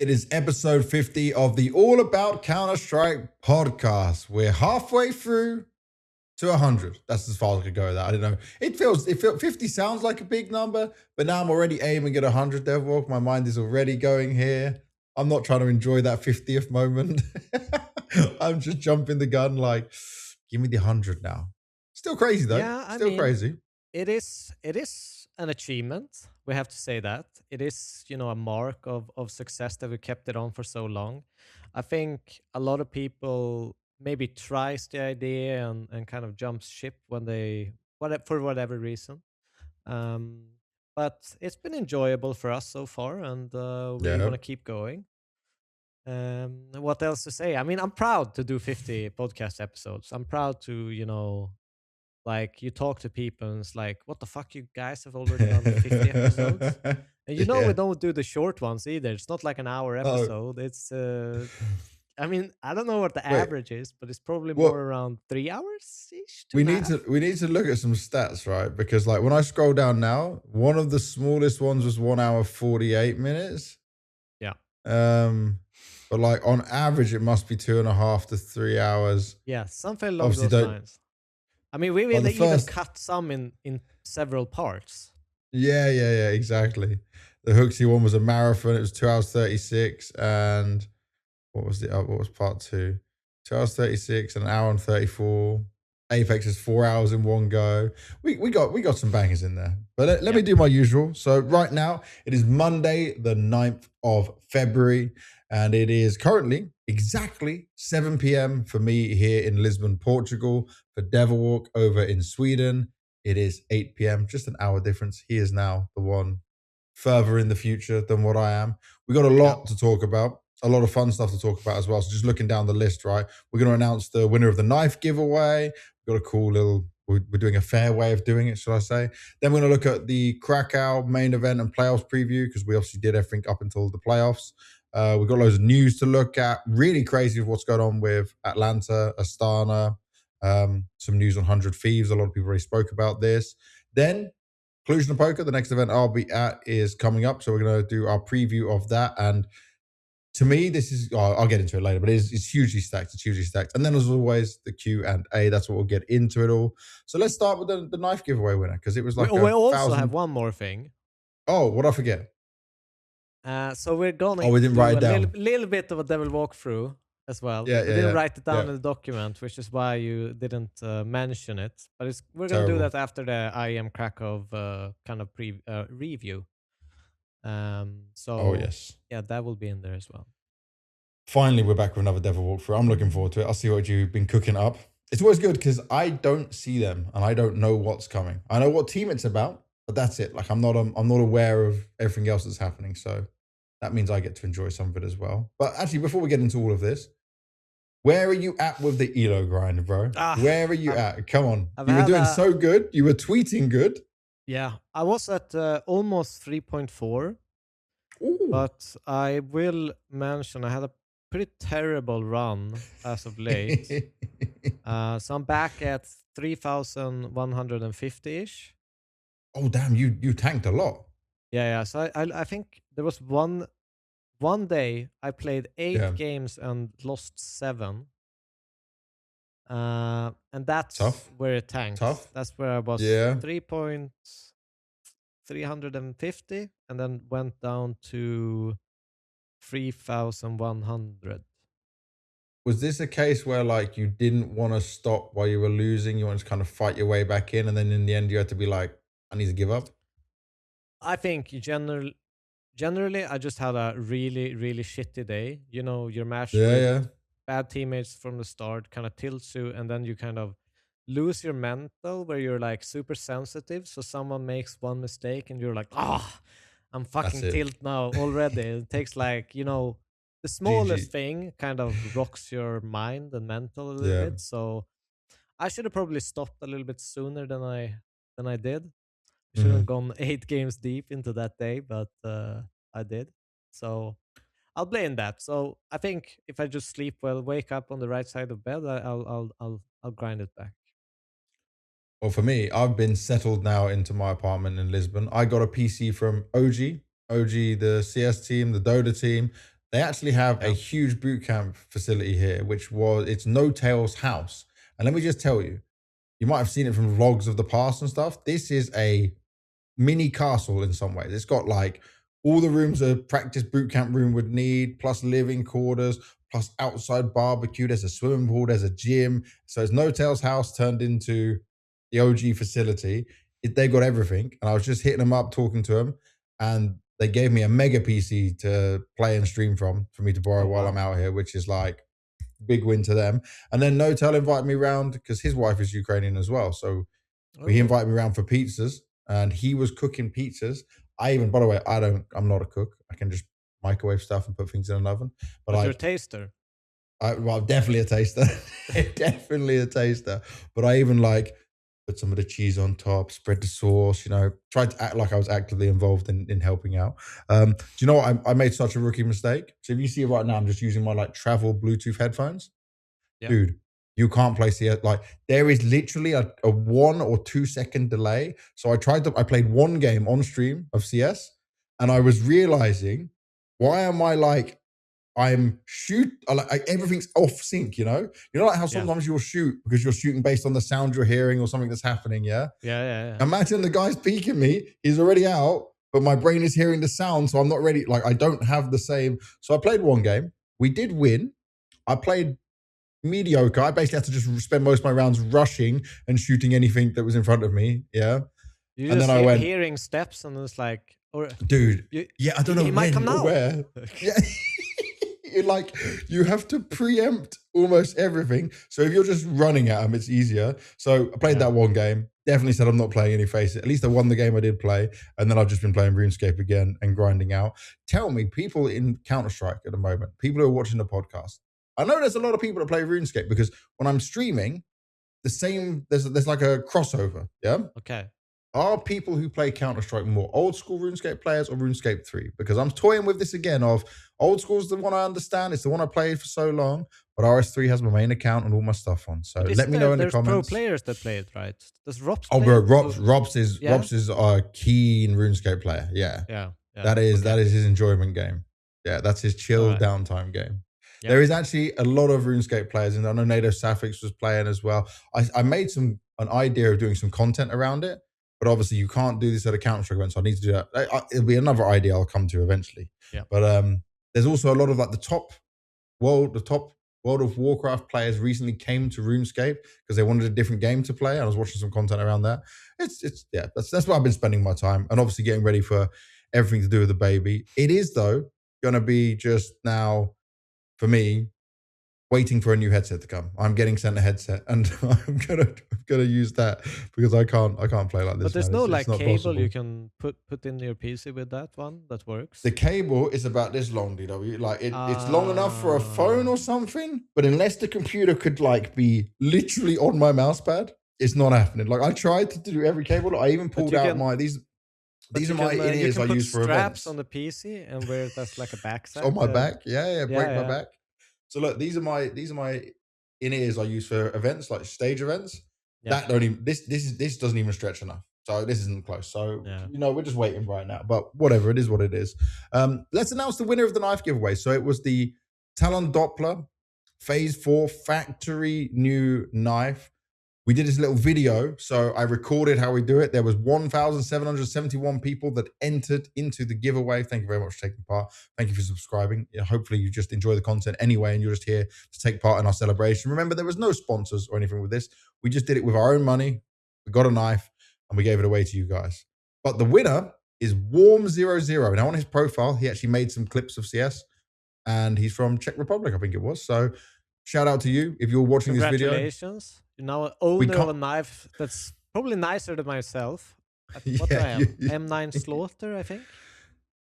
It is episode 50 of the All About Counter-Strike podcast. We're halfway through to 100. That's as far as I could go with that. I don't know. It feels 50 sounds like a big number, but now I'm already aiming at 100, Devilwalk. My mind is already going here. I'm not trying to enjoy that 50th moment. I'm just jumping the gun like, give me the 100 now. Still crazy though. Yeah, I Still mean, crazy. It is an achievement. We have to say that. It is, a mark of success that we kept it on for so long. I think a lot of people maybe tries the idea and kind of jumps ship when for whatever reason. Um, but it's been enjoyable for us so far, and we Yeah. want to keep going. What else to say? I mean, I'm proud to do 50 podcast episodes. I'm proud to, like you talk to people and it's like, what the fuck, you guys have already done 50 episodes? And we don't do the short ones either. It's not like an hour episode. It's I mean, I don't know what the average is, but it's probably more around 3 hours ish. We need to look at some stats, right? Because like when I scroll down now, one of the smallest ones was 1 hour 48 minutes. Yeah. But like on average, it must be 2.5 to 3 hours. Yeah, something along those lines. I mean, we will even cut some in several parts. Yeah, exactly. The Hooksy one was a marathon. It was 2 hours 36, and what was part 2? 2 hours 36 and an hour and 34. Apex is 4 hours in one go. We got some bangers in there. But let me do my usual. So right now it is Monday, the 9th of February, and it is currently exactly 7 p.m. for me here in Lisbon, Portugal. For Devilwalk over in Sweden, it is 8 p.m. Just an hour difference. He is now the one further in the future than what I am. We got a lot to talk about. A lot of fun stuff to talk about as well. So just looking down the list, right? We're going to announce the winner of the knife giveaway. We've got a cool little, we're doing a fair way of doing it, should I say. Then we're going to look at the Krakow main event and playoffs preview, because we obviously did everything up until the playoffs. We've got loads of news to look at. Really crazy with what's going on with Atlanta, Astana. Some news on 100 Thieves. A lot of people already spoke about this. Then Cluj-Napoca, the next event I'll be at, is coming up. So we're going to do our preview of that. And to me, this is, I'll get into it later, but it's hugely stacked. It's hugely stacked. And then as always, the Q&A, that's what we'll get into it all. So let's start with the knife giveaway winner, because it was like we also have one more thing. Oh, what'd I forget? So we're going to we didn't write it down. Little bit of a Devilwalk-through as well. Yeah, we didn't write it down in the document, which is why you didn't mention it. But we're going to do that after the IEM Krakow kind of review. Yes. Yeah, that will be in there as well. Finally, we're back with another Devilwalk-through. I'm looking forward to it. I'll see what you've been cooking up. It's always good because I don't see them and I don't know what's coming. I know what team it's about, but that's it. Like I'm not aware of everything else that's happening. So that means I get to enjoy some of it as well. But actually, before we get into all of this, where are you at with the Elo Grind, bro? Where are you at? Come on. You were doing so good. You were tweeting good. Yeah, I was at almost 3.4. But I will mention I had a pretty terrible run as of late. So I'm back at 3,150-ish. Oh, damn, you tanked a lot. Yeah. So I think there was one day I played 8 games and lost 7. And that's where it tanked. That's where I was 350 and then went down to 3,100. Was this a case where like you didn't want to stop while you were losing? You wanted to kind of fight your way back in, and then in the end you had to be like, I need to give up? I think generally I just had a really, really shitty day. Your match with bad teammates from the start kind of tilts you, and then you kind of lose your mental where you're like super sensitive. So someone makes one mistake and you're like, I'm fucking tilt now already. It takes like, the smallest thing kind of rocks your mind and mental a little bit. So I should have probably stopped a little bit sooner than I did. I should have gone 8 games deep into that day, but I did. So I'll blame that. So I think if I just sleep well, wake up on the right side of bed, I'll grind it back. Well, for me, I've been settled now into my apartment in Lisbon. I got a PC from OG, the CS team, the Dota team. They actually have a huge boot camp facility here, it's No Tail's house. And let me just tell you, you might have seen it from vlogs of the past and stuff. This is a mini castle in some ways. It's got like all the rooms a practice boot camp room would need, plus living quarters, plus outside barbecue. There's a swimming pool, there's a gym. So it's No Tail's house turned into the OG facility. They got everything. And I was just hitting them up, talking to them, and they gave me a mega PC to play and stream from for me to borrow while I'm out here, which is like big win to them. And then No Tail invited me around because his wife is Ukrainian as well. So he invited me around for pizzas, and he was cooking pizzas. By the way, I'm not a cook. I can just microwave stuff and put things in an oven. But you're a taster. Well, definitely a taster. Definitely a taster. But I even like put some of the cheese on top, spread the sauce, tried to act like I was actively involved in helping out. Do you know what? I made such a rookie mistake. So if you see it right now, I'm just using my like travel Bluetooth headphones. Yeah. Dude, you can't play CS. Like there is literally a 1 or 2 second delay. So I played one game on stream of CS, and I was realizing, why am I like, everything's off sync, like how sometimes you'll shoot because you're shooting based on the sound you're hearing or something that's happening. Yeah. Imagine the guy's peeking me. He's already out, but my brain is hearing the sound. So I'm not ready. Like I don't have the same. So I played one game. We did win. I played mediocre. I basically had to just spend most of my rounds rushing and shooting anything that was in front of me. Yeah. And then I went hearing steps, and it's like, dude, I don't know when or where. Yeah. You have to preempt almost everything. So if you're just running at them, it's easier. So I played that one game. Definitely said I'm not playing any Face It. At least I won the game I did play. And then I've just been playing RuneScape again and grinding out. Tell me, people in Counter-Strike at the moment, people who are watching the podcast, I know there's a lot of people that play RuneScape because when I'm streaming, there's like a crossover. Yeah. Okay. Are people who play Counter-Strike more old school RuneScape players or RuneScape 3? Because I'm toying with this again of old school is the one I understand. It's the one I played for so long. But RS3 has my main account and all my stuff on. So let me know in the comments. There's pro players that play it, right? Does Robs play? Oh, bro, Robs is a keen RuneScape player. Yeah. That is his enjoyment game. Yeah, that's his chill downtime game. Yeah. There is actually a lot of RuneScape players, and I know Nato Safix was playing as well. I made an idea of doing some content around it. But obviously, you can't do this at a Counter-Strike event, so I need to do that. It'll be another idea I'll come to eventually. Yeah. But there's also a lot of like the top World of Warcraft players recently came to RuneScape because they wanted a different game to play. I was watching some content around that. That's where I've been spending my time, and obviously getting ready for everything to do with the baby. It is though going to be just now for me, waiting for a new headset to come. I'm getting sent a headset, and I'm gonna use that because I can't play like this. But there's no like cable possible. You can put in your PC with that one that works. The cable is about this long, DW. Like it's long enough for a phone or something, but unless the computer could like be literally on my mouse pad, it's not happening. Like I tried to do every cable. I even pulled out these are my in-ears I use for straps events. On the PC and where that's like a backside. On my back, break my back. So look, these are my in-ears I use for events, like stage events. Yeah. That don't even this doesn't even stretch enough. So this isn't close. So we're just waiting right now. But whatever, it is what it is. Let's announce the winner of the knife giveaway. So it was the Talon Doppler Phase 4 factory new knife. We did this little video, so I recorded how we do it. There was 1,771 people that entered into the giveaway. Thank you very much for taking part. Thank you for subscribing. Hopefully you just enjoy the content anyway, and you're just here to take part in our celebration. Remember, there was no sponsors or anything with this. We just did it with our own money. We got a knife, and we gave it away to you guys. But the winner is Warm00. Now on his profile, he actually made some clips of CS, and he's from Czech Republic, I think it was. So shout out to you if you're watching this video. Congratulations. You're now an owner of a knife that's probably nicer than myself. What do I have? M9 Slaughter, I think.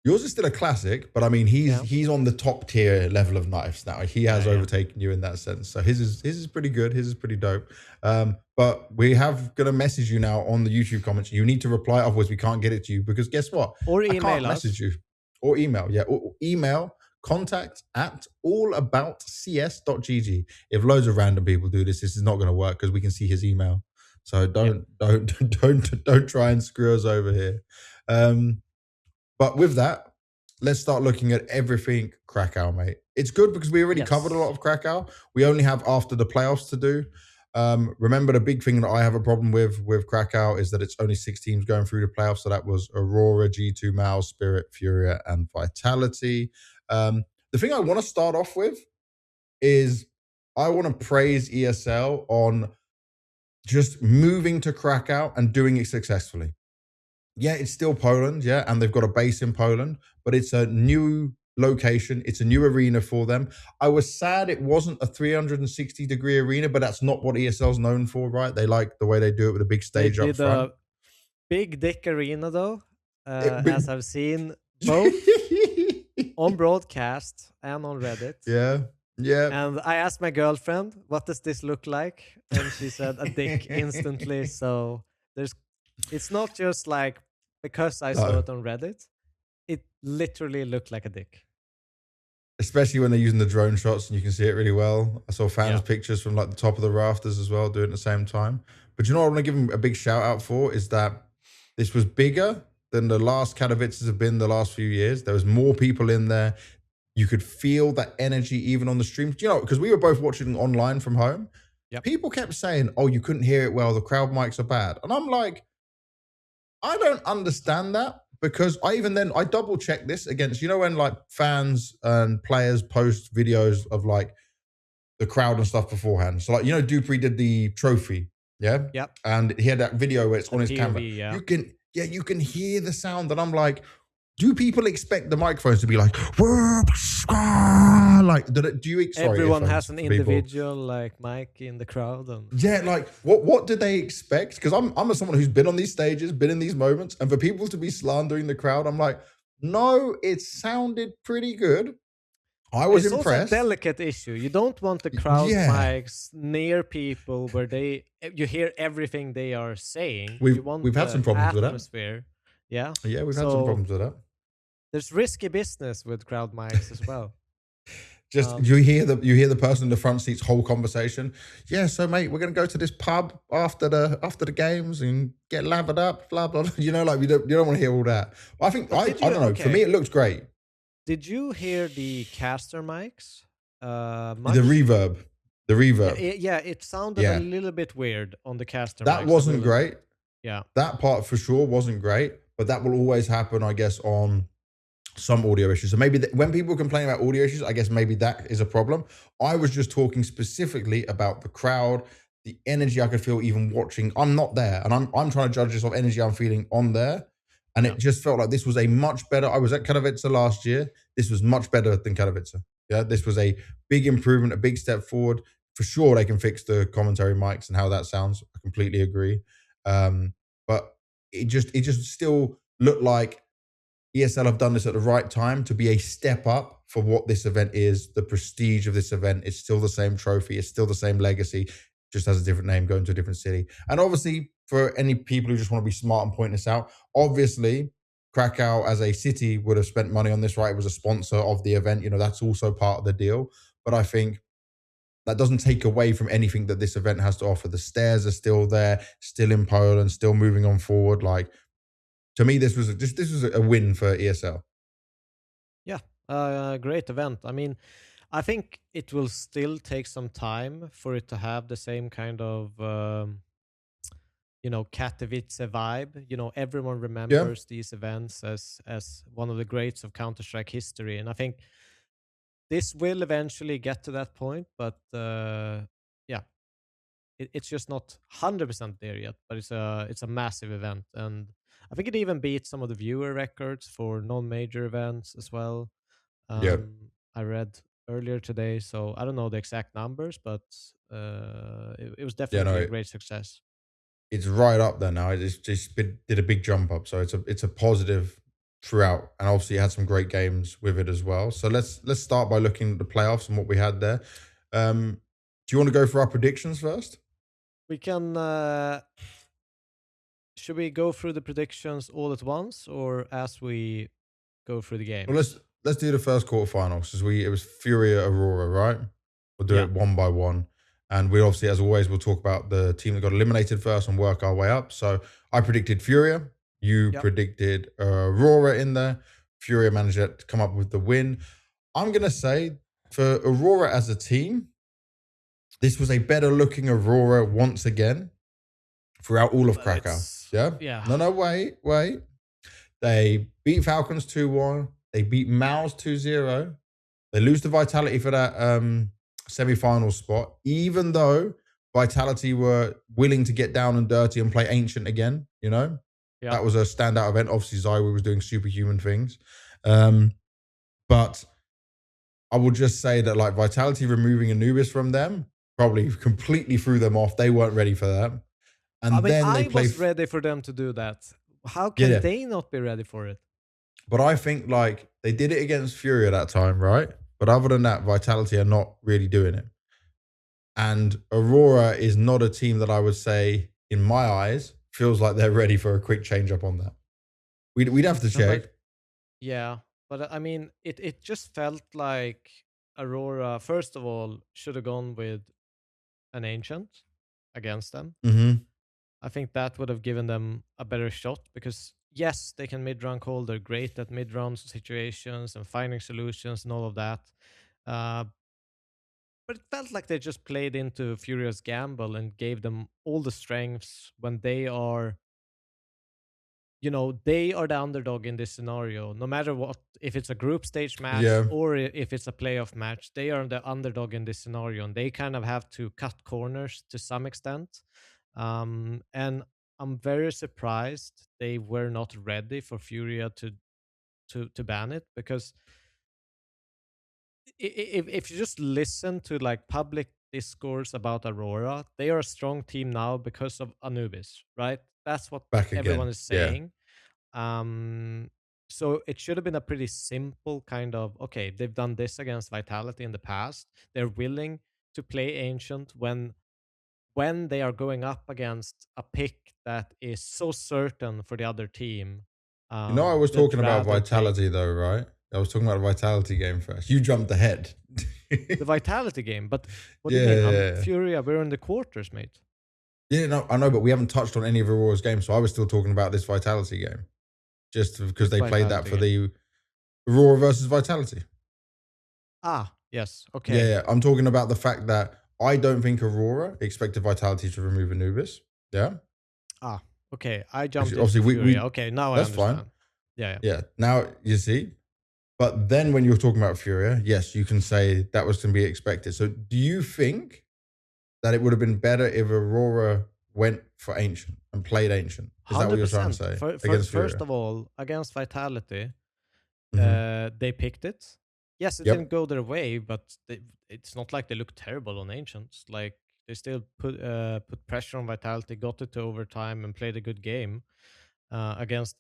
Yours is still a classic, but I mean, he's on the top tier level of knives now. He has overtaken you in that sense. So his is pretty good. His is pretty dope. But we have gonna message you now on the YouTube comments. You need to reply, otherwise we can't get it to you because guess what? Or email I can't message you. Or email, or email. contact@allaboutcs.gg. If loads of random people do this is not going to work because we can see his email. So don't try and screw us over here. But with that, let's start looking at everything Krakow, mate. It's good because we already covered a lot of Krakow. We only have after the playoffs to do. Remember, the big thing that I have a problem with Krakow is that it's only 6 teams going through the playoffs. So that was Aurora, G2, Mouz, Spirit, Furia, and Vitality. The thing I want to start off with is I want to praise ESL on just moving to Krakow and doing it successfully. Yeah, it's still Poland, yeah, and they've got a base in Poland, but it's a new location. It's a new arena for them. I was sad it wasn't a 360-degree arena, but that's not what ESL's known for, right? They like the way they do it with a big stage up front. Big dick arena, though, as I've seen both on broadcast and on Reddit. Yeah. Yeah. And I asked my girlfriend, what does this look like? And she said a dick instantly. So it's not just like because I saw it on Reddit. It literally looked like a dick. Especially when they're using the drone shots and you can see it really well. I saw fans' pictures from like the top of the rafters as well doing it at the same time. But you know what I want to give them a big shout out for is that this was bigger than the last Katowices have been the last few years. There was more people in there. You could feel that energy even on the stream. You know, because we were both watching online from home. Yep. People kept saying, oh, you couldn't hear it well. The crowd mics are bad. And I'm like, I don't understand that because I double check this against, you know, when like fans and players post videos of like the crowd and stuff beforehand. So like, you know, Dupree did the trophy. Yeah. Yep. And he had that video where it's on his POV, camera. Yeah. You can hear the sound. And I'm like, do people expect the microphones to be like, like, do you expect everyone has an individual like mic in the crowd? And yeah, like what do they expect? Because I'm someone who's been on these stages, been in these moments, and for people to be slandering the crowd, I'm like, no, it sounded pretty good. I was impressed. It's also a delicate issue. You don't want the crowd mics near people where you hear everything they are saying. We've had some problems with that. Yeah. Yeah, we've had some problems with that. There's risky business with crowd mics as well. Just you hear the person in the front seat's whole conversation. Yeah, so mate, we're gonna go to this pub after the games and get lathered up, blah blah blah. You know, like you don't want to hear all that. I think I don't know. Okay. For me, it looks great. Did you hear the caster mics? The reverb. Yeah, it sounded a little bit weird on the caster. That wasn't great. Yeah, that part for sure wasn't great. But that will always happen, I guess, on some audio issues. So maybe when people complain about audio issues, I guess maybe that is a problem. I was just talking specifically about the crowd, the energy I could feel even watching. I'm not there, and I'm trying to judge this off energy I'm feeling on there. And it just felt like this was a much better. I was at Katowice last year. This was much better than Katowice. Yeah, this was a big improvement, a big step forward. For sure, they can fix the commentary mics and how that sounds. I completely agree. But it just still looked like ESL have done this at the right time to be a step up for what this event is. The prestige of this event is still the same trophy. It's still the same legacy, just has a different name going to a different city. And obviously, for any people who just want to be smart and point this out, obviously, Krakow as a city would have spent money on this, right? It was a sponsor of the event. You know, that's also part of the deal. But I think that doesn't take away from anything that this event has to offer. The stairs are still there, still in Poland, still moving on forward. Like, to me, this was a win for ESL. Yeah, great event. I mean, I think it will still take some time for it to have the same kind of, Katowice vibe. You know, everyone remembers these events as one of the greats of Counter-Strike history. And I think this will eventually get to that point. But it's just not 100% there yet. But it's a massive event. And I think it even beats some of the viewer records for non-major events as well. I read earlier today, so I don't know the exact numbers, but it was definitely a great success. It's right up there now. It's just did a big jump up, so it's a positive throughout, and obviously it had some great games with it as well. So let's start by looking at the playoffs and what we had there. Do you want to go for our predictions first? We can. Should we go through the predictions all at once, or as we go through the game? Well, let's do the first quarterfinals. It was FURIA Aurora, right? We'll do it one by one. And we obviously, as always, we'll talk about the team that got eliminated first and work our way up. So I predicted FURIA. You predicted Aurora in there. Furia managed to come up with the win. I'm going to say for Aurora as a team, this was a better looking Aurora once again throughout all of Krakow. Yeah. No, wait. They beat Falcons 2-1. They beat Mouz 2-0. They lose the Vitality for that semi-final spot, even though Vitality were willing to get down and dirty and play Ancient again, you know? Yeah. That was a standout event. Obviously, ZywOo's was doing superhuman things. But I will just say that like Vitality removing Anubis from them probably completely threw them off. They weren't ready for that. And I mean, then I was ready for them to do that. How can they not be ready for it? But I think like they did it against Furia that time, right? But other than that, Vitality are not really doing it. And Aurora is not a team that I would say, in my eyes, feels like they're ready for a quick change up on that. We'd have to check. But I mean, it just felt like Aurora, first of all, should have gone with an Ancient against them. Mm-hmm. I think that would have given them a better shot because, yes, they can mid-run call. They're great at mid-run situations and finding solutions and all of that. But it felt like they just played into Furia's gamble and gave them all the strengths when they are, they are the underdog in this scenario. No matter what, if it's a group stage match or if it's a playoff match, they are the underdog in this scenario and they kind of have to cut corners to some extent. And I'm very surprised they were not ready for Furia to ban it because if you just listen to like public discourse about Aurora, they are a strong team now because of Anubis, right? That's what everyone is saying. So it should have been a pretty simple kind of, okay, they've done this against Vitality in the past. They're willing to play Ancient when they are going up against a pick that is so certain for the other team. I was talking about Vitality though, right? I was talking about a Vitality game first. You jumped ahead. The Vitality game? But what do you mean? Furia, we're in the quarters, mate. Yeah, no, I know, but we haven't touched on any of Aurora's games, so I was still talking about this Vitality game. Just because they played that for the Aurora versus Vitality. Yes. Okay. Yeah. I'm talking about the fact that I don't think Aurora expected Vitality to remove Anubis. Yeah. Okay. I jumped into Furia. Okay, now I understand. Fine. Yeah. Now you see. But then when you're talking about Furia, yes, you can say that was to be expected. So do you think that it would have been better if Aurora went for Ancient and played Ancient? Is that what you're trying to say? First of all, against Vitality, they picked it. Yes, it didn't go their way, but it's not like they looked terrible on Ancients. Like they still put pressure on Vitality, got it to overtime, and played a good game against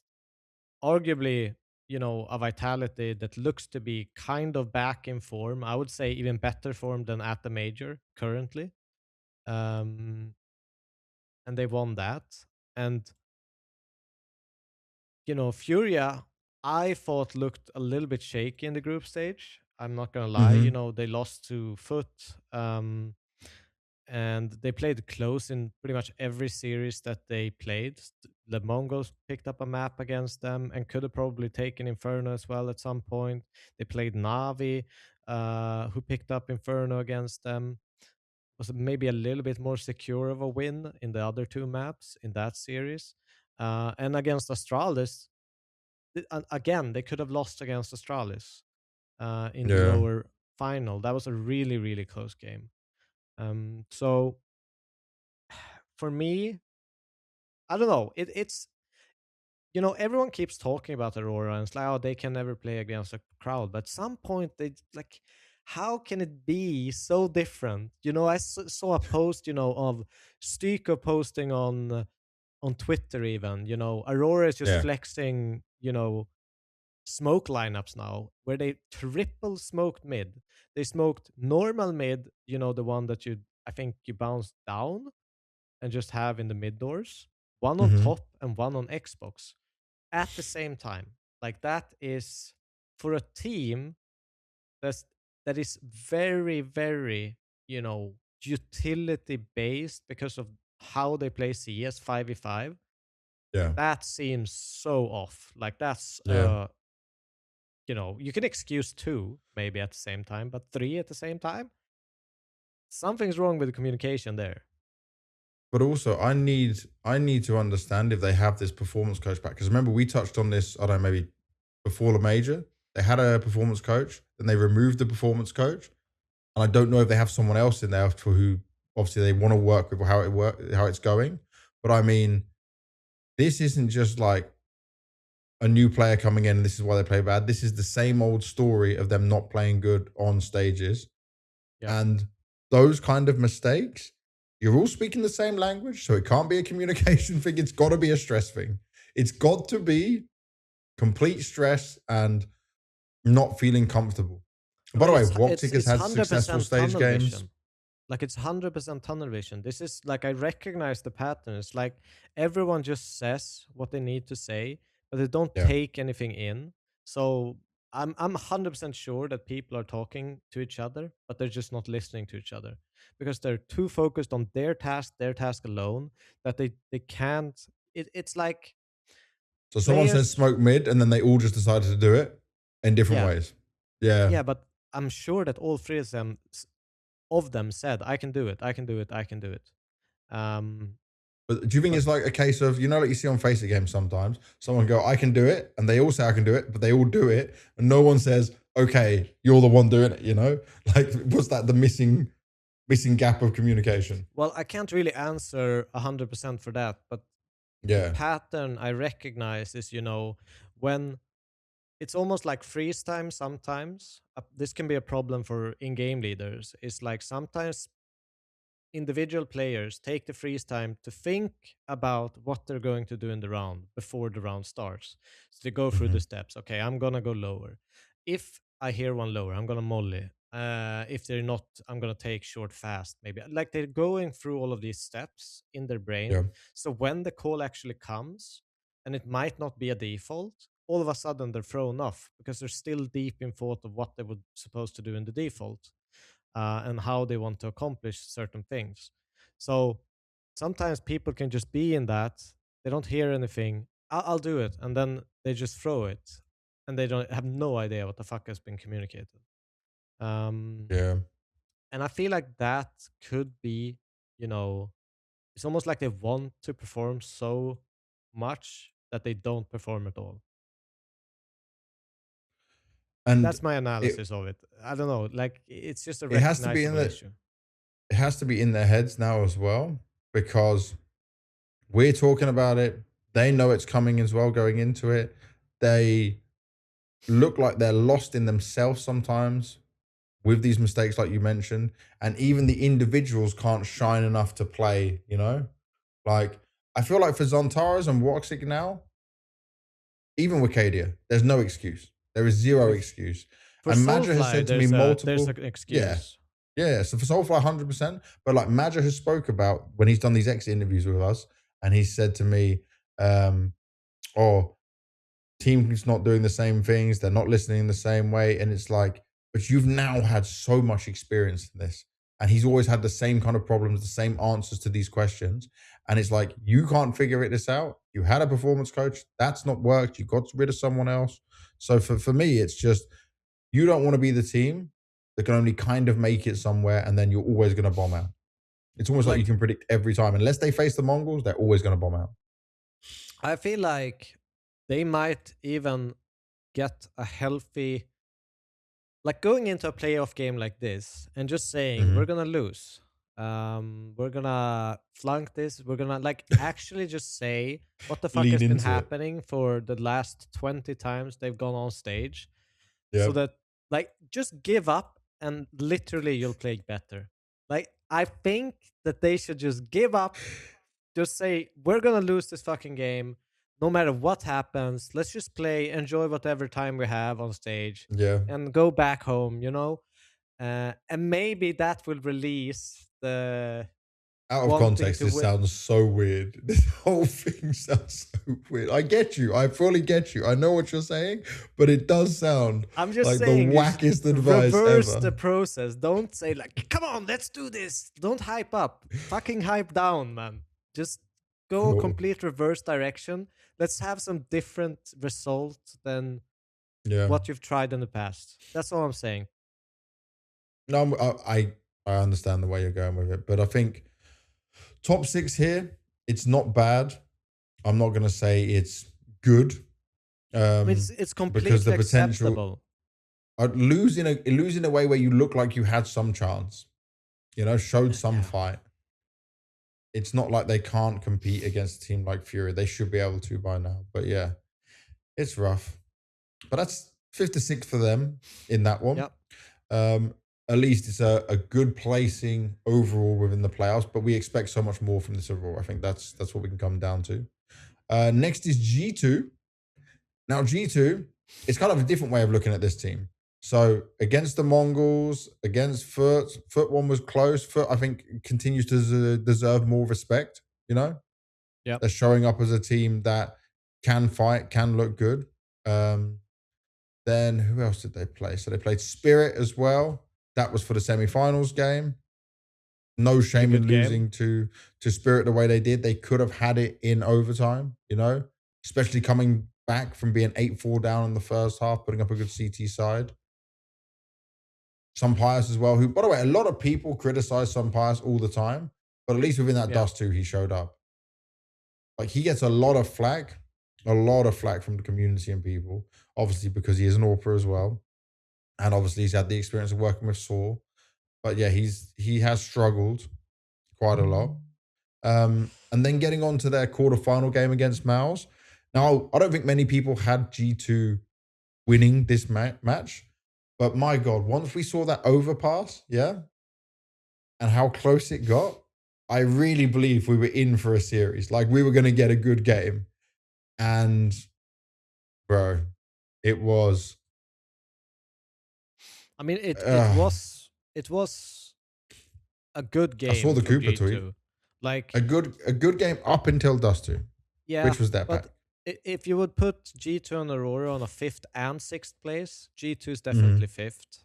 arguably, a Vitality that looks to be kind of back in form. I would say even better form than at the major currently. And they won that. And, Furia, I thought looked a little bit shaky in the group stage. I'm not going to lie. They lost to Foot. And they played close in pretty much every series that they played. The Mongols picked up a map against them and could have probably taken Inferno as well at some point. They played Navi, who picked up Inferno against them. Was maybe a little bit more secure of a win in the other two maps in that series. And against Astralis, again, they could have lost against Astralis in the lower final. That was a really, really close game. So for me, I don't know. It's everyone keeps talking about Aurora and it's like, oh, they can never play against a crowd. But at some point, they like, how can it be so different? I saw a post, of Styko posting on Twitter even. Aurora is just flexing, smoke lineups now where they triple smoked mid. They smoked normal mid, the one that I think you bounce down and just have in the mid doors, one on top and one on Xbox at the same time. Like that is for a team that is very, very, utility based because of how they play CS 5v5. Yeah. That seems so off. Like that's you can excuse 2 maybe at the same time, but 3 at the same time, something's wrong with the communication there. But also, I need to understand if they have this performance coach back. Because remember, we touched on this, I don't know, maybe before the major. They had a performance coach, then they removed the performance coach. And I don't know if they have someone else in there for who obviously they want to work with how it's going. But I mean, this isn't just like a new player coming in and this is why they play bad. This is the same old story of them not playing good on stages. Yeah. And those kind of mistakes, you're all speaking the same language, so it can't be a communication thing. It's got to be a stress thing. It's got to be complete stress and not feeling comfortable. By the way, Woxic has had successful stage games. Vision. Like it's 100% tunnel vision. This is like, I recognize the pattern. It's like everyone just says what they need to say, but they don't take anything in. So I'm 100% sure that people are talking to each other, but they're just not listening to each other because they're too focused on their task alone, that they can't. It's like, so someone says smoke mid, and then they all just decided to do it in different ways. Yeah, but I'm sure that all 3 of them said, I can do it, I can do it, I can do it. But do you think it's like a case of, like you see on Face It games sometimes, someone go, I can do it, and they all say I can do it, but they all do it, and no one says, okay, you're the one doing it, Like, was that the missing gap of communication? Well, I can't really answer 100% for that, but the pattern I recognize is, when it's almost like freeze time sometimes. This can be a problem for in-game leaders. It's like sometimes individual players take the freeze time to think about what they're going to do in the round before the round starts. So they go through the steps. Okay, I'm going to go lower. If I hear one lower, I'm going to molly. If they're not, I'm going to take short fast, maybe. Like they're going through all of these steps in their brain. Yeah. So when the call actually comes, and it might not be a default, all of a sudden they're thrown off because they're still deep in thought of what they were supposed to do in the default. And how they want to accomplish certain things. So sometimes people can just be in that. They don't hear anything. I'll do it. And then they just throw it. And they don't have no idea what the fuck has been communicated. Yeah. And I feel like that could be, it's almost like they want to perform so much that they don't perform at all. And that's my analysis of it. I don't know. Like, it's just a recognizable issue. It has to be in their heads now as well, because we're talking about it. They know it's coming as well going into it. They look like they're lost in themselves sometimes with these mistakes like you mentioned. And even the individuals can't shine enough to play, Like, I feel like for Zontaras and Woxic now, even with Cadia, there's no excuse. There is zero excuse. For and Madra has said to me multiple. There's an excuse. Yeah. So for Soulfly, 100%. But like Madra has spoke about when he's done these exit interviews with us, and he said to me, team's not doing the same things. They're not listening the same way. And it's like, but you've now had so much experience in this. And he's always had the same kind of problems, the same answers to these questions. And it's like, you can't figure this out. You had a performance coach. That's not worked. You got rid of someone else. So for me, it's just, you don't want to be the team that can only kind of make it somewhere and then you're always going to bomb out. It's almost like you can predict every time. Unless they face the Mongols, they're always going to bomb out. I feel like they might even get a healthy, like going into a playoff game like this and just saying, we're going to lose. We're going to flunk this. We're going to like actually just say what the fuck has been happening for the last 20 times they've gone on stage. Yep. So that like just give up and literally you'll play better. Like I think that they should just give up. Just say, we're going to lose this fucking game. No matter what happens, let's just play, enjoy whatever time we have on stage, and go back home, and maybe that will release the. Out of context, this sounds so weird. This whole thing sounds so weird. I get you. I fully get you. I know what you're saying, but it does sound I'm just like saying, the wackest advice reverse ever. The process. Don't say like, come on, let's do this. Don't hype up. Fucking hype down, man. Just go complete reverse direction. Let's have some different result than what you've tried in the past. That's all I'm saying. No, I understand the way you're going with it, but I think top 6 here, it's not bad. I'm not going to say it's good. I mean, it's Because completely the potential acceptable. losing a way where you look like you had some chance, showed some Yeah. fight. It's not like they can't compete against a team like FURIA. They should be able to by now. But yeah, it's rough. But that's 56 for them in that one. Yep. At least it's a good placing overall within the playoffs, but we expect so much more from this overall. I think that's what we can come down to. Next is G2. Now, G2, it's kind of a different way of looking at this team. So against the Mongols, against Foot one was close. Foot, I think, continues to deserve more respect, Yeah. They're showing up as a team that can fight, can look good. Then who else did they play? So they played Spirit as well. That was for the semifinals game. No shame in losing to Spirit the way they did. They could have had it in overtime, especially coming back from being 8-4 down in the first half, putting up a good CT side. SunPayus as well, who, by the way, a lot of people criticize SunPayus all the time, but at least within that Dust 2, he showed up. Like, he gets a lot of flack from the community and people, obviously because he is an AWPer as well. And obviously he's had the experience of working with Saw. But yeah, he has struggled quite a lot. And then getting on to their quarterfinal game against Mouz. Now, I don't think many people had G2 winning this match. But my God, once we saw that overpass, and how close it got, I really believe we were in for a series. Like, we were going to get a good game. And, bro, it was... I mean, it was a good game. I saw the Cooper tweet. Like a good game up until Dust 2. Yeah, which was that but pack. If you would put G2 and Aurora on a 5th and 6th place, G2 is definitely 5th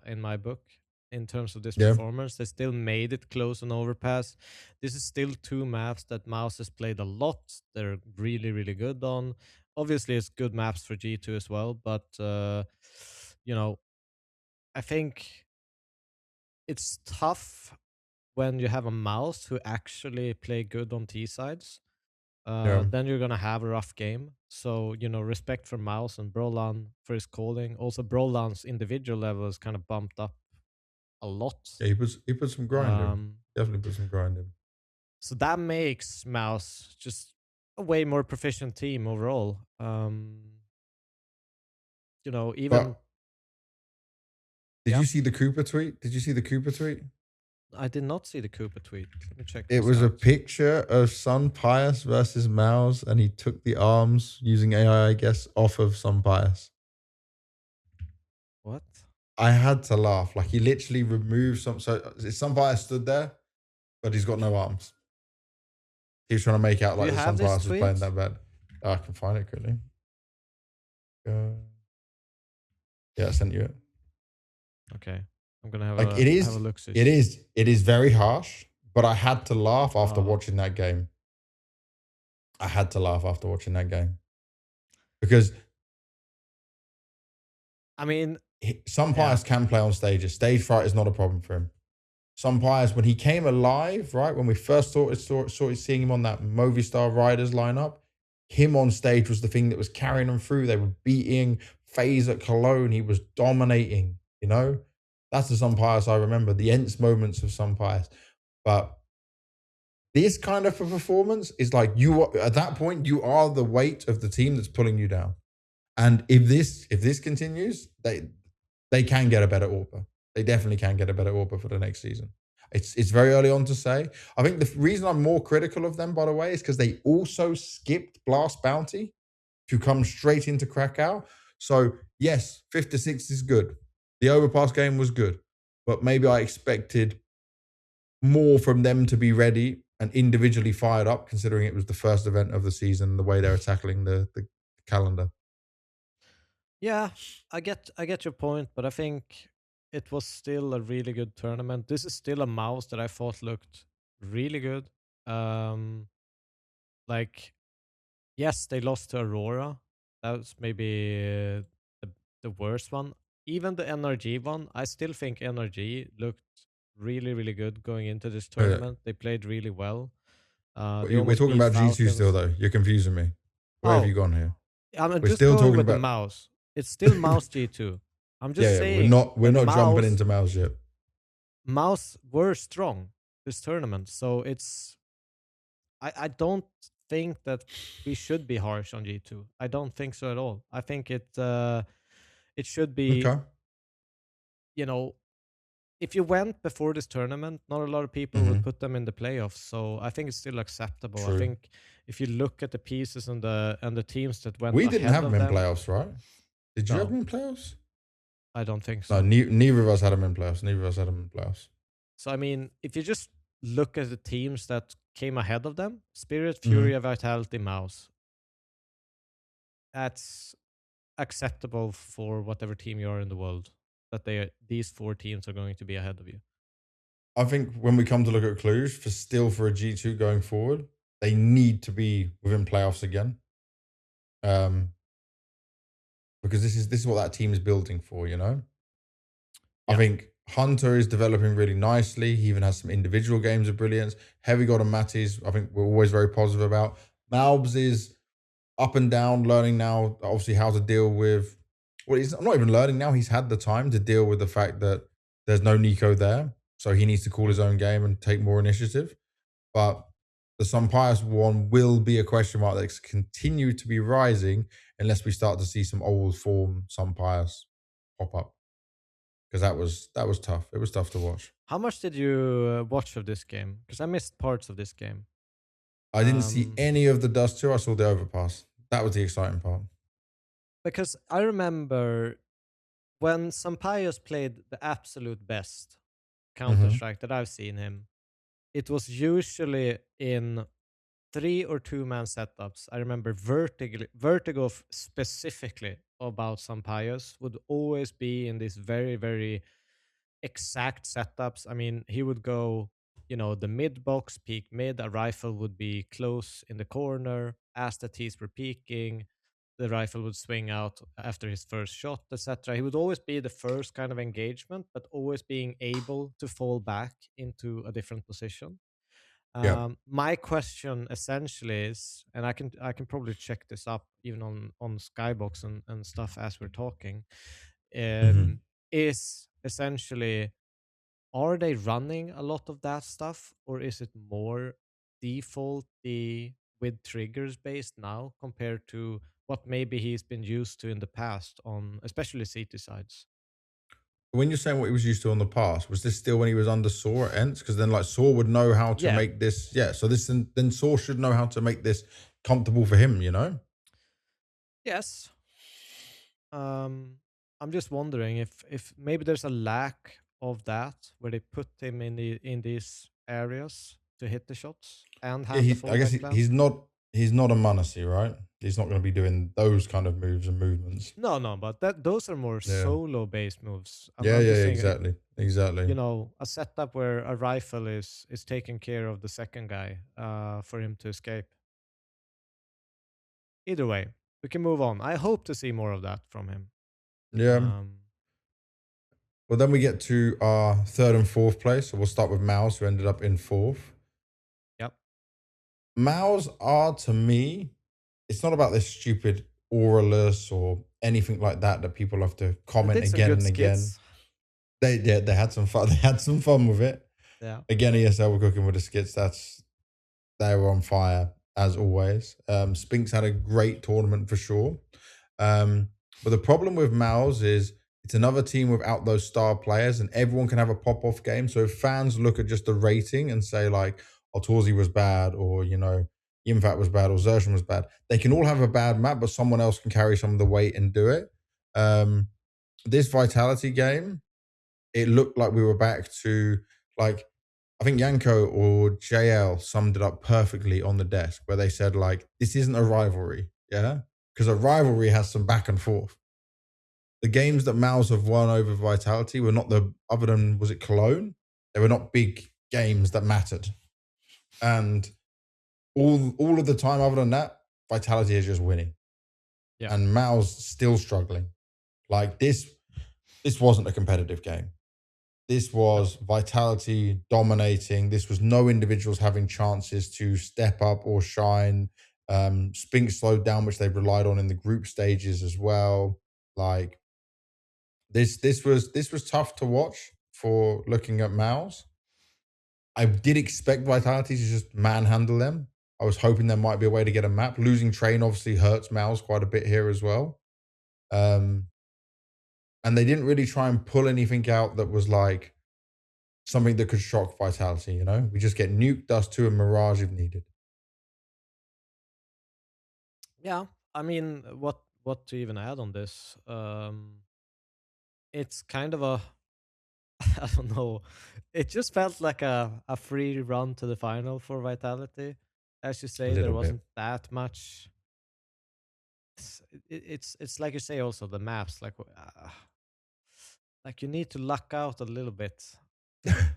in my book in terms of this performance. They still made it close on Overpass. This is still 2 maps that Mouz has played a lot. They're really, really good on. Obviously, it's good maps for G2 as well, but, I think it's tough when you have a Mouz who actually play good on T sides. Then you're gonna have a rough game. So, respect for Mouz and Brolan for his calling. Also, Brolan's individual level is kind of bumped up a lot. Yeah, he put some grind in. Definitely put some grind in. So that makes Mouz just a way more proficient team overall. Even... Did you see the Cooper tweet? I did not see the Cooper tweet. Let me check. It was a picture of SunPayus versus Mouz, and he took the arms using AI, I guess, off of SunPayus. What? I had to laugh. Like, he literally removed some. So SunPayus stood there, but he's got no arms. He was trying to make out like the SunPayus was playing that bad. Oh, I can find it quickly. Yeah, I sent you it. Okay. I'm gonna have have a look. It is very harsh, but I had to laugh after watching that game. Because I mean, SunPayus can play on stages. Stage fright is not a problem for him. SunPayus, when he came alive, right, when we first started seeing him on that Movistar Riders lineup, him on stage was the thing that was carrying them through. They were beating FaZe at Cologne. He was dominating, That's the SunPayus I remember, the Ents moments of SunPayus. But this kind of a performance is like, at that point, you are the weight of the team that's pulling you down. And if this continues, they can get a better AWPer. They definitely can get a better AWPer for the next season. It's very early on to say. I think the reason I'm more critical of them, by the way, is because they also skipped Blast Bounty to come straight into Krakow. So yes, 56 is good. The overpass game was good, but maybe I expected more from them to be ready and individually fired up, considering it was the first event of the season, the way they were tackling the calendar. Yeah, I get your point, but I think it was still a really good tournament. This is still a Mouz that I thought looked really good. Like, yes, they lost to Aurora. That was maybe the worst one. Even the NRG one, I still think NRG looked really, really good going into this tournament. They played really well. They We're almost talking beat about G2 still, Falcons. though. You're confusing me. Where have you Oh, gone here? I'm We're just still going talking with the about. Mouse. It's still Mouse G2. I'm just Yeah, but saying we're that not jumping Mouse into Mouse yet. were strong this tournament. So it's I don't think that we should be harsh on G2. I don't think so at all. I think it should be, Okay. you know, if you went before this tournament, not a lot of people would put them in the playoffs. So I think it's still acceptable. I True. think if you look at the pieces and the teams that went We didn't ahead have of them in them, playoffs, right? Did you have no, them in playoffs? I don't think No, so. neither of us had them in playoffs. Neither of us had them in playoffs. So I mean, if you just look at the teams that came ahead of them, Spirit, Mm-hmm. Furia, Vitality, Mouse, that's acceptable for whatever team you are in the world. That these 4 teams are going to be ahead of you. I think when we come to look at Cluj for a G2 going forward, they need to be within playoffs again. Because this is what that team is building for, you know? Yeah. I think Hunter is developing really nicely. He even has some individual games of brilliance. Heavy God and Matty's, I think we're always very positive about. Malbs is up and down, learning now, obviously, how to deal with. Well, he's not even learning now. He's had the time to deal with the fact that there's no Nico there. So he needs to call his own game and take more initiative. But the SunPayus one will be a question mark that's continue to be rising unless we start to see some old form SunPayus pop up. Because that was tough. It was tough to watch. How much did you watch of this game? Because I missed parts of this game. I didn't see any of the Dust 2. I saw the overpass. That was the exciting part. Because I remember when SunPayus played the absolute best Counter-Strike that I've seen him, it was usually in 3 or 2-man setups. I remember Vertigo specifically about SunPayus would always be in these very, very exact setups. I mean, he would go, the mid box, peak mid, a rifle would be close in the corner. As the T's were peaking, the rifle would swing out after his first shot, etc. He would always be the first kind of engagement, but always being able to fall back into a different position. Yeah. My question essentially is, and I can probably check this up even on Skybox and stuff as we're talking, is essentially, are they running a lot of that stuff, or is it more defaulty with triggers based now compared to what maybe he's been used to in the past on especially CT sides? When you're saying what he was used to on the past, was this still when he was under Saw at Ents? Because then like Saw would know how to make this. Yeah. So then Saw should know how to make this comfortable for him, you know? Yes. I'm just wondering if maybe there's a lack of that where they put him in these areas to hit the shots and Yeah, have the I guess fallback plan. he's not a Manasi, right? He's not going to be doing those kind of moves and movements. No, but those are more Yeah. solo based moves. Yeah, I'm just yeah, saying, exactly. a setup where a rifle is taking care of the second guy for him to escape. Either way, we can move on. I hope to see more of that from him. Yeah. Well, then we get to our third and fourth place. So we'll start with Mouz, who ended up in fourth. Yep. Mouz are, to me, it's not about this stupid auraless or anything like that people have to comment again and again. They had some fun. They had some fun with it. Yeah. Again, ESL were cooking with the skits. They were on fire as always. Spinks had a great tournament for sure. But the problem with Mouz is it's another team without those star players, and everyone can have a pop-off game. So if fans look at just the rating and say like, "Oh, Torzi was bad," or Yimfat was bad, or Zershan was bad, they can all have a bad map, but someone else can carry some of the weight and do it. This Vitality game, it looked like we were back to like, I think Yanko or JL summed it up perfectly on the desk where they said like, this isn't a rivalry, yeah? Because a rivalry has some back and forth. The games that Mouz have won over Vitality were not other than, was it Cologne? They were not big games that mattered. And all of the time other than that, Vitality is just winning. Yeah. And Mouz still struggling. Like this wasn't a competitive game. This was Vitality dominating. This was no individuals having chances to step up or shine. Spink slowed down, which they relied on in the group stages as well. Like this was tough to watch for looking at Mouz. I did expect Vitality to just manhandle them. I was hoping there might be a way to get a map. Losing Train obviously hurts Mouz quite a bit here as well. And they didn't really try and pull anything out that was like something that could shock Vitality, you know? We just get Nuke, Dust 2, and Mirage if needed. Yeah, I mean, what to even add on this? It's kind of a, I don't know. It just felt like a free run to the final for Vitality. As you say, there wasn't that much. It's like you say also, the maps, like you need to luck out a little bit,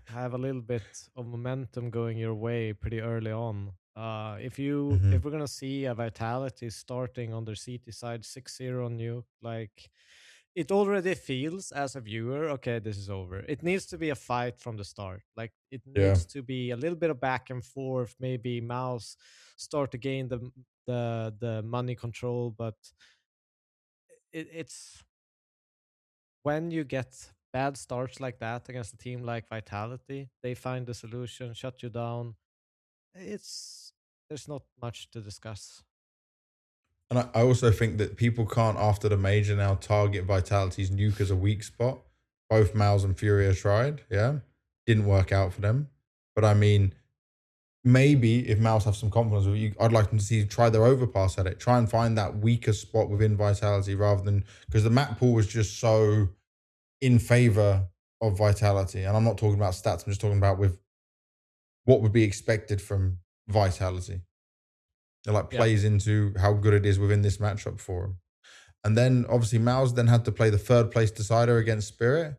have a little bit of momentum going your way pretty early on. If we're gonna see a Vitality starting on their CT side 6-0 on Nuke, like it already feels as a viewer, okay, this is over. It needs to be a fight from the start. Like it needs to be a little bit of back and forth. Maybe Mouz start to gain the money control, but it's when you get bad starts like that against a team like Vitality, they find the solution, shut you down. There's not much to discuss. And I also think that people can't, after the major now, target Vitality's Nuke as a weak spot. Both Mouz and FURIA tried, didn't work out for them. But I mean, maybe if Mouz have some confidence with you, I'd like them to see try their overpass at it. Try and find that weaker spot within Vitality rather than, because the map pool was just so in favor of Vitality. And I'm not talking about stats, I'm just talking about with what would be expected from Vitality. It like plays into how good it is within this matchup for him. And then obviously Mouz then had to play the third place decider against Spirit.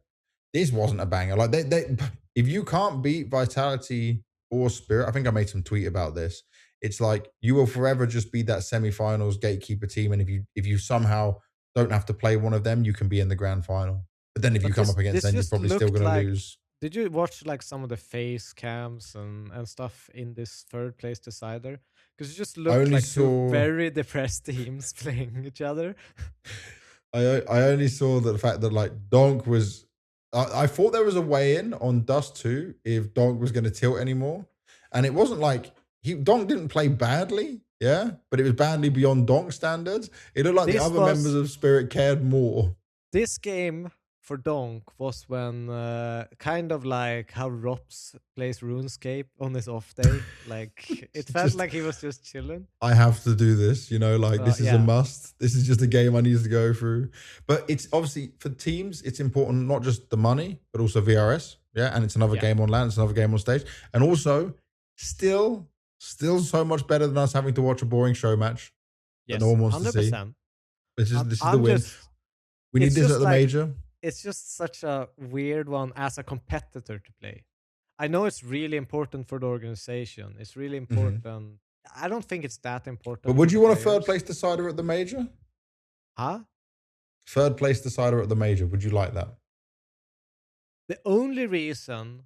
This wasn't a banger. Like they if you can't beat Vitality or Spirit, I think I made some tweet about this. It's like you will forever just be that semifinals gatekeeper team. And if you somehow don't have to play one of them, you can be in the grand final. But then if you come up against them, you're probably still going to lose. Did you watch like some of the face cams and stuff in this third place decider? Because it just looked like two very depressed teams playing each other. I only saw the fact that like Donk was. I thought there was a way in on Dust 2 if Donk was going to tilt anymore, and it wasn't like Donk didn't play badly, but it was badly beyond Donk standards. It looked like the other members of Spirit cared more. This game for Donk was when kind of like how Rops plays RuneScape on his off day. Like it felt like he was just chilling. I have to do this, like this is a must. This is just a game I need to go through. But it's obviously for teams, it's important not just the money, but also VRS. And it's another game on land, it's another game on stage. And also still so much better than us having to watch a boring show match that no one wants 100%. To see. This is the win. We need this at the major. It's just such a weird one as a competitor to play. I know it's really important for the organization. It's really important. I don't think it's that important. But would you want a third place decider at the major? Huh? Third place decider at the major. Would you like that? The only reason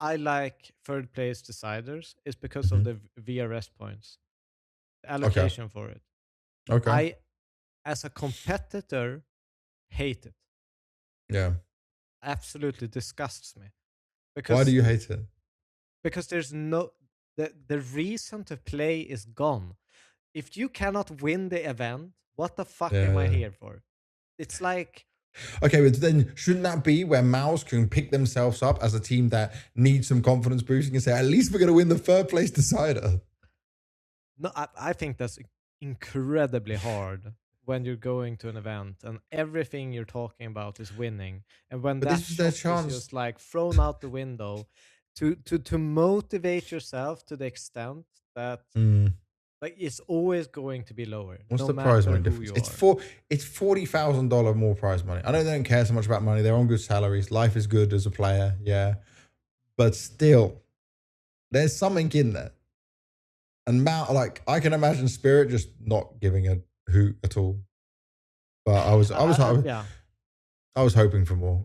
I like third place deciders is because of the VRS points. The allocation for it. Okay. I, as a competitor, hate it. Yeah. Absolutely disgusts me. Because why do you hate it? Because there's the reason to play is gone. If you cannot win the event, what the fuck am I here for? It's like... Okay, but then shouldn't that be where Mouz can pick themselves up as a team that needs some confidence boosting and say, at least we're going to win the third place decider? No, I think that's incredibly hard when you're going to an event and everything you're talking about is winning, and when that shot is just like thrown out the window, to motivate yourself to the extent that like it's always going to be lower. What's the prize money difference? It's $40,000 more prize money. I know they don't care so much about money. They're on good salaries. Life is good as a player, but still, there's something in there. And like I can imagine Spirit just not giving a hoot at all. But I was I was hoping for more.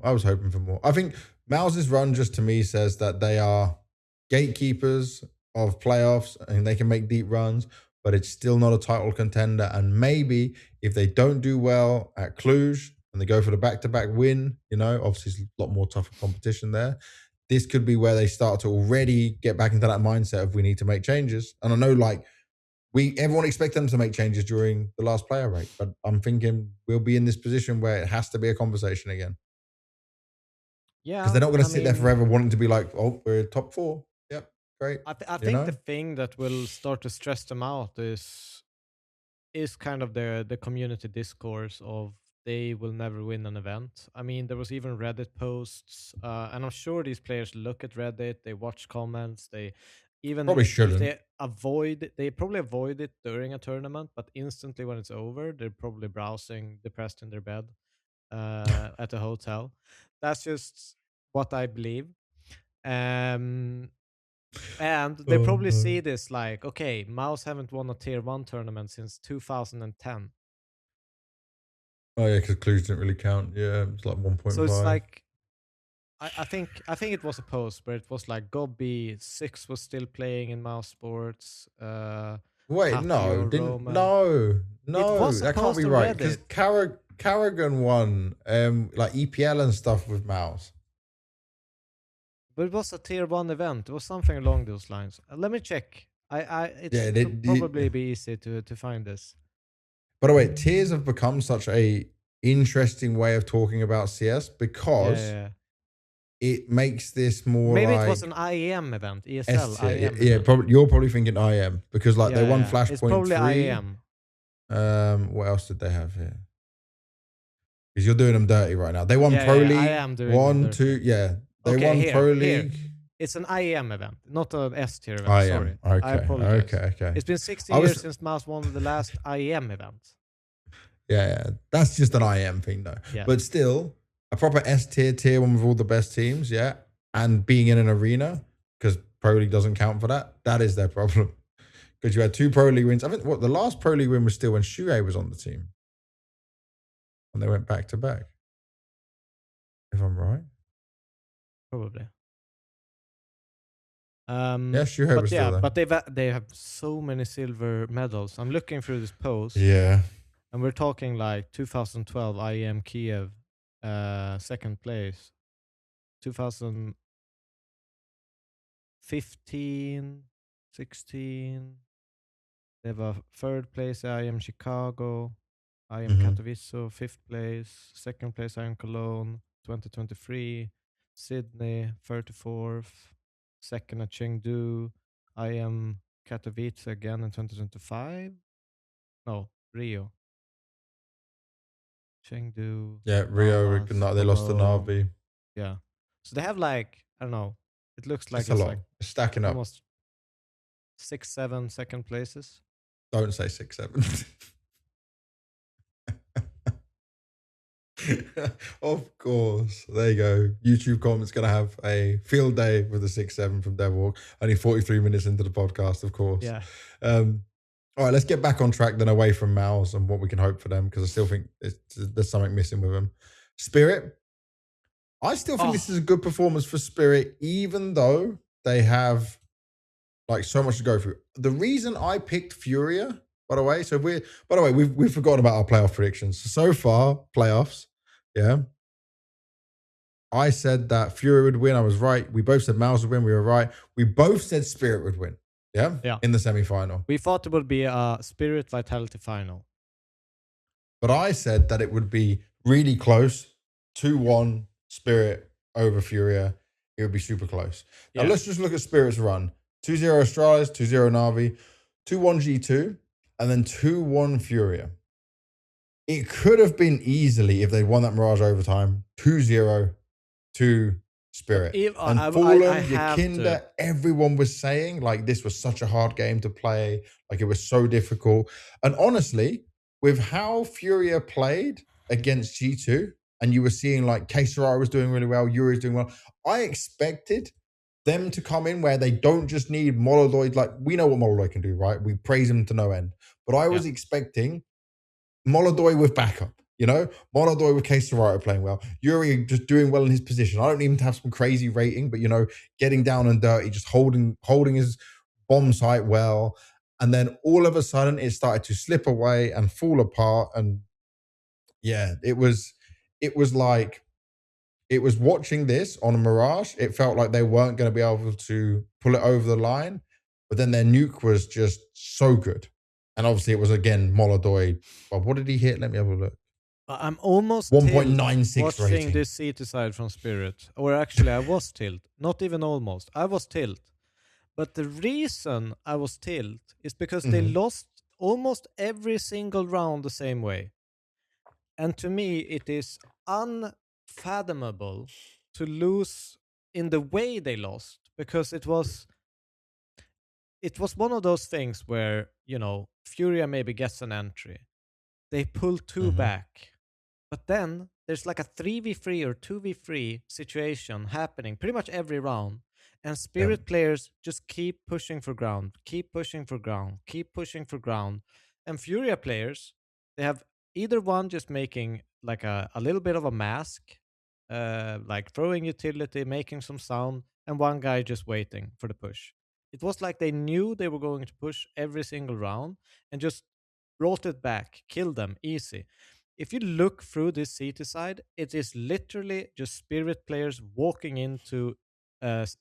I think Mouz's run just to me says that they are gatekeepers of playoffs and they can make deep runs, but it's still not a title contender. And maybe if they don't do well at Cluj and they go for the back-to-back win, obviously it's a lot more tougher competition there. This could be where they start to already get back into that mindset of we need to make changes. And I know everyone expected them to make changes during the last player rate, but I'm thinking we'll be in this position where it has to be a conversation again. Yeah. Because they're not going to sit there forever wanting to be like, oh, we're top 4. Yep, great. I think the thing that will start to stress them out is kind of the community discourse of they will never win an event. I mean, there was even Reddit posts, and I'm sure these players look at Reddit, they watch comments, they even probably shouldn't. They probably avoid it during a tournament, but instantly when it's over, they're probably browsing depressed in their bed at a hotel. That's just what I believe. And they probably see this like, okay, Mouz haven't won a tier 1 tournament since 2010. Oh yeah, because Cluj didn't really count. Yeah, it's like 1.5. So it's like, I think it was a post where it was like Gobby 6 was still playing in Mouse Sports. Wait, Happy no, that can't be right because Carrigan won like EPL and stuff with Mouse. But it was a tier 1 event. It was something along those lines. Let me check. It'd probably be easy to find this. By the way, tiers have become such a interesting way of talking about CS because it makes this more maybe like it was an IEM event, ESL IEM yeah, event. probably you're probably thinking IEM because they won Flashpoint. It's probably 3. IEM. What else did they have here? Because you're doing them dirty right now. They won Pro League. I am doing 1, 2. Yeah, they won Pro League. It's an IEM event, not an S tier event. IEM. Sorry, okay. I apologize. Okay. It's been 16 years since Mouse won the last IEM event. Yeah, that's just an IEM thing though. Yeah. But still, a proper S tier 1 with all the best teams, and being in an arena, because Pro League doesn't count for that. That is their problem. Because you had 2 Pro League wins. I think the last Pro League win was still when Shuei was on the team. And they went back to back. If I'm right. Probably. Shuei was still there. But they have so many silver medals. I'm looking through this post. Yeah. And we're talking like 2012 IEM Kiev, 2nd place. 2015, 16. They have a 3rd place IEM Chicago, IEM Katowice, 5th place, 2nd place IEM Cologne, 2023, Sydney, 34th, 2nd at Chengdu, IEM Katowice again in 2025. No, Rio. Chengdu. Yeah, Rio. They lost to Navi. Yeah. So they have like, I don't know. It looks like it's a lot. Like stacking up. Almost 6, 7 second places. Don't say 6, 7. Of course. There you go. YouTube comments going to have a field day with the 6-7 from Devilwalk. Only 43 minutes into the podcast, of course. Yeah. All right, let's get back on track then away from Mouz and what we can hope for them because I still think there's something missing with them. Spirit. I still think this is a good performance for Spirit, even though they have like so much to go through. The reason I picked FURIA, by the way, we've forgotten about our playoff predictions. So far, playoffs, I said that FURIA would win. I was right. We both said Mouz would win. We were right. We both said Spirit would win. Yeah. In the semi-final. We thought it would be a Spirit Vitality final. But I said that it would be really close. 2-1 Spirit over FURIA. It would be super close. Now let's just look at Spirit's run. 2-0 Astralis, 2-0 Navi, 2-1 G2, and then 2-1 FURIA. It could have been easily, if they won that Mirage overtime, 2-0 to Spirit. And Fallen, Yakinda, everyone was saying like this was such a hard game to play, like it was so difficult. And honestly, with how FURIA played against G2, and you were seeing like Kesara was doing really well, Yuri was doing well, I expected them to come in where they don't just need Molodoi. Like we know what Molodoi can do, right? We praise him to no end. But I was expecting Molodoi with backup. Monodoy with Case Serato playing well. Yuri just doing well in his position. I don't need him to have some crazy rating, but getting down and dirty, just holding his bomb site well. And then all of a sudden it started to slip away and fall apart. And yeah, it was like it was watching this on a Mirage. It felt like they weren't going to be able to pull it over the line, but then their nuke was just so good. And obviously it was again Molodoy. Well, what did he hit? Let me have a look. I'm almost 1.96 watching rating. this CT side from Spirit. Or actually, I was tilt. Not even almost. I was tilt. But the reason I was tilt is because they lost almost every single round the same way. And to me, it is unfathomable to lose in the way they lost, because it was one of those things where, Furia maybe gets an entry. They pull two back. But then there's like a 3v3 or 2v3 situation happening pretty much every round. And Spirit players just keep pushing for ground, keep pushing for ground, keep pushing for ground. And Furia players, they have either one just making like a little bit of a mask, like throwing utility, making some sound, and one guy just waiting for the push. It was like they knew they were going to push every single round and just brought it back, killed them easy. If you look through this CT side, it is literally just Spirit players walking into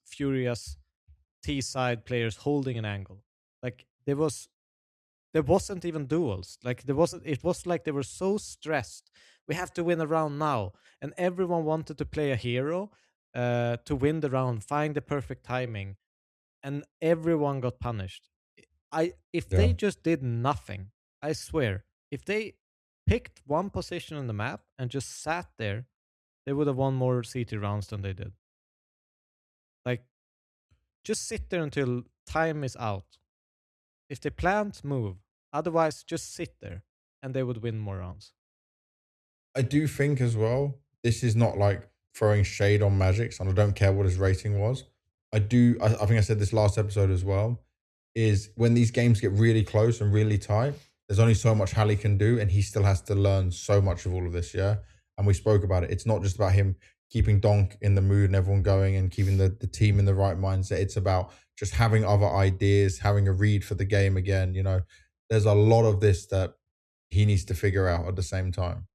Furious T side players holding an angle. Like there wasn't even duels. Like there wasn't. It was like they were so stressed. We have to win a round now, and everyone wanted to play a hero to win the round, find the perfect timing, and everyone got punished. If they just did nothing, I swear, if they picked one position on the map and just sat there, they would have won more CT rounds than they did. Like, just sit there until time is out. If they plant, move. Otherwise, just sit there and they would win more rounds. I do think as well, this is not like throwing shade on Magix, and I don't care what his rating was. I think I said this last episode as well, is when these games get really close and really tight, there's only so much Halley can do, and he still has to learn so much of all of this, yeah? And we spoke about it. It's not just about him keeping Donk in the mood and everyone going and keeping the team in the right mindset. It's about just having other ideas, having a read for the game again. There's a lot of this that he needs to figure out at the same time.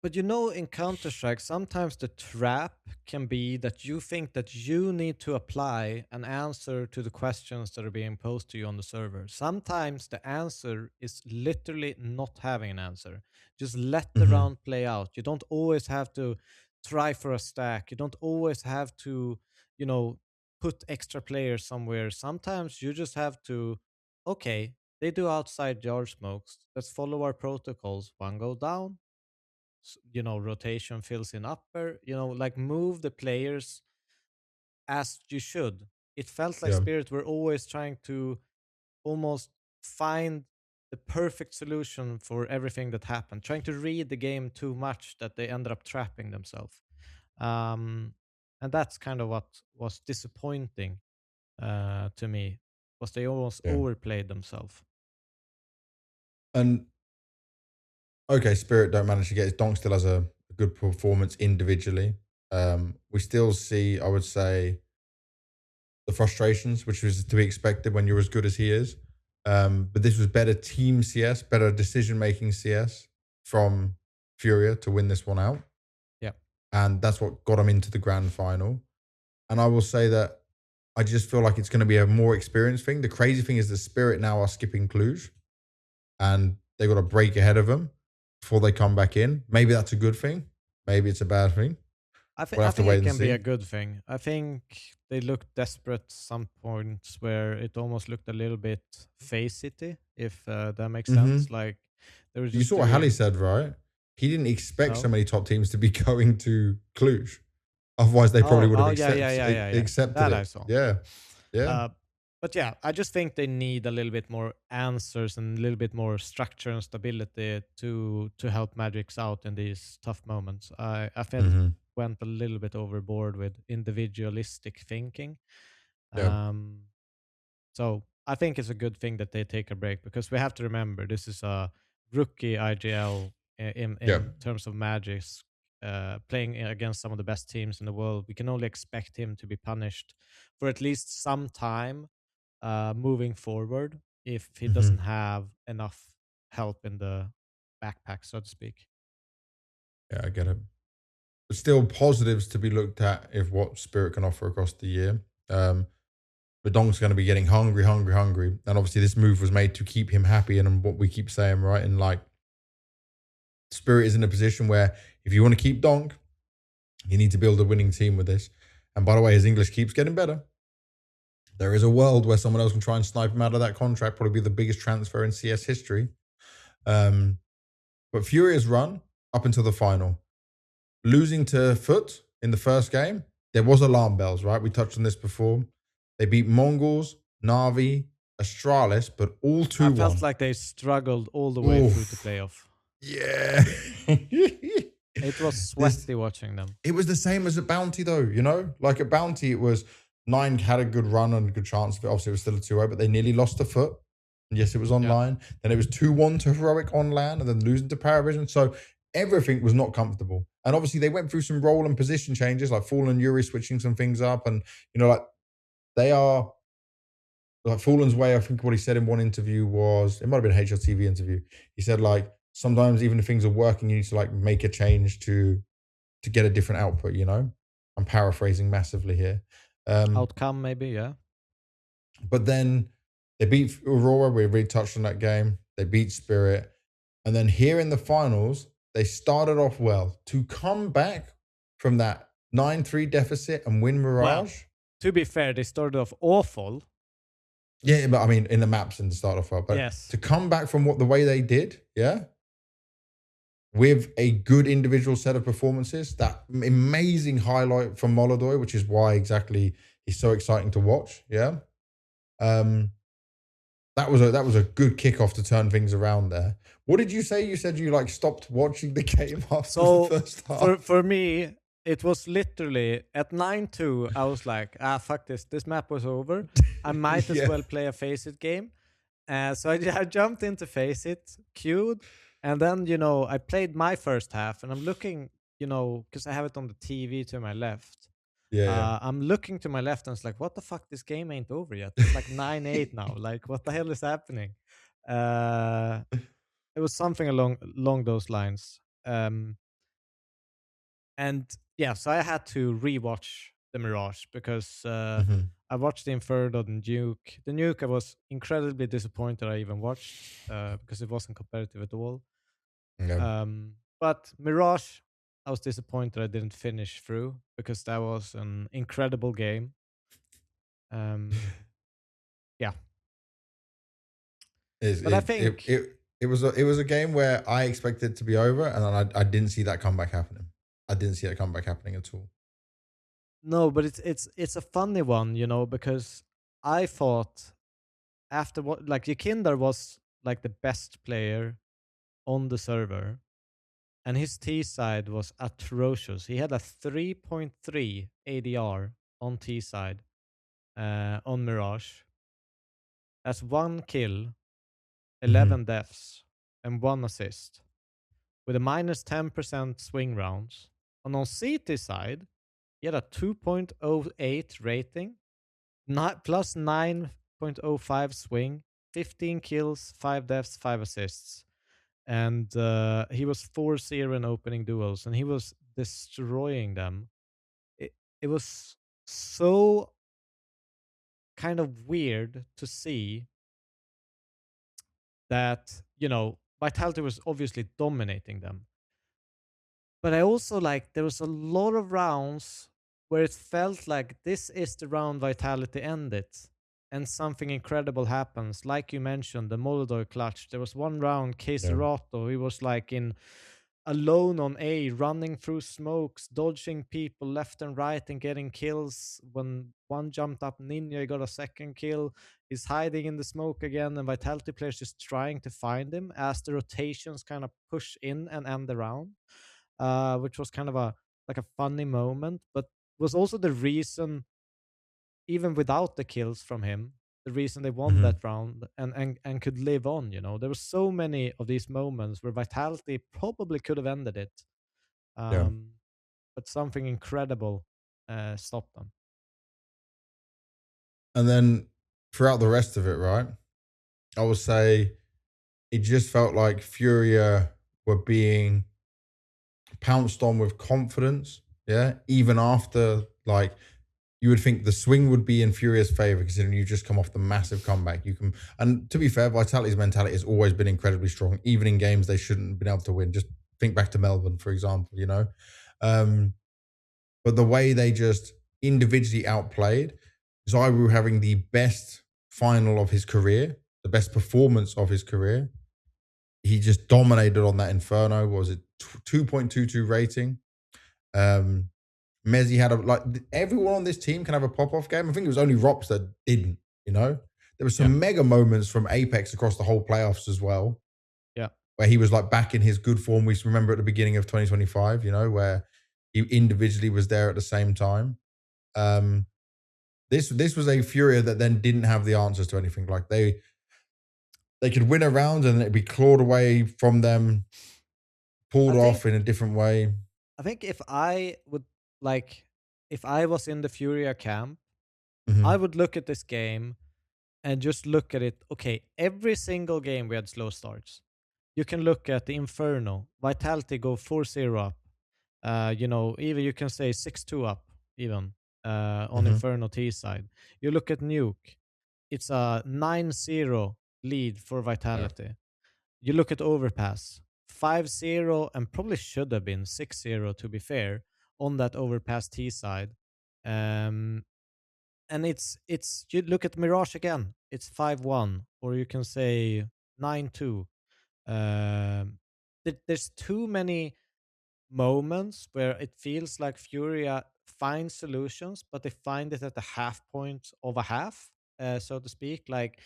But in Counter-Strike, sometimes the trap can be that you think that you need to apply an answer to the questions that are being posed to you on the server. Sometimes the answer is literally not having an answer. Just let the round play out. You don't always have to try for a stack. You don't always have to, put extra players somewhere. Sometimes you just have to, okay, they do outside yard smokes. Let's follow our protocols. One go down, rotation fills in upper, like move the players as you should. It felt like Spirit were always trying to almost find the perfect solution for everything that happened, trying to read the game too much that they ended up trapping themselves. And that's kind of what was disappointing to me, was they almost overplayed themselves. And okay, Spirit don't manage to get his Donk still has a good performance individually. We still see, I would say, the frustrations, which was to be expected when you're as good as he is. But this was better team CS, better decision-making CS from Furia to win this one out. Yeah. And that's what got him into the grand final. And I will say that I just feel like it's going to be a more experienced thing. The crazy thing is the Spirit now are skipping Cluj, and they got a break ahead of them before they come back in. Maybe that's a good thing. Maybe it's a bad thing. I think it can be a good thing. I think they looked desperate some points where it almost looked a little bit face-ity, if that makes sense. Like there was. You saw what Halley said, right? He didn't expect so many top teams to be going to Cluj. Otherwise, they probably would have accepted that it. I saw. Yeah. But yeah, I just think they need a little bit more answers and a little bit more structure and stability to help Magix out in these tough moments. I felt went a little bit overboard with individualistic thinking. So I think it's a good thing that they take a break, because we have to remember this is a rookie IGL Yeah. in terms of magics, playing against some of the best teams in the world. We can only expect him to be punished for at least some time moving forward if he doesn't Hmm. have enough help in the backpack, so to speak. Yeah, I get it. But still positives to be looked at if what Spirit can offer across the year. Verdonck's going to be getting hungry. And obviously this move was made to keep him happy. And what we keep saying, right? And like Spirit is in a position where if you want to keep Donk, you need to build a winning team with this. And by the way, his English keeps getting better. There is a world where someone else can try and snipe him out of that contract, probably be the biggest transfer in CS history. But Furia's run up until the final, losing to Foot in the first game, there was alarm bells, right? We touched on this before. They beat Mongols, Navi, Astralis, but all 2-1. I felt like they struggled all the way through the playoff. Yeah. It was sweaty watching them. It was the same as at Bounty, though, you know? Like at Bounty, it was 9 had a good run and a good chance of it. Obviously, it was still a 2-0, but they nearly lost to Foot. And yes, it was online. Yeah. Then it was 2-1 to Heroic on land and then losing to Paravision. So everything was not comfortable. And obviously, they went through some role and position changes, like Fallen and Yuri switching some things up. And, you know, like they are, like Fallen's way, I think what he said in one interview was, it might have been a HLTV interview. He said, like, sometimes even if things are working, you need to like make a change to get a different output, you know? I'm paraphrasing massively here. Outcome, maybe, yeah. But then they beat Aurora. We really touched on that game. They beat Spirit. And then here in the finals, they started off well. To come back from that 9-3 deficit and win Mirage. Well, to be fair, they started off awful. Yeah, but I mean, in the maps and to start off well. But yes, to come back from the way they did, yeah, with a good individual set of performances, that amazing highlight from Molodoi, which is why exactly he's so exciting to watch. Yeah. That was a good kickoff to turn things around there. What did you say? You said you like stopped watching the game after the first half. For me, it was literally at 9-2, I was like, fuck this. This map was over. I might as well play a Face It game. So I jumped into Face It, queued, and then, you know, I played my first half, and I'm looking, you know, because I have it on the TV to my left. Yeah. I'm looking to my left, and it's like, what the fuck? This game ain't over yet. It's like 9-8 now. Like, what the hell is happening? It was something along those lines. And yeah, so I had to rewatch the Mirage because I watched the Inferno, the Nuke. The Nuke, I was incredibly disappointed I even watched because it wasn't competitive at all. Yeah. But Mirage, I was disappointed I didn't finish through because that was an incredible game. Yeah. But I think it was a game where I expected it to be over, and I didn't see that comeback happening. I didn't see that comeback happening at all. No, but it's a funny one, you know, because I thought after what, like, Yakinder was like the best player on the server, and his T side was atrocious. He had a 3.3 ADR on T side on Mirage. That's 1 kill, 11 deaths, and 1 assist, with a minus 10% swing rounds. And on CT side, he had a 2.08 rating, plus 9.05 swing, 15 kills, 5 deaths, 5 assists. And he was 4-0 in opening duels, and he was destroying them. It was so kind of weird to see that, you know, Vitality was obviously dominating them. But I also, like, there was a lot of rounds where it felt like this is the round Vitality ended and something incredible happens. Like you mentioned, the Molodoi clutch. There was one round, Caserato, he was like alone on A, running through smokes, dodging people left and right and getting kills. When one jumped up Ninja, he got a second kill. He's hiding in the smoke again, and Vitality players just trying to find him as the rotations kind of push in and end the round, which was kind of a funny moment, but was also the reason, even without the kills from him, the reason they won that round and could live on. There were so many of these moments where Vitality probably could have ended it, Yeah. but something incredible stopped them. And then throughout the rest of it, right, I would say it just felt like FURIA were being pounced on with confidence. Yeah. Even after, like, you would think the swing would be in FURIA's favor, considering you just come off the massive comeback. And to be fair, Vitality's mentality has always been incredibly strong, even in games they shouldn't have been able to win. Just think back to Melbourne, for example, But the way they just individually outplayed, ZywOo having the best final of his career, the best performance of his career. He just dominated on that Inferno. What was it? 2.22 rating. Mezzi had everyone on this team can have a pop-off game. I think it was only Rops that didn't, There were some mega moments from Apex across the whole playoffs as well. Yeah. Where he was like back in his good form. We remember at the beginning of 2025, where he individually was there at the same time. This was a FURIA that then didn't have the answers to anything. Like they could win a round and it'd be clawed away from them, pulled off in a different way. I think if I was in the FURIA camp, I would look at this game and just look at it. Okay, every single game we had slow starts. You can look at the Inferno. Vitality go 4-0 up. Even you can say 6-2 up even on Inferno T side. You look at Nuke. It's a 9-0 lead for Vitality. Yeah. You look at Overpass. 5-0 and probably should have been 6-0 to be fair on that Overpass T side. And it's you look at Mirage again. It's 5-1 or you can say 9-2. There's too many moments where it feels like FURIA finds solutions, but they find it at the half point of a half, so to speak. Like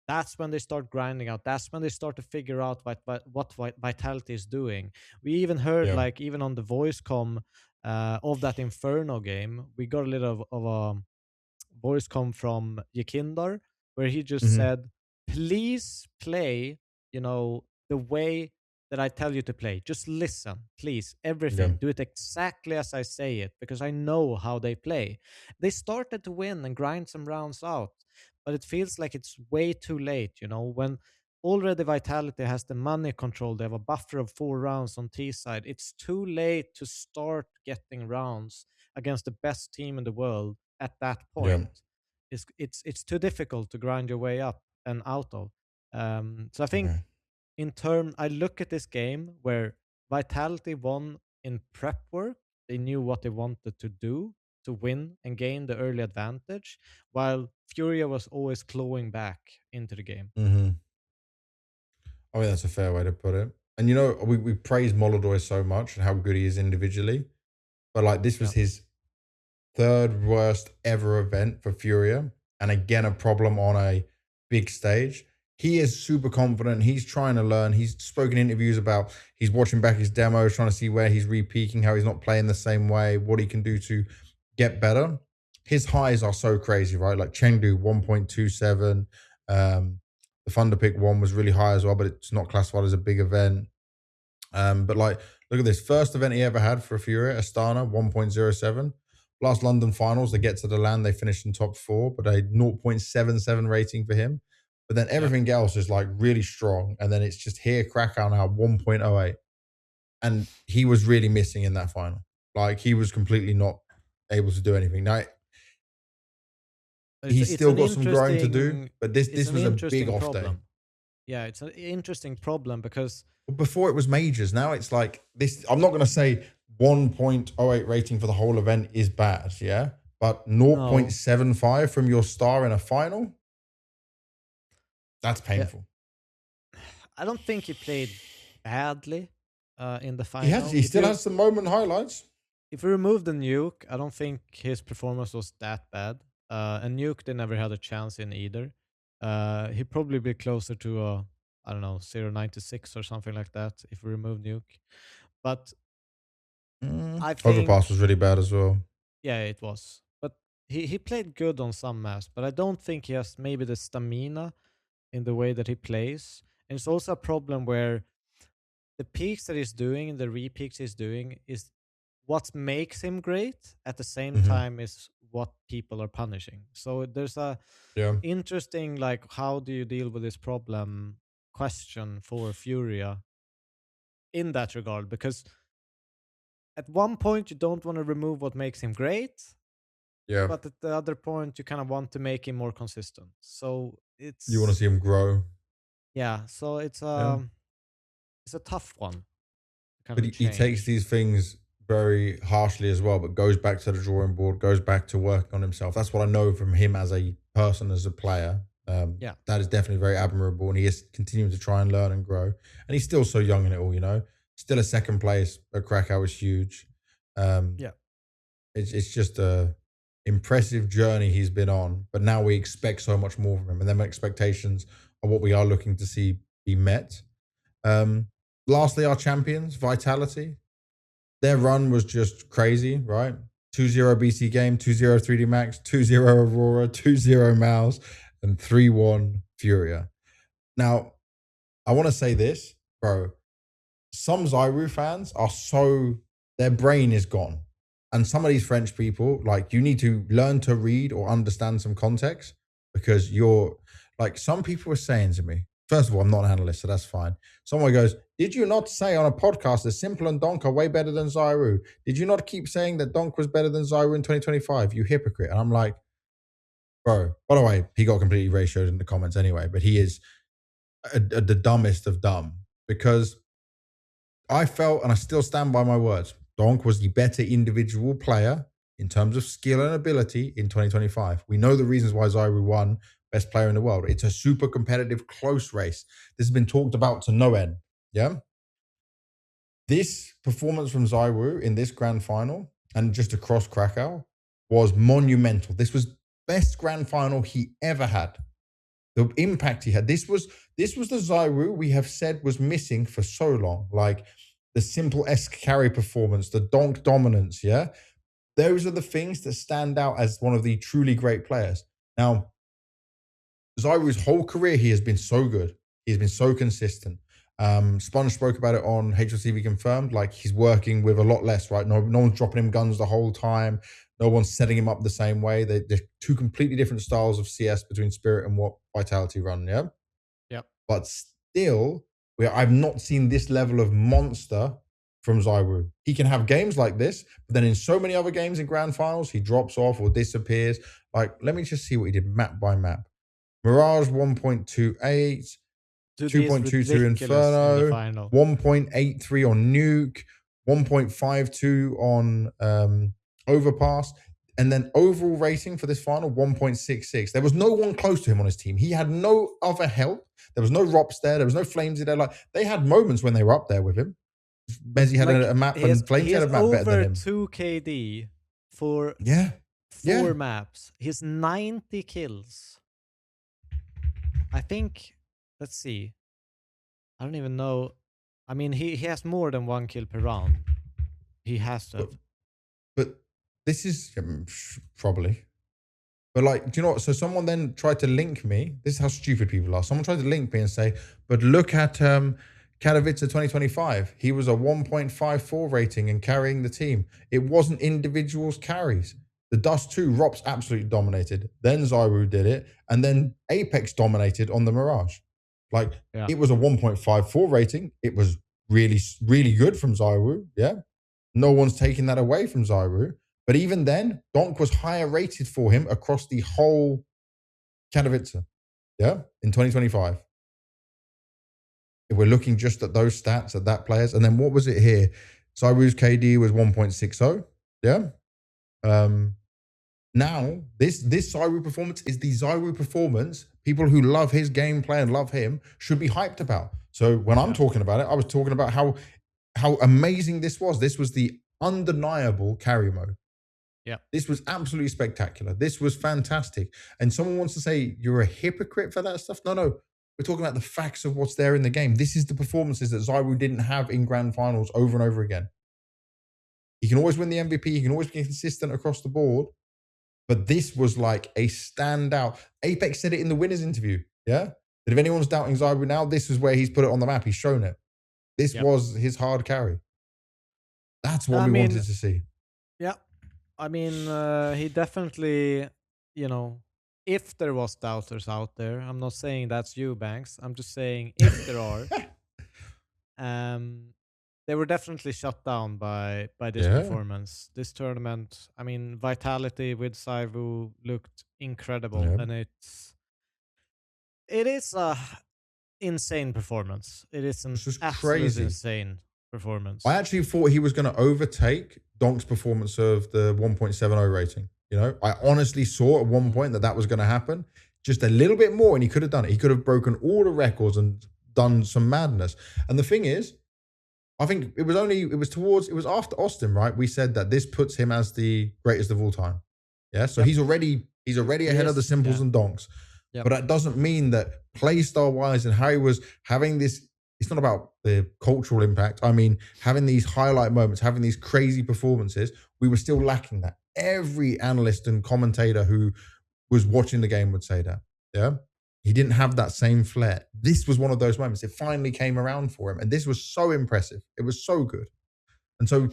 that's when they start grinding out. That's when they start to figure out what Vitality is doing. We even heard, like, even on the voice com of that Inferno game, we got a little of a voice com from Yekindar where he just said, please play, the way that I tell you to play. Just listen, please. Everything. Do it exactly as I say it, because I know how they play. They started to win and grind some rounds out, but it feels like it's way too late, when already Vitality has the money control. They have a buffer of 4 rounds on T side. It's too late to start getting rounds against the best team in the world at that point. It's too difficult to grind your way up and out of. So I think I look at this game where Vitality won in prep work. They knew what they wanted to do to win and gain the early advantage, while FURIA was always clawing back into the game. I mean, that's a fair way to put it. And we praise Molodoi so much and how good he is individually, but like this was his third worst ever event for FURIA, and again a problem on a big stage. He is super confident. He's trying to learn. He's spoken in interviews about he's watching back his demos, trying to see where he's re-peaking, how he's not playing the same way, what he can do to get better. His highs are so crazy, right? Like Chengdu 1.27. The Thunder Pick 1 was really high as well, but it's not classified as a big event. But like, look at this. First event he ever had for FURIA, Astana, 1.07. Last London finals, they get to the land, they finished in top 4, but a 0.77 rating for him. But then everything else is like really strong. And then it's just here, Krakow now, 1.08. And he was really missing in that final. Like he was completely not able to do anything. Now, he's still got some growing to do, but this was a big off day. Yeah, it's an interesting problem because before it was majors. Now it's like this. I'm not going to say 1.08 rating for the whole event is bad, yeah? But 0.75 from your star in a final? That's painful. Yeah. I don't think he played badly in the final. He still has some moment highlights. If we remove the Nuke, I don't think his performance was that bad. And Nuke, they never had a chance in either. He'd probably be closer to I don't know, 0.96 or something like that if we remove Nuke. But I think Overpass was really bad as well. Yeah, it was. But he played good on some maps, but I don't think he has maybe the stamina in the way that he plays. And it's also a problem where the peaks that he's doing, the re-peaks he's doing, is what makes him great. At the same time, is what people are punishing. So there's a Yeah. interesting, like, how do you deal with this problem question for Furia in that regard? Because at one point you don't want to remove what makes him great, Yeah. but at the other point you kind of want to make him more consistent. So You want to it's, see him grow. yeah, so it's Yeah. a tough one to kind But of he takes change. these things very harshly as well, but goes back to the drawing board, goes back to working on himself. That's what I know from him as a person, as a player. Yeah. That is definitely very admirable, and he is continuing to try and learn and grow. And he's still so young in it all, you know. Still a second place at Krakow is huge. Yeah. It's just a impressive journey he's been on, but now we expect so much more from him, and them expectations are what we are looking to see be met. Lastly, our champions, Vitality. Their run was just crazy, right? 2-0 BC game, 2-0 3D Max, 2-0 Aurora, 2-0 Mouz, and 3-1 Furia. Now, I want to say this, bro. Some ZywOo fans are so, their brain is gone. And some of these French people, like, you need to learn to read or understand some context, because you're, like, some people were saying to me, first of all, I'm not an analyst, so that's fine. Someone goes, did you not say on a podcast that Simple and Donk are way better than ZywOo? Did you not keep saying that Donk was better than ZywOo in 2025? You hypocrite. And I'm like, bro, by the way, he got completely ratioed in the comments anyway, but he is the dumbest of dumb, because I felt, and I still stand by my words, Donk was the better individual player in terms of skill and ability in 2025. We know the reasons why ZywOo won best player in the world. It's a super competitive, close race. This has been talked about to no end. Yeah. This performance from ZywOo in this grand final and just across Krakow was monumental. This was best grand final he ever had. The impact he had. This was the ZywOo we have said was missing for so long. Like the simple-esque carry performance, the donk dominance, yeah? Those are the things that stand out as one of the truly great players. Now, ZywOo's whole career, he has been so good. He's been so consistent. Sponge spoke about it on HLTV Confirmed. Like, he's working with a lot less, right? No one's dropping him guns the whole time. No one's setting him up the same way. They're two completely different styles of CS between Spirit and what Vitality run, yeah? Yeah. But still, I've not seen this level of monster from ZywOo. He can have games like this, but then in so many other games in grand finals, he drops off or disappears. Like, let me just see what he did map by map. Mirage 1.28, 2.22 Inferno, 1.83 on Nuke, 1.52 on Overpass, and then overall rating for this final, 1.66. There was no one close to him on his team. He had no other help. There was no Rops there. There was no Flames there. Like, they had moments when they were up there with him. Mezzy had a map, and Flames had a map better than him. He has over 2 KD for 4 maps. He's 90 kills. I think, let's see. I don't even know. I mean, he has more than 1 kill per round. He has to. But this is probably. But like, do you know what? So someone then tried to link me. This is how stupid people are. Someone tried to link me and say, but look at Katowice 2025. He was a 1.54 rating and carrying the team. It wasn't individuals carries. The Dust 2, Rops absolutely dominated. Then ZywOo did it. And then Apex dominated on the Mirage. Like, It was a 1.54 rating. It was really, really good from ZywOo. Yeah. No one's taking that away from ZywOo. But even then, Donk was higher rated for him across the whole Katowice. Yeah. In 2025. If we're looking just at those stats, at that players. And then what was it here? ZywOo's KD was 1.60. Yeah. Now, this ZywOo performance is the ZywOo performance people who love his gameplay and love him should be hyped about. So when I'm talking about it, I was talking about how amazing this was. This was the undeniable carry mode. Yeah. This was absolutely spectacular. This was fantastic. And someone wants to say you're a hypocrite for that stuff. No. We're talking about the facts of what's there in the game. This is the performances that ZywOo didn't have in grand finals over and over again. He can always win the MVP. He can always be consistent across the board. But this was like a standout. Apex said it in the winners interview. Yeah. That if anyone's doubting ZywOo now, this is where he's put it on the map. He's shown it. This was his hard carry. That's what we wanted to see. Yeah. I mean, he definitely, if there was doubters out there, I'm not saying that's you, Banks. I'm just saying if there are, they were definitely shut down by this performance. This tournament, I mean, Vitality with ZywOo looked incredible, and it is a insane performance. It is an absolutely insane performance. I actually thought he was going to overtake Donk's performance of the 1.70 rating. I honestly saw at one point that was going to happen. Just a little bit more, and he could have done it. He could have broken all the records and done some madness. And the thing is, I think it was after Austin, right? We said that this puts him as the greatest of all time. Yeah. So he's already ahead of the Simples and Donks. But that doesn't mean that play style wise and how he was having this, it's not about the cultural impact. I mean, having these highlight moments, having these crazy performances, we were still lacking that. Every analyst and commentator who was watching the game would say that. Yeah. He didn't have that same flair. This was one of those moments. It finally came around for him. And this was so impressive. It was so good. And so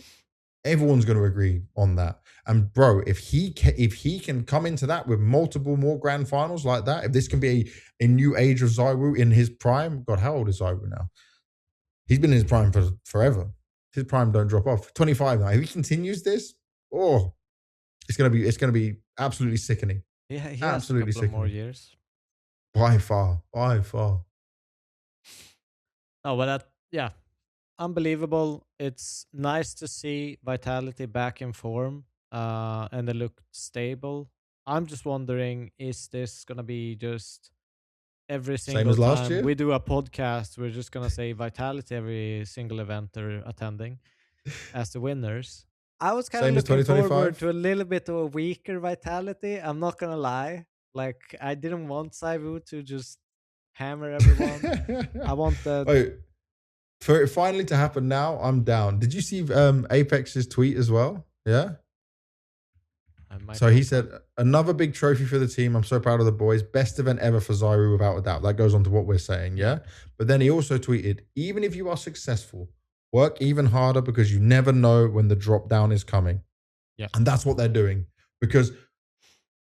everyone's going to agree on that. And bro, if he can come into that with multiple more grand finals like that, if this can be a new age of ZywOo in his prime, God, how old is ZywOo now? He's been in his prime for forever. His prime don't drop off. 25 now. If he continues this, it's gonna be absolutely sickening. Yeah, he has a couple of more years. By far. Oh, but unbelievable. It's nice to see Vitality back in form, and they look stable. I'm just wondering, is this gonna be just every single time we do a podcast, we're just gonna say Vitality every single event they're attending as the winners? I was kind of looking forward to a little bit of a weaker Vitality. I'm not gonna lie. Like, I didn't want ZywOo to just hammer everyone. I want the... Wait, for it finally to happen now, I'm down. Did you see Apex's tweet as well? Yeah? So he said, another big trophy for the team. I'm so proud of the boys. Best event ever for ZywOo, without a doubt. That goes on to what we're saying, yeah? But then he also tweeted, even if you are successful, work even harder because you never know when the drop down is coming. Yeah. And that's what they're doing. Because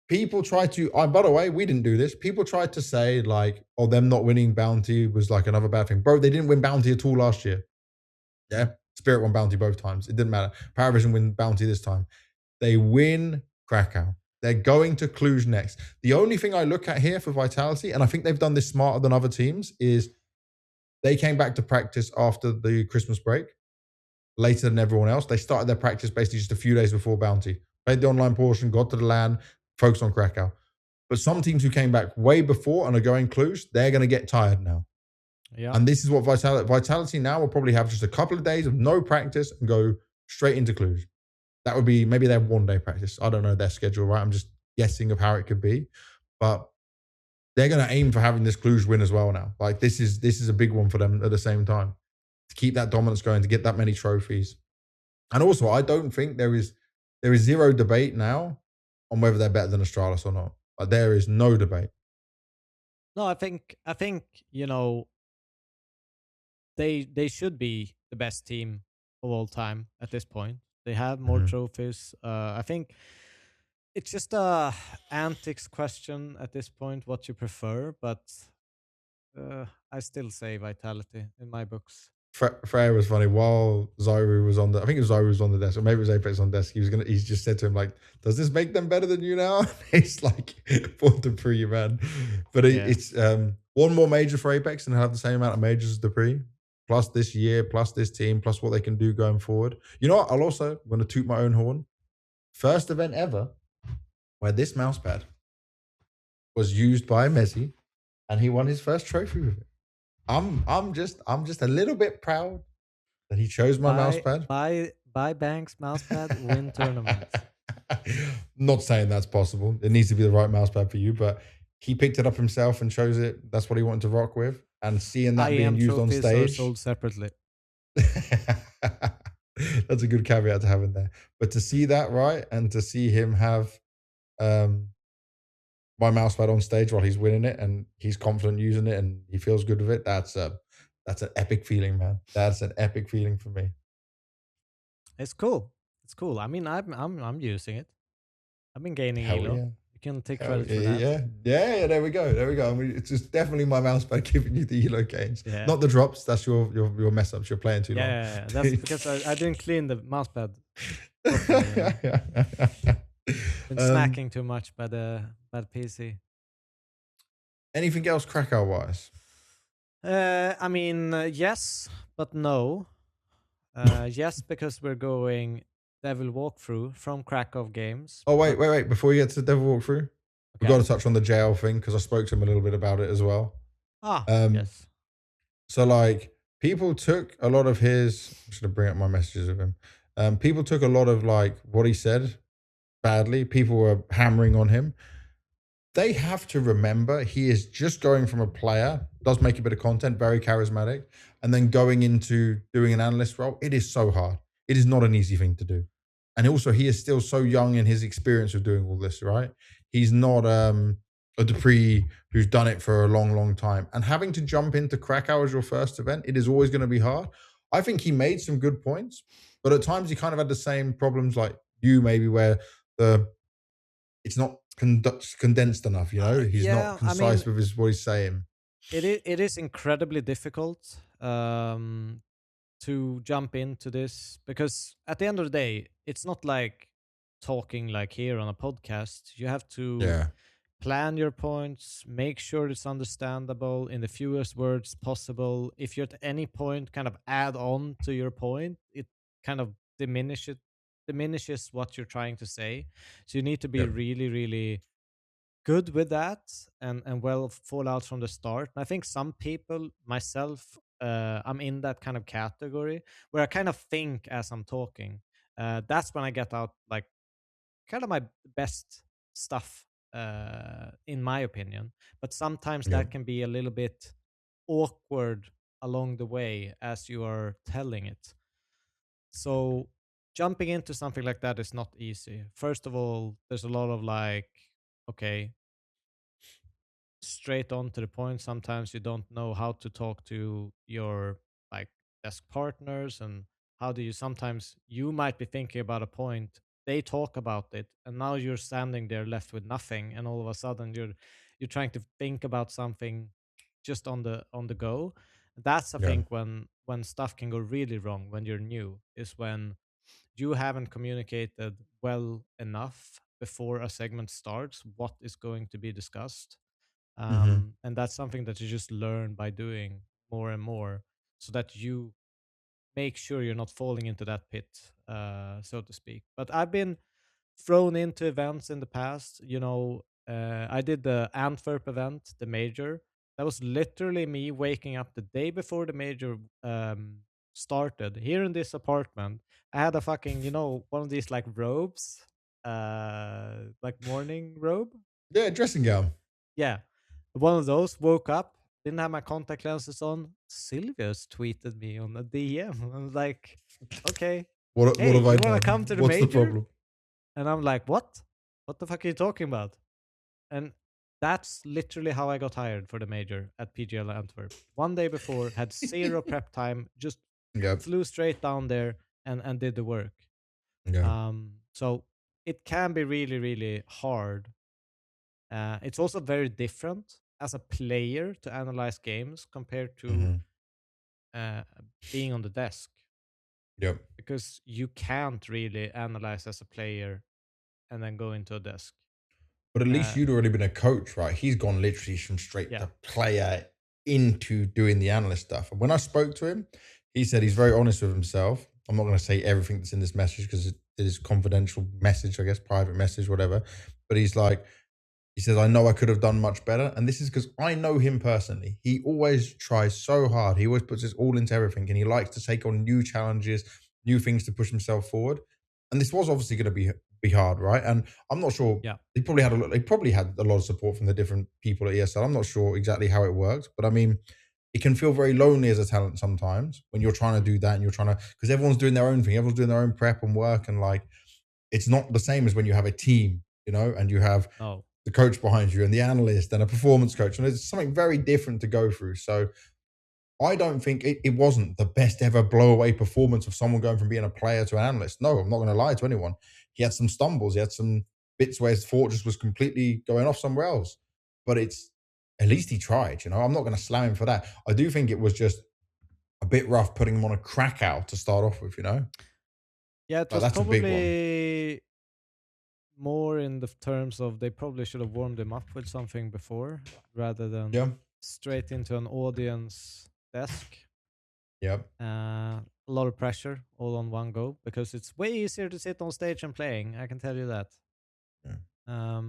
people try to, by the way, we didn't do this. People tried to say like, oh, them not winning Bounty was like another bad thing. Bro, they didn't win Bounty at all last year. Yeah. Spirit won Bounty both times. It didn't matter. Paravision win Bounty this time. They win Krakow. They're going to Cluj next. The only thing I look at here for Vitality, and I think they've done this smarter than other teams, is they came back to practice after the Christmas break, later than everyone else. They started their practice basically just a few days before Bounty. Played the online portion, got to the LAN, focused on Krakow. But some teams who came back way before and are going Cluj, they're going to get tired now. Yeah. And this is what Vitality now will probably have just a couple of days of no practice and go straight into Cluj. That would be maybe their one-day practice. I don't know their schedule, right? I'm just guessing of how it could be. But they're going to aim for having this Cluj win as well now. Like this is a big one for them at the same time. To keep that dominance going, to get that many trophies. And also, I don't think there is zero debate now on whether they're better than Astralis or not. Like, there is no debate. No, I think they should be the best team of all time at this point. They have more trophies. I think it's just a antics question at this point, what you prefer, but I still say Vitality in my books. Freya was funny. While ZywOo was on I think it was ZywOo was on the desk, or maybe it was Apex on the desk. He's just said to him, like, does this make them better than you now? He's like, for Dupree, man. But it's one more major for Apex and have the same amount of majors as Dupree, plus this year, plus this team, plus what they can do going forward. You know what? I'm going to toot my own horn. First event ever where this mousepad was used by Messi and he won his first trophy with it. I'm just a little bit proud that he chose my mousepad. Buy Banks mousepad, win tournament. Not saying that's possible. It needs to be the right mousepad for you, but he picked it up himself and chose it. That's what he wanted to rock with. And seeing that being used on stage, are sold separately. That's a good caveat to have in there. But to see that, right, and to see him have my mousepad on stage while he's winning it and he's confident using it and he feels good with it. That's an epic feeling, man. That's an epic feeling for me. It's cool. It's cool. I mean, I'm using it. I've been gaining Hell elo. yeah. You can take Hell credit for that. Yeah. There we go. I mean, it's just definitely my mousepad giving you the elo gains, Yeah. not the drops. That's your mess ups. You're playing too long. Yeah. That's because I didn't clean the mousepad. Been snacking too much by the PC. Anything else Krakow wise? I mean, yes, but no. Yes, because we're going Devilwalk-through from Krakow Games. Oh, wait. Before you get to Devilwalk-through, we've got to touch on the jail thing because I spoke to him a little bit about it as well. Yes. So, like, people took a lot of his... I'm just going to bring up my messages of him. People took a lot of, like, what he said badly. People were hammering on him. They have to remember he is just going from a player, does make a bit of content, very charismatic, and then going into doing an analyst role. It is so hard. It is not an easy thing to do. And also, he is still so young in his experience of doing all this, right? He's not a Dupree who's done it for a long, long time. And having to jump into Krakow as your first event, it is always going to be hard. I think he made some good points, but at times he kind of had the same problems like you maybe where it's not condensed enough, you know? He's not concise with what he's saying. It is incredibly difficult to jump into this because at the end of the day, it's not like talking like here on a podcast. You have to plan your points, make sure it's understandable in the fewest words possible. If you at any point kind of add on to your point, it kind of diminishes what you're trying to say. So you need to be really, really good with that and well fall out from the start. And I think some people, myself, I'm in that kind of category where I kind of think as I'm talking. That's when I get out like kind of my best stuff, in my opinion. But sometimes that can be a little bit awkward along the way as you are telling it. So jumping into something like that is not easy. First of all, there's a lot of like, okay, straight on to the point. Sometimes you don't know how to talk to your like desk partners, and how do you sometimes you might be thinking about a point, they talk about it, and now you're standing there left with nothing, and all of a sudden you're trying to think about something just on the go. That's I think when stuff can go really wrong when you're new, is when you haven't communicated well enough before a segment starts what is going to be discussed. And that's something that you just learn by doing more and more, so that you make sure you're not falling into that pit, so to speak. But I've been thrown into events in the past. I did the Antwerp event, the major. That was literally me waking up the day before the major started here in this apartment. I had a fucking, one of these like robes, like morning robe. Yeah, dressing gown. Yeah. One of those, woke up, didn't have my contact lenses on. Sylvia's tweeted me on a DM. I was like, okay. What hey, have I you done? want to come to the What's major? the problem? And I'm like, what? What the fuck are you talking about? And that's literally how I got hired for the major at PGL Antwerp. One day before, had zero prep time, just flew straight down there and did the work. So it can be really, really hard. It's also very different as a player to analyze games compared to being on the desk. Because you can't really analyze as a player and then go into a desk. But at least you'd already been a coach, right? He's gone literally from straight to player into doing the analyst stuff. And when I spoke to him, he said he's very honest with himself. I'm not going to say everything that's in this message because it is confidential message, I guess, private message, whatever. But he says, I know I could have done much better. And this is because I know him personally. He always tries so hard. He always puts his all into everything. And he likes to take on new challenges, new things to push himself forward. And this was obviously going to be hard, right? And I'm not sure. He probably had a lot of support from the different people at ESL. I'm not sure exactly how it works. But I mean, it can feel very lonely as a talent sometimes when you're trying to do that and you're trying to, because everyone's doing their own thing. Everyone's doing their own prep and work. And like, it's not the same as when you have a team and you have the coach behind you and the analyst and a performance coach, and it's something very different to go through. So I don't think it wasn't the best ever blowaway performance of someone going from being a player to an analyst. No, I'm not going to lie to anyone. He had some stumbles. He had some bits where his thought just was completely going off somewhere else. But at least he tried, I'm not going to slam him for that. I do think it was just a bit rough putting him on a Krakow to start off with, Yeah, it was that's probably a big one. More in the terms of they probably should have warmed him up with something before rather than straight into an audience desk. Yep. A lot of pressure all on one go because it's way easier to sit on stage and playing. I can tell you that. Yeah.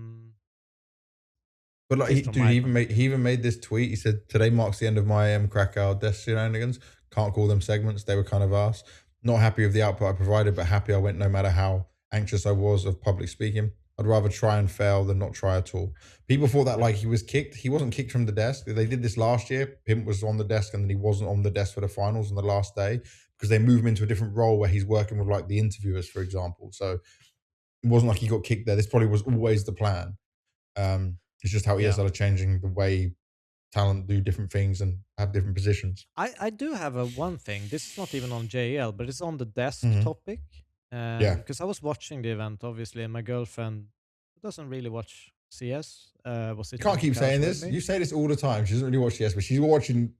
But like, he even made this tweet. He said, "Today marks the end of my IEM Krakow desk shenanigans. Can't call them segments. They were kind of arse. Not happy with the output I provided, but happy I went no matter how anxious I was of public speaking. I'd rather try and fail than not try at all." People thought that like he was kicked. He wasn't kicked from the desk. They did this last year. Pimp was on the desk and then he wasn't on the desk for the finals on the last day because they moved him into a different role where he's working with like the interviewers, for example. So it wasn't like he got kicked there. This probably was always the plan. It's just how ESL started changing the way talent do different things and have different positions. I do have one thing. This is not even on JL, but it's on the desk topic. Because I was watching the event, obviously, and my girlfriend doesn't really watch CS. You can't keep saying this. You say this all the time. She doesn't really watch CS, but she's watching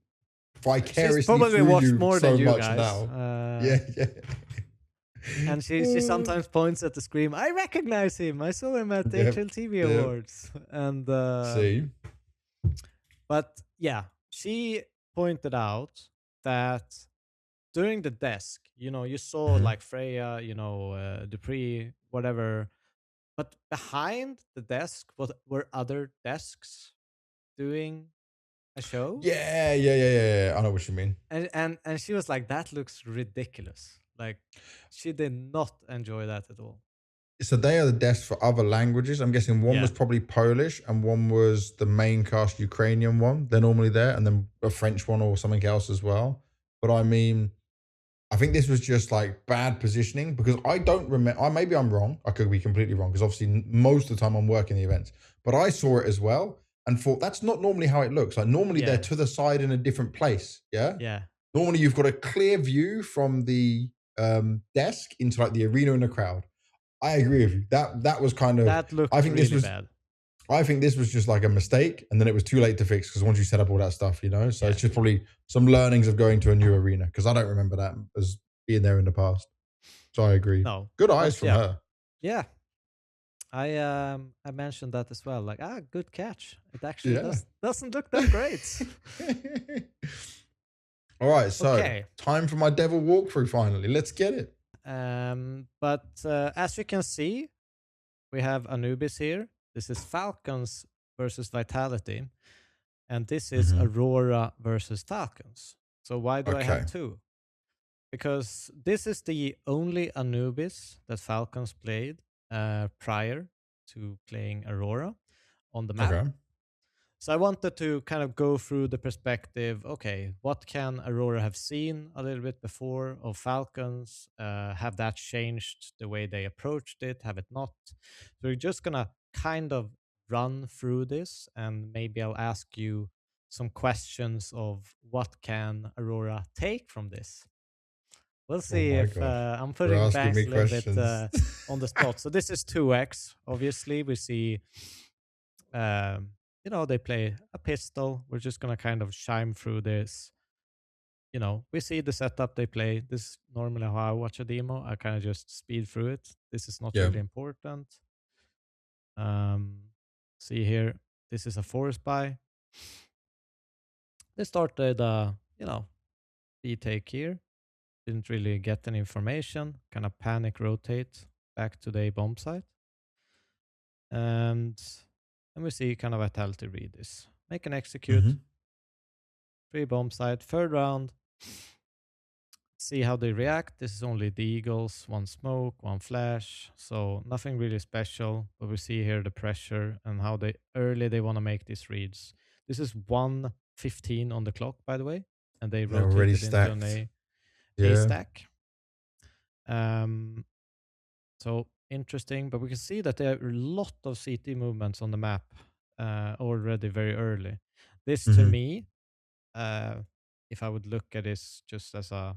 vicariously through you more so than you much guys. Now. Yeah. And she sometimes points at the screen. I recognize him. I saw him at the HLTV Awards. And see, but yeah, she pointed out that during the desk, you saw like Freya, Dupree, whatever. But behind the desk, were other desks doing a show? Yeah. I know what you mean. And she was like, that looks ridiculous. Like, she did not enjoy that at all. So they are the desks for other languages. I'm guessing one was probably Polish and one was the main cast Ukrainian one. They're normally there, and then a French one or something else as well. But I mean, I think this was just like bad positioning because I don't remember. Maybe I'm wrong. I could be completely wrong because obviously most of the time I'm working the events. But I saw it as well and thought that's not normally how it looks. Like normally they're to the side in a different place. Yeah. Normally you've got a clear view from the desk into like the arena and the crowd. I agree with you. That was kind of. That looked really bad. I think this was just like a mistake, and then it was too late to fix because once you set up all that stuff, So it's just probably some learnings of going to a new arena because I don't remember that as being there in the past. So I agree. No, good eyes from her. Yeah, I mentioned that as well. Like, good catch. It actually doesn't look that great. All right, so time for my devil walkthrough finally. Let's get it. But as you can see, we have Anubis here. This is Falcons versus Vitality. And this is Aurora versus Falcons. So why do I have two? Because this is the only Anubis that Falcons played prior to playing Aurora on the map. So I wanted to kind of go through the perspective, what can Aurora have seen a little bit before of Falcons? Have that changed the way they approached it? Have it not? So we're just going to kind of run through this, and maybe I'll ask you some questions of what can Aurora take from this. We'll see if I'm putting Banks a little bit on the spot. So this is 2x. Obviously, we see... they play a pistol. We're just going to kind of chime through this. We see the setup they play. This is normally how I watch a demo. I kind of just speed through it. This is not really important. See here, this is a forest buy. They started, B-take here. Didn't really get any information. Kind of panic rotate back to the bomb site. And we see kind of Vitality read this. Make an execute. 3 bomb site. Third round. See how they react. This is only the Eagles. 1 smoke, 1 flash. So nothing really special. But we see here the pressure and how early they want to make these reads. This is 1:15 on the clock, by the way. And they rotated into an A stack. So interesting, but we can see that there are a lot of CT movements on the map already very early. This to me, if I would look at this just as a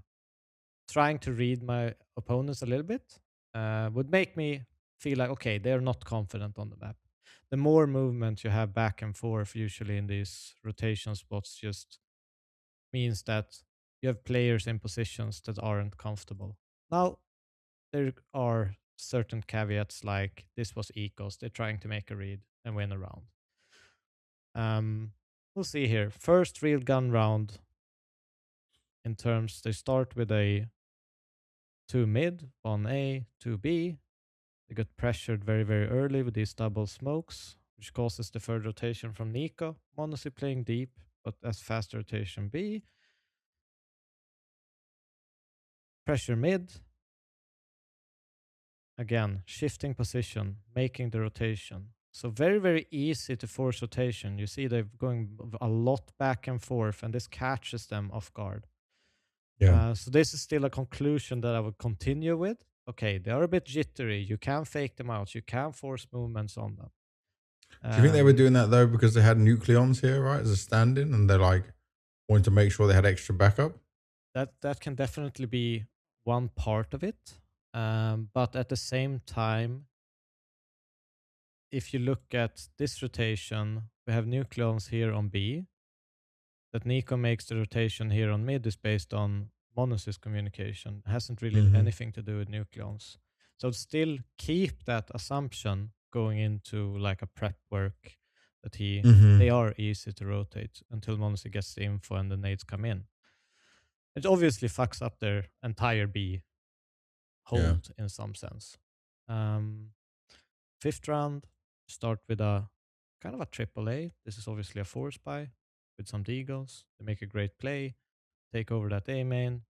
trying to read my opponents a little bit, would make me feel like, okay, they're not confident on the map. The more movement you have back and forth, usually in these rotation spots, just means that you have players in positions that aren't comfortable. Now, there are certain caveats like this was Ecos. They're trying to make a read and win a round. We'll see here. First real gun round in terms, they start with a 2 mid, 1 A, 2 B. They got pressured very, very early with these double smokes, which causes deferred rotation from Nico. Monosy playing deep, but as fast rotation B. Pressure mid. Again, shifting position, making the rotation. So very, very easy to force rotation. You see they're going a lot back and forth, and this catches them off guard. Yeah. So this is still a conclusion that I would continue with. Okay, they are a bit jittery. You can fake them out. You can force movements on them. Do you think they were doing that though because they had nucleons here, right, as a stand-in, and they like wanted to make sure they had extra backup? That can definitely be one part of it. But at the same time, if you look at this rotation, we have nucleons here on B. That Nico makes the rotation here on mid is based on Monosys communication. It hasn't really anything to do with nucleons. So still keep that assumption going into like a prep work that they are easy to rotate until Monosys gets the info and the nades come in. It obviously fucks up their entire B hold in some sense. Fifth round, start with a kind of a triple A. This is obviously a 4-spy with some deagles. They make a great play, take over that A main,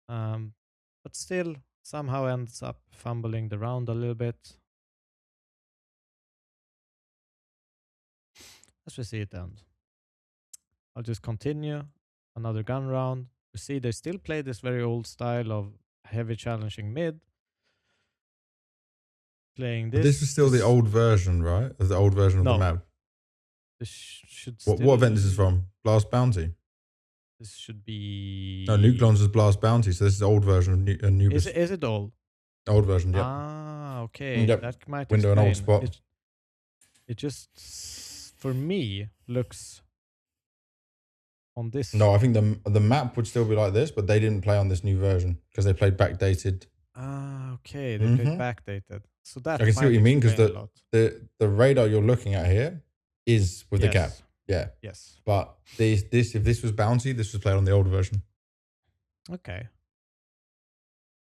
but still somehow ends up fumbling the round a little bit. As we see it end. I'll just continue. Another gun round. We see they still play this very old style of heavy challenging mid. Playing this. But this is still the old version, right? Of the old version of the map. This should what event is this from? Blast Bounty? This should be... No, Nucleons is Blast Bounty, so this is the old version of Anubis. Is it old? Old version, yeah. Ah, okay. Yep. That might Window explain. an old spot. It just, for me, looks on this... No, I think the map would still be like this, but they didn't play on this new version because they played backdated. Ah, okay. They played backdated. So that I can see what you mean because the radar you're looking at here is with the cap. Yeah. Yes. But if this was Bounty, this was played on the old version. Okay.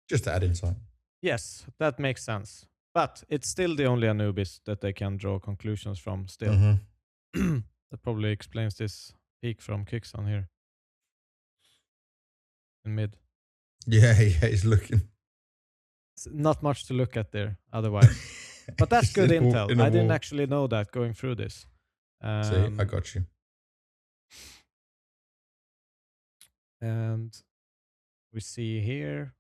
Just to add insight. Yes, that makes sense. But it's still the only Anubis that they can draw conclusions from still. That probably explains this peak from Kixon here. In mid. Yeah, he's looking. It's not much to look at there otherwise. But that's good intel. I didn't actually know that going through this. See, I got you. And we see here,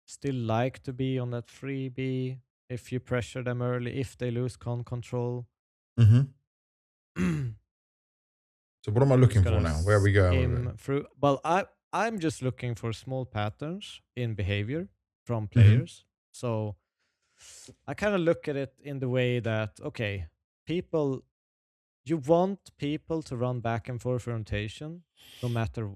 still like to be on that freebie if you pressure them early, if they lose con control. So what am I looking for now? Where are we going with it? Well, I'm just looking for small patterns in behavior from players. So I kind of look at it in the way that, okay, you want people to run back and forth rotation no matter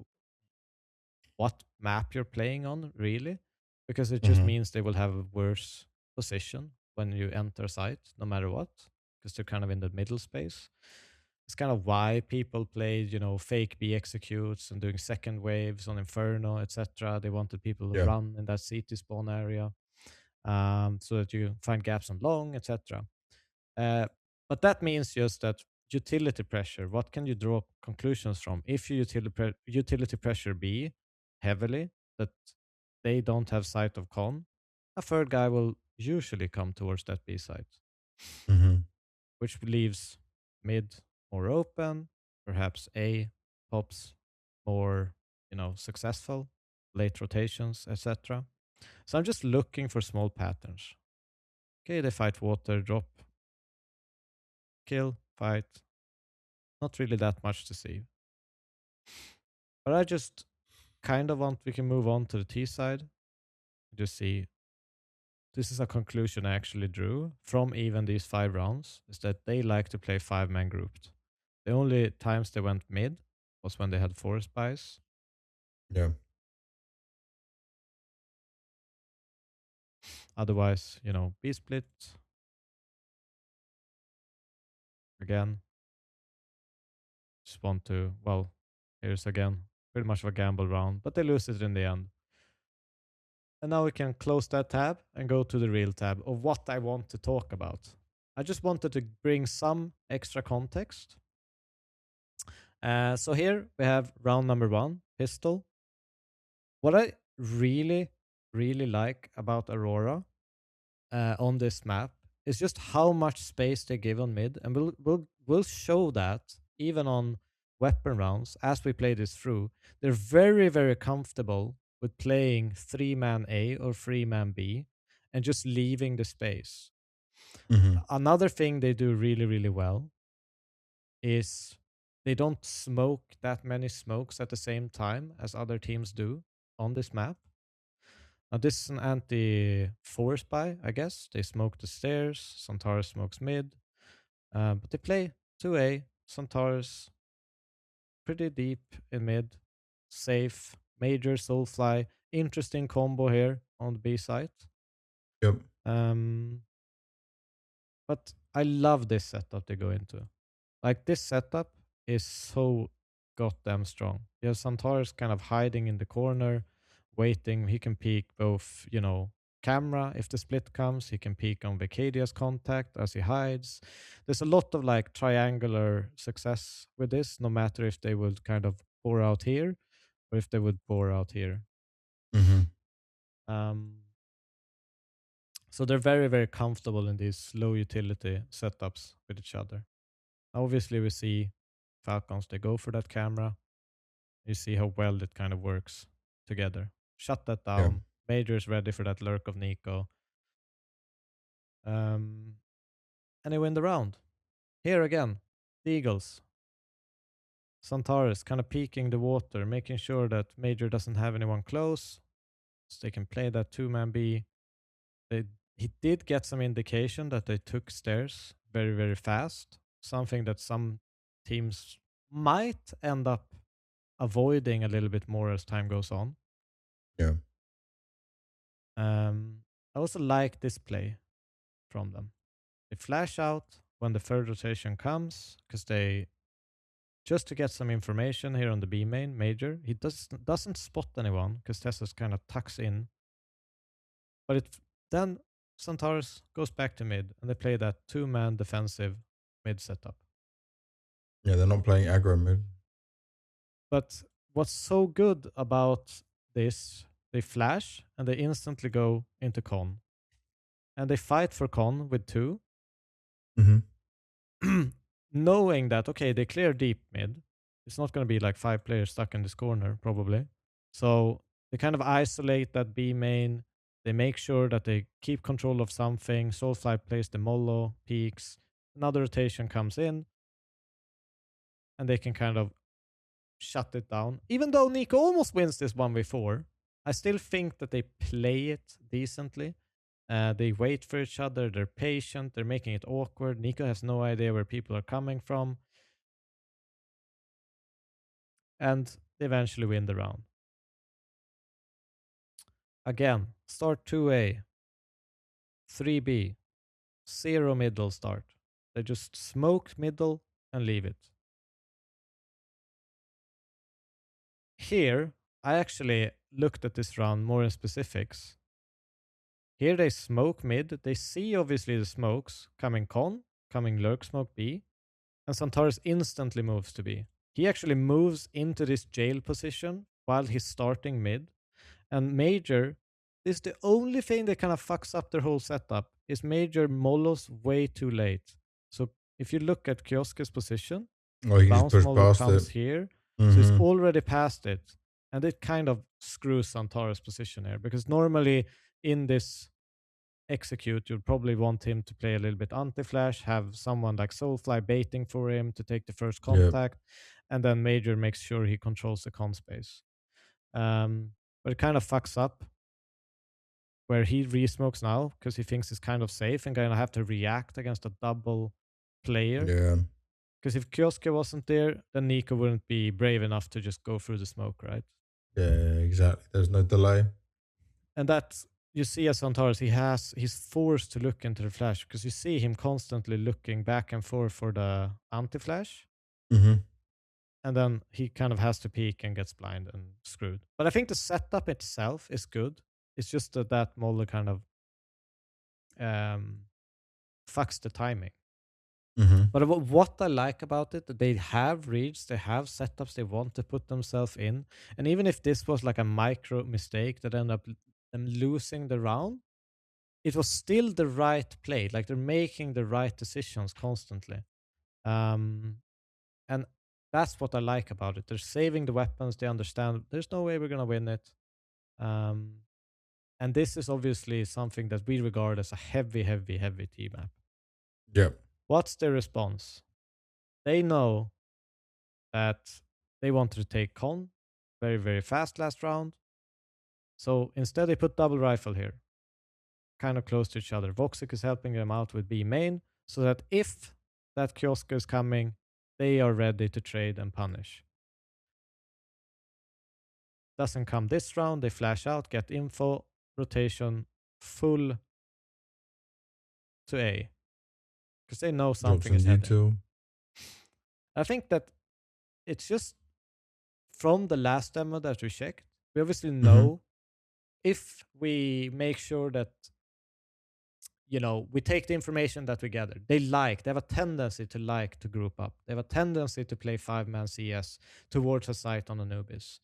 what map you're playing on, really, because it just means they will have a worse position when you enter site, no matter what, because they're kind of in the middle space. It's kind of why people played, fake B executes and doing second waves on Inferno, etc. They wanted people to run in that CT spawn area, so that you find gaps on long, etc. But that means just that utility pressure, what can you draw conclusions from? If you utility pressure B heavily, that they don't have sight of con, a third guy will usually come towards that B site, which leaves mid more open, perhaps A pops more, successful, late rotations, etc. So I'm just looking for small patterns. Okay, they fight water, drop, kill, fight. Not really that much to see. But I just kind of want, we can move on to the T side. Just see, this is a conclusion I actually drew from even these 5 rounds, is that they like to play 5-man grouped. The only times they went mid was when they had forest buys. Yeah. Otherwise, B split. Again. Just want to, well, here's again, pretty much of a gamble round, but they lose it in the end. And now we can close that tab and go to the real tab of what I want to talk about. I just wanted to bring some extra context. So here we have round number 1, pistol. What I really, really like about Aurora on this map is just how much space they give on mid, and we'll show that even on weapon rounds as we play this through. They're very, very comfortable with playing 3-man A or 3-man B and just leaving the space. Mm-hmm. Another thing they do really, really well is they don't smoke that many smokes at the same time as other teams do on this map. Now, this is an anti-force buy, I guess. They smoke the stairs. Santaris smokes mid. But they play 2A. Santaris pretty deep in mid. Safe. Major Soulfly. Interesting combo here on the B side. Yep. But I love this setup they go into. Like, this setup is so goddamn strong. You have Santaris kind of hiding in the corner, waiting. He can peek both, camera if the split comes. He can peek on Vacadia's contact as he hides. There's a lot of like triangular success with this, no matter if they would kind of pour out here or if they would pour out here. Mm-hmm. So they're very, very comfortable in these low utility setups with each other. Obviously, we see Falcons, they go for that camera. You see how well it kind of works together. Shut that down. Yeah. Major is ready for that lurk of Nico. And they win the round. Here again, the Eagles. Santaris kind of peeking the water, making sure that Major doesn't have anyone close. So they can play that 2-man B. He did get some indication that they took stairs very, very fast. Something that some teams might end up avoiding a little bit more as time goes on. Yeah. I also like this play from them. They flash out when the third rotation comes because they, just to get some information here on the B main, Major, he doesn't spot anyone because Tessa's kind of tucks in. But then Santaris goes back to mid and they play that 2-man defensive mid setup. Yeah, they're not playing aggro mid. But what's so good about this, they flash and they instantly go into con. And they fight for con with 2. Mm-hmm. Knowing that, okay, they clear deep mid. It's not going to be like 5 players stuck in this corner, probably. So they kind of isolate that B main. They make sure that they keep control of something. Soulfly plays the Mollo, peaks. Another rotation comes in. And they can kind of shut it down. Even though Nico almost wins this 1v4, I still think that they play it decently. They wait for each other. They're patient. They're making it awkward. Nico has no idea where people are coming from. And they eventually win the round. Again, start 2A, 3B, 0 middle start. They just smoke middle and leave it. Here, I actually looked at this round more in specifics. Here they smoke mid. They see obviously the smokes coming con, coming lurk smoke B, and Santaris instantly moves to B. He actually moves into this jail position while he's starting mid. And Major is the only thing that kind of fucks up their whole setup is Major Molos way too late. So if you look at Kioske's position, Oh, he just bounce pushed Molo past comes it. here. Mm-hmm. So it's already past it. And it kind of screws Santaro's position here, because normally in this execute, you'd probably want him to play a little bit anti-flash, have someone like Soulfly baiting for him to take the first contact, and then Major makes sure he controls the con space. But it kind of fucks up where he re-smokes now because he thinks it's kind of safe and gonna have to react against a double player. Yeah. Because if Kioske wasn't there, then Nico wouldn't be brave enough to just go through the smoke, right? Yeah, exactly. There's no delay. And that's, you see as Santaros, he's forced to look into the flash because you see him constantly looking back and forth for the anti-flash. Mm-hmm. And then he kind of has to peek and gets blind and screwed. But I think the setup itself is good. It's just that Molde kind of fucks the timing. Mm-hmm. But what I like about it, they have reads, they have setups they want to put themselves in. And even if this was like a micro mistake that ended up them losing the round, it was still the right play. Like they're making the right decisions constantly. And that's what I like about it. They're saving the weapons. They understand there's no way we're going to win it. And this is obviously something that we regard as a heavy team map. Yep. What's their response? They know that they wanted to take con very, very fast last round. So instead they put double rifle here, kind of close to each other. Voxic is helping them out with B main, so that if that kiosk is coming, they are ready to trade and punish. Doesn't come this round, they flash out, get info, rotation, full to A. Because they know something is heading. I think that it's just from the last demo that we checked, we obviously know if we make sure that, you know, we take the information that we gather. They have a tendency to group up. They have a tendency to play 5-man CS towards a site on Anubis.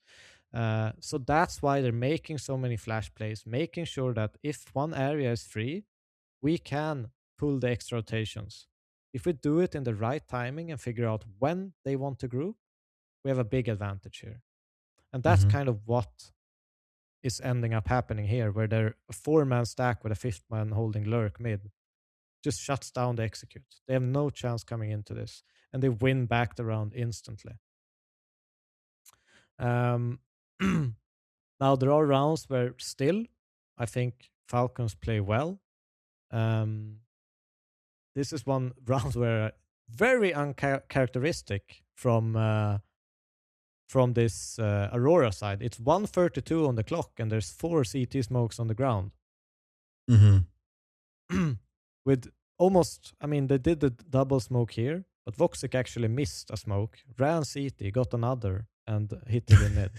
So that's why they're making so many flash plays, making sure that if one area is free, we can pull the extra rotations. If we do it in the right timing and figure out when they want to group, we have a big advantage here. And that's kind of what is ending up happening here, where they're a 4-man stack with a 5th man holding lurk mid. Just shuts down the execute. They have no chance coming into this. And they win back the round instantly. Now, there are rounds where still, I think Falcons play well. This is one round where very uncharacteristic from this Aurora side. It's 1:32 on the clock and there's 4 CT smokes on the ground. With almost, I mean, they did the double smoke here, but Voxic actually missed a smoke, ran CT, got another, and hit it in mid.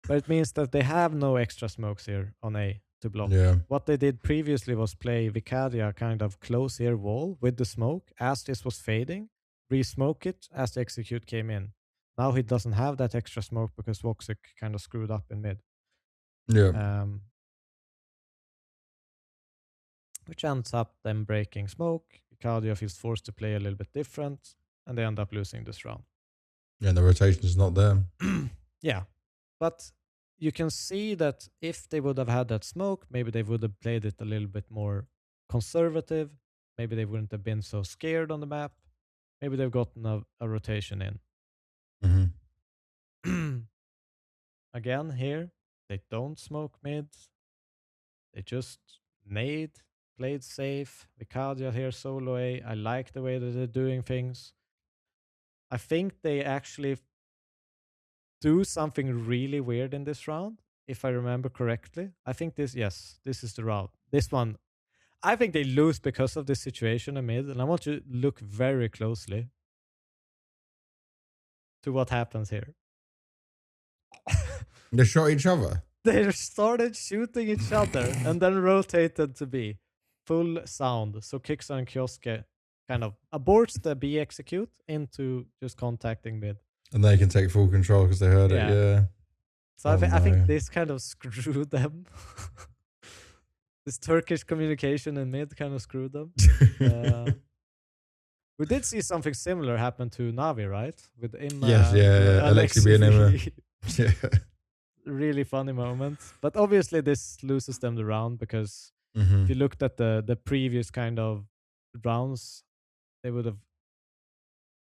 But it means that they have no extra smokes here on A to block. Yeah. What they did previously was play Vicaria kind of close here wall with the smoke as this was fading, re-smoke it as the execute came in. Now he doesn't have that extra smoke because Voxic kind of screwed up in mid. Yeah. Which ends up them breaking smoke. Vicaria feels forced to play a little bit different, and they end up losing this round. Yeah, the rotation is not there. Yeah. But you can see that if they would have had that smoke, maybe they would have played it a little bit more conservative. Maybe they wouldn't have been so scared on the map. Maybe they've gotten a rotation in. Again, here, they don't smoke mid. They just nade, played safe. Vicaria here solo A. I like the way that they're doing things. I think they actually do something really weird in this round, if I remember correctly. I think this is the round. This one, I think they lose because of this situation in mid, and I want you to look very closely to what happens here. They shot each other? They started shooting each other and then rotated to B. Full sound. So Kixon and Kioske kind of aborts the B execute into just contacting mid. And they can take full control because they heard it, yeah. So I think this kind of screwed them. This Turkish communication in mid kind of screwed them. We did see something similar happen to Navi, right? With Imma yes, and Alexi being Imma. Yeah. Really funny moment. But obviously this loses them the round because if you looked at the previous kind of rounds, they would have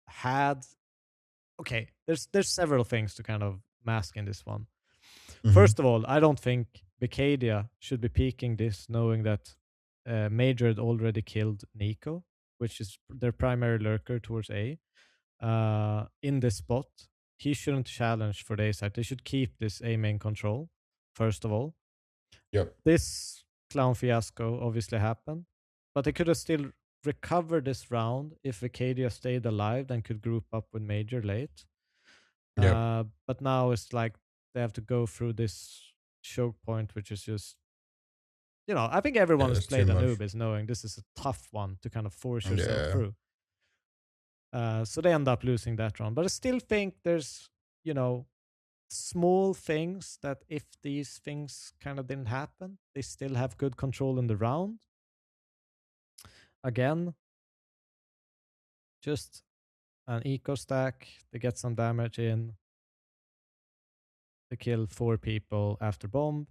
had. Okay, there's several things to kind of mask in this one. First of all, I don't think Vicadia should be peaking this knowing that Major had already killed Nico, which is their primary lurker towards A, in this spot. He shouldn't challenge for the A side. They should keep this A main control, first of all. Yep. This clown fiasco obviously happened, but they could have still recovered this round if Vicadia stayed alive and could group up with Major late. Yep. But now it's like they have to go through this choke point, which is just, I think everyone has played Anubis knowing this is a tough one to kind of force yourself through. So they end up losing that round. But I still think there's, small things that if these things kind of didn't happen, they still have good control in the round. Again, just an eco stack. They get some damage in. They kill 4 people after bomb.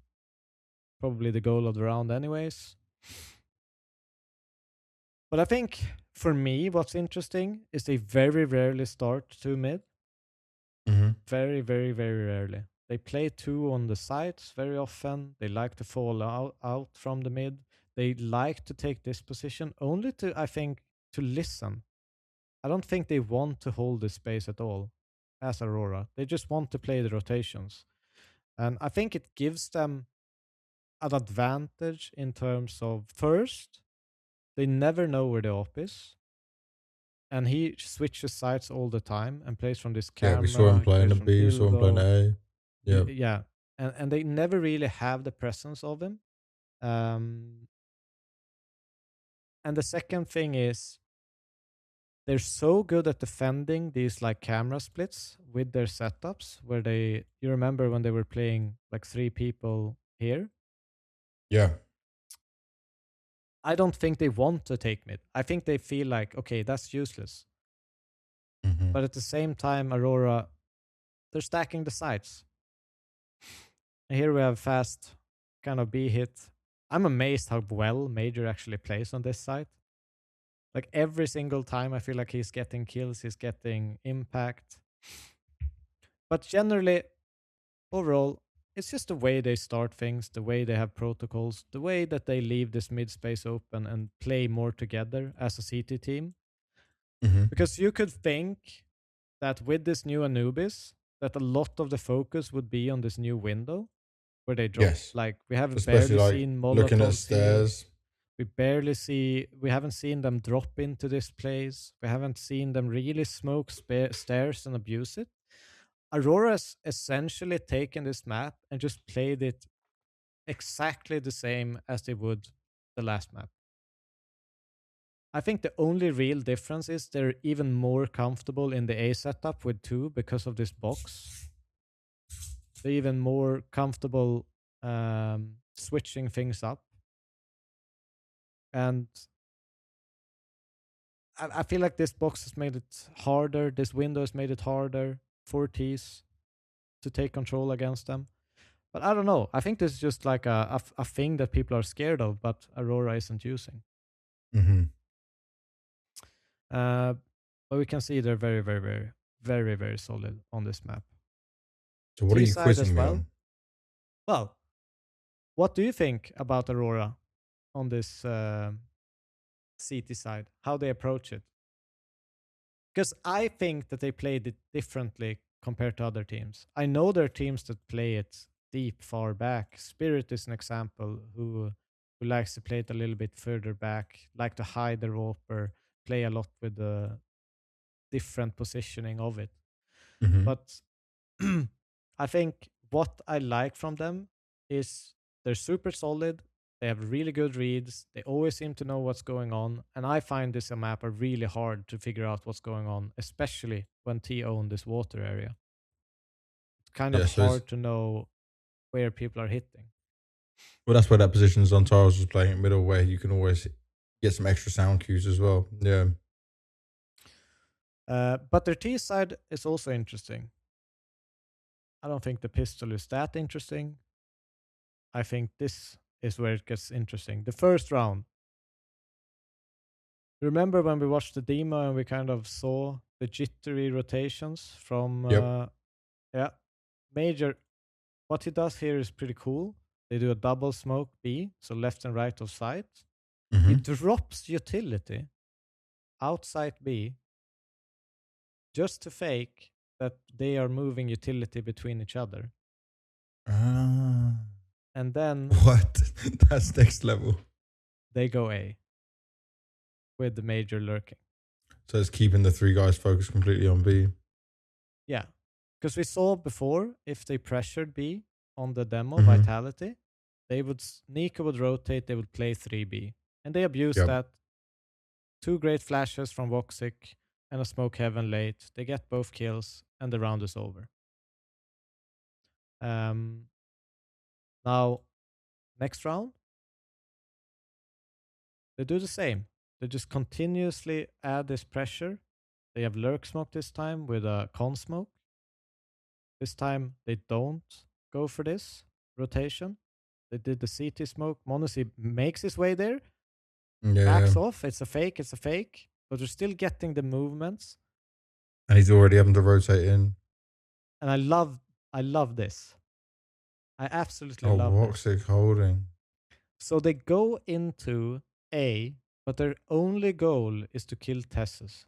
Probably the goal of the round anyways. But I think for me, what's interesting is they very rarely start 2 mid. Very, very, very rarely. They play 2 on the sides very often. They like to fall out from the mid. They like to take this position only to, I think, to listen. I don't think they want to hold this space at all as Aurora. They just want to play the rotations. And I think it gives them an advantage in terms of, first, they never know where the op is. And he switches sides all the time and plays from this camera. Yeah, we saw him playing the B, we saw him playing A. Yeah. Yeah. And they never really have the presence of him. And the second thing is they're so good at defending these like camera splits with their setups where you remember when they were playing like 3 people here? Yeah. I don't think they want to take mid. I think they feel like, okay, that's useless. But at the same time, Aurora, they're stacking the sides. And here we have fast kind of B hit. I'm amazed how well Major actually plays on this side. Like every single time I feel like he's getting kills, he's getting impact. But generally, overall, it's just the way they start things, the way they have protocols, the way that they leave this mid space open and play more together as a CT team. Because you could think that with this new Anubis, that a lot of the focus would be on this new window where they drop. Yes. Like we haven't Especially barely like seen Molotovs looking at stairs. We haven't seen them drop into this place. We haven't seen them really smoke stairs and abuse it. Aurora's essentially taken this map and just played it exactly the same as they would the last map. I think the only real difference is they're even more comfortable in the A setup with 2 because of this box. They're even more comfortable switching things up. And I feel like this box has made it harder. This window has made it harder for Thieves to take control against them. But I don't know. I think this is just like a thing that people are scared of, but Aurora isn't using. But we can see they're very, very, very, very, very solid on this map. So what are you quizzing me on? Well, what do you think about Aurora on this CT side? How they approach it? Because I think that they played it differently compared to other teams. I know there are teams that play it deep, far back. Spirit is an example who likes to play it a little bit further back, like to hide the roper, play a lot with the different positioning of it. But I think what I like from them is they're super solid. They have really good reads. They always seem to know what's going on. And I find this map really hard to figure out what's going on, especially when T own this water area. It's kind of hard to know where people are hitting. Well, that's where that position Zontaros was playing at middle, where you can always get some extra sound cues as well. Yeah. But their T side is also interesting. I don't think the pistol is that interesting. I think this is where it gets interesting. The first round. Remember when we watched the demo and we kind of saw the jittery rotations from yeah, Major. What he does here is pretty cool. They do a double smoke B, so left and right of sight. He drops utility outside B just to fake that they are moving utility between each other. And then what? That's next level. They go A with the Major lurking. So it's keeping the 3 guys focused completely on B. Yeah, because we saw before if they pressured B on the demo Vitality, they would Nico would rotate, they would play 3B, and they abused that. 2 great flashes from Voxic and a smoke heaven late. They get both kills and the round is over. Now, next round, they do the same. They just continuously add this pressure. They have lurk smoke this time with a con smoke. This time they don't go for this rotation. They did the CT smoke. Monacy makes his way there. Backs off. It's a fake. But they're still getting the movements. And he's already having to rotate in. And I love this. I absolutely love this. Voxic holding. So they go into A, but their only goal is to kill Tessus.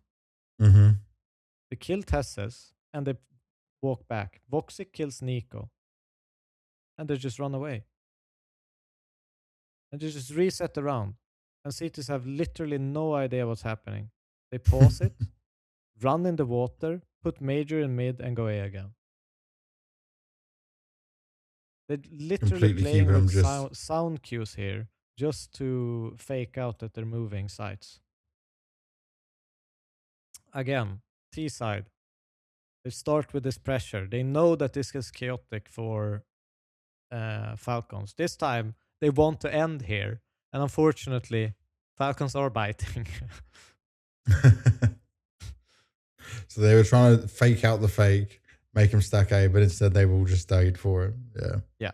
They kill Tessus and they walk back. Voxic kills Nico. And they just run away. And they just reset the round. And CTs have literally no idea what's happening. They pause it, run in the water, put Major in mid, and go A again. They're literally playing with sound cues here just to fake out that they're moving sides. Again, T side. They start with this pressure. They know that this is chaotic for Falcons. This time, they want to end here. And unfortunately, Falcons are biting. So they were trying to fake out the fake, make him stack A, but instead they all just stayed for it. Yeah. Yeah.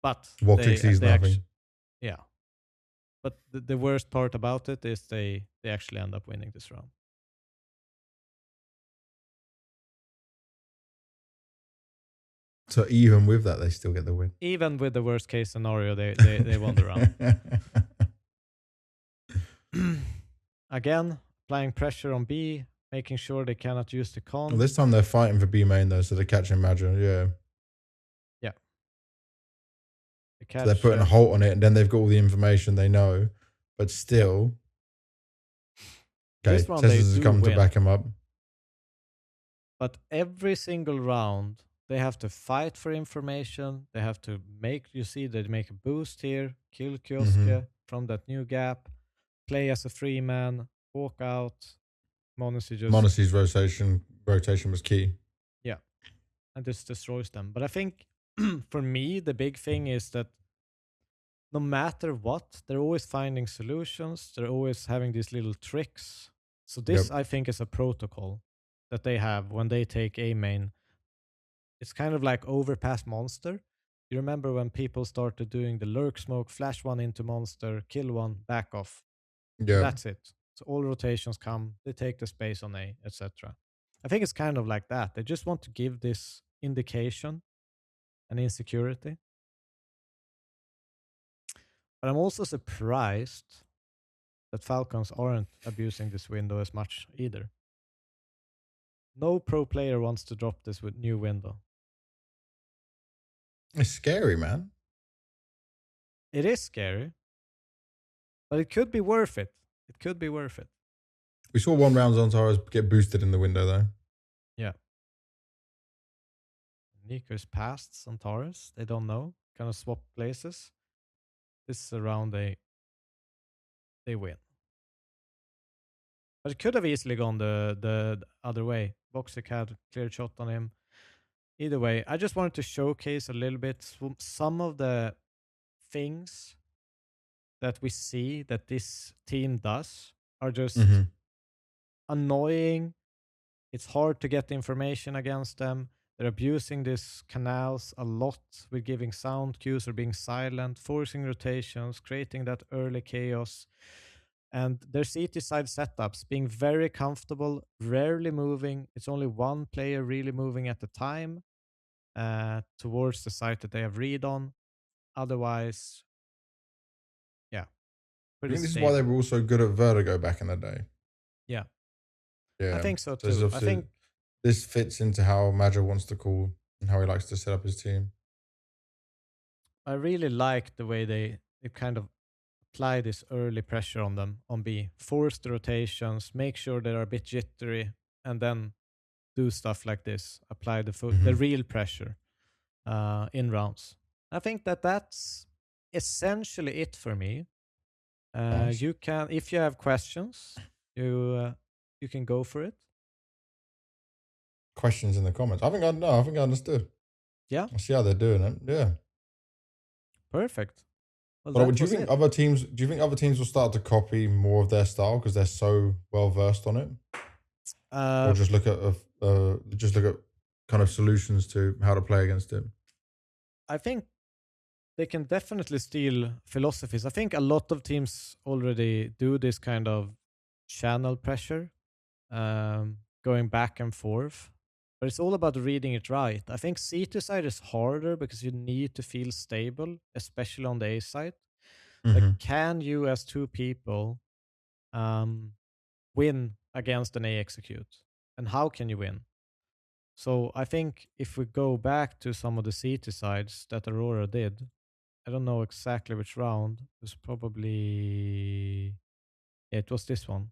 But Voxic sees nothing. Yeah. But the worst part about it is they actually end up winning this round. So even with that, they still get the win. Even with the worst case scenario, they won the round. Again, applying pressure on B, making sure they cannot use the con. Well, this time they're fighting for B main though, so they're catching Major. Yeah. Yeah. So they're putting a halt on it, and then they've got all the information they know, but still. Okay, Tessus is coming to back him up. But every single round, they have to fight for information. They have to they make a boost here, kill Kioske from that new gap, play as a free man, walk out. Monacy's rotation was key. Yeah. And this destroys them. But I think for me, the big thing is that no matter what, they're always finding solutions. They're always having these little tricks. So this, I think, is a protocol that they have when they take A main. It's kind of like overpass monster. You remember when people started doing the lurk smoke, flash one into monster, kill one, back off. Yeah. That's it. So all rotations come, they take the space on A, etc. I think it's kind of like that. They just want to give this indication and insecurity. But I'm also surprised that Falcons aren't abusing this window as much either. No pro player wants to drop this new window. It's scary, man. It is scary. But it could be worth it. It could be worth it. We saw one round Zontaras get boosted in the window, though. Yeah. Nico's past Zontaras. They don't know. Kind of swap places. This is a round they win. But it could have easily gone the other way. Voxic had a clear shot on him. Either way, I just wanted to showcase a little bit some of the things that we see that this team does are just annoying It's hard to get information against them. They're abusing these canals a lot with giving sound cues or being silent, forcing rotations, creating that early chaos. And their CT side setups being very comfortable, rarely moving. It's only one player really moving at a time towards the site that they have read on. Otherwise, yeah, I pretty think this is stable. why they were also good at Vertigo back in the day. Yeah. Yeah. I think so So too. I think this fits into how Major wants to call and how he likes to set up his team. I really like the way they kind of apply this early pressure on them on B. Force the rotations, make sure they're a bit jittery, and then do stuff like this. Apply the real pressure in rounds. I think that's essentially it for me. Nice. You can, if you have questions, you can go for it. Questions in the comments. I think I understood. Yeah. I see how they're doing it. Yeah. Perfect. Well, But do you think other teams? Do you think other teams will start to copy more of their style because they're so well versed on it, or just look at kind of solutions to how to play against it? I think they can definitely steal philosophies. I think a lot of teams already do this kind of channel pressure, going back and forth. But it's all about reading it right. I think CT side is harder because you need to feel stable, especially on the A side. Like, can you, as two people, win against an A execute? And how can you win? So I think if we go back to some of the CT sides that Aurora did, I don't know exactly which round. It was probably... Yeah, it was this one.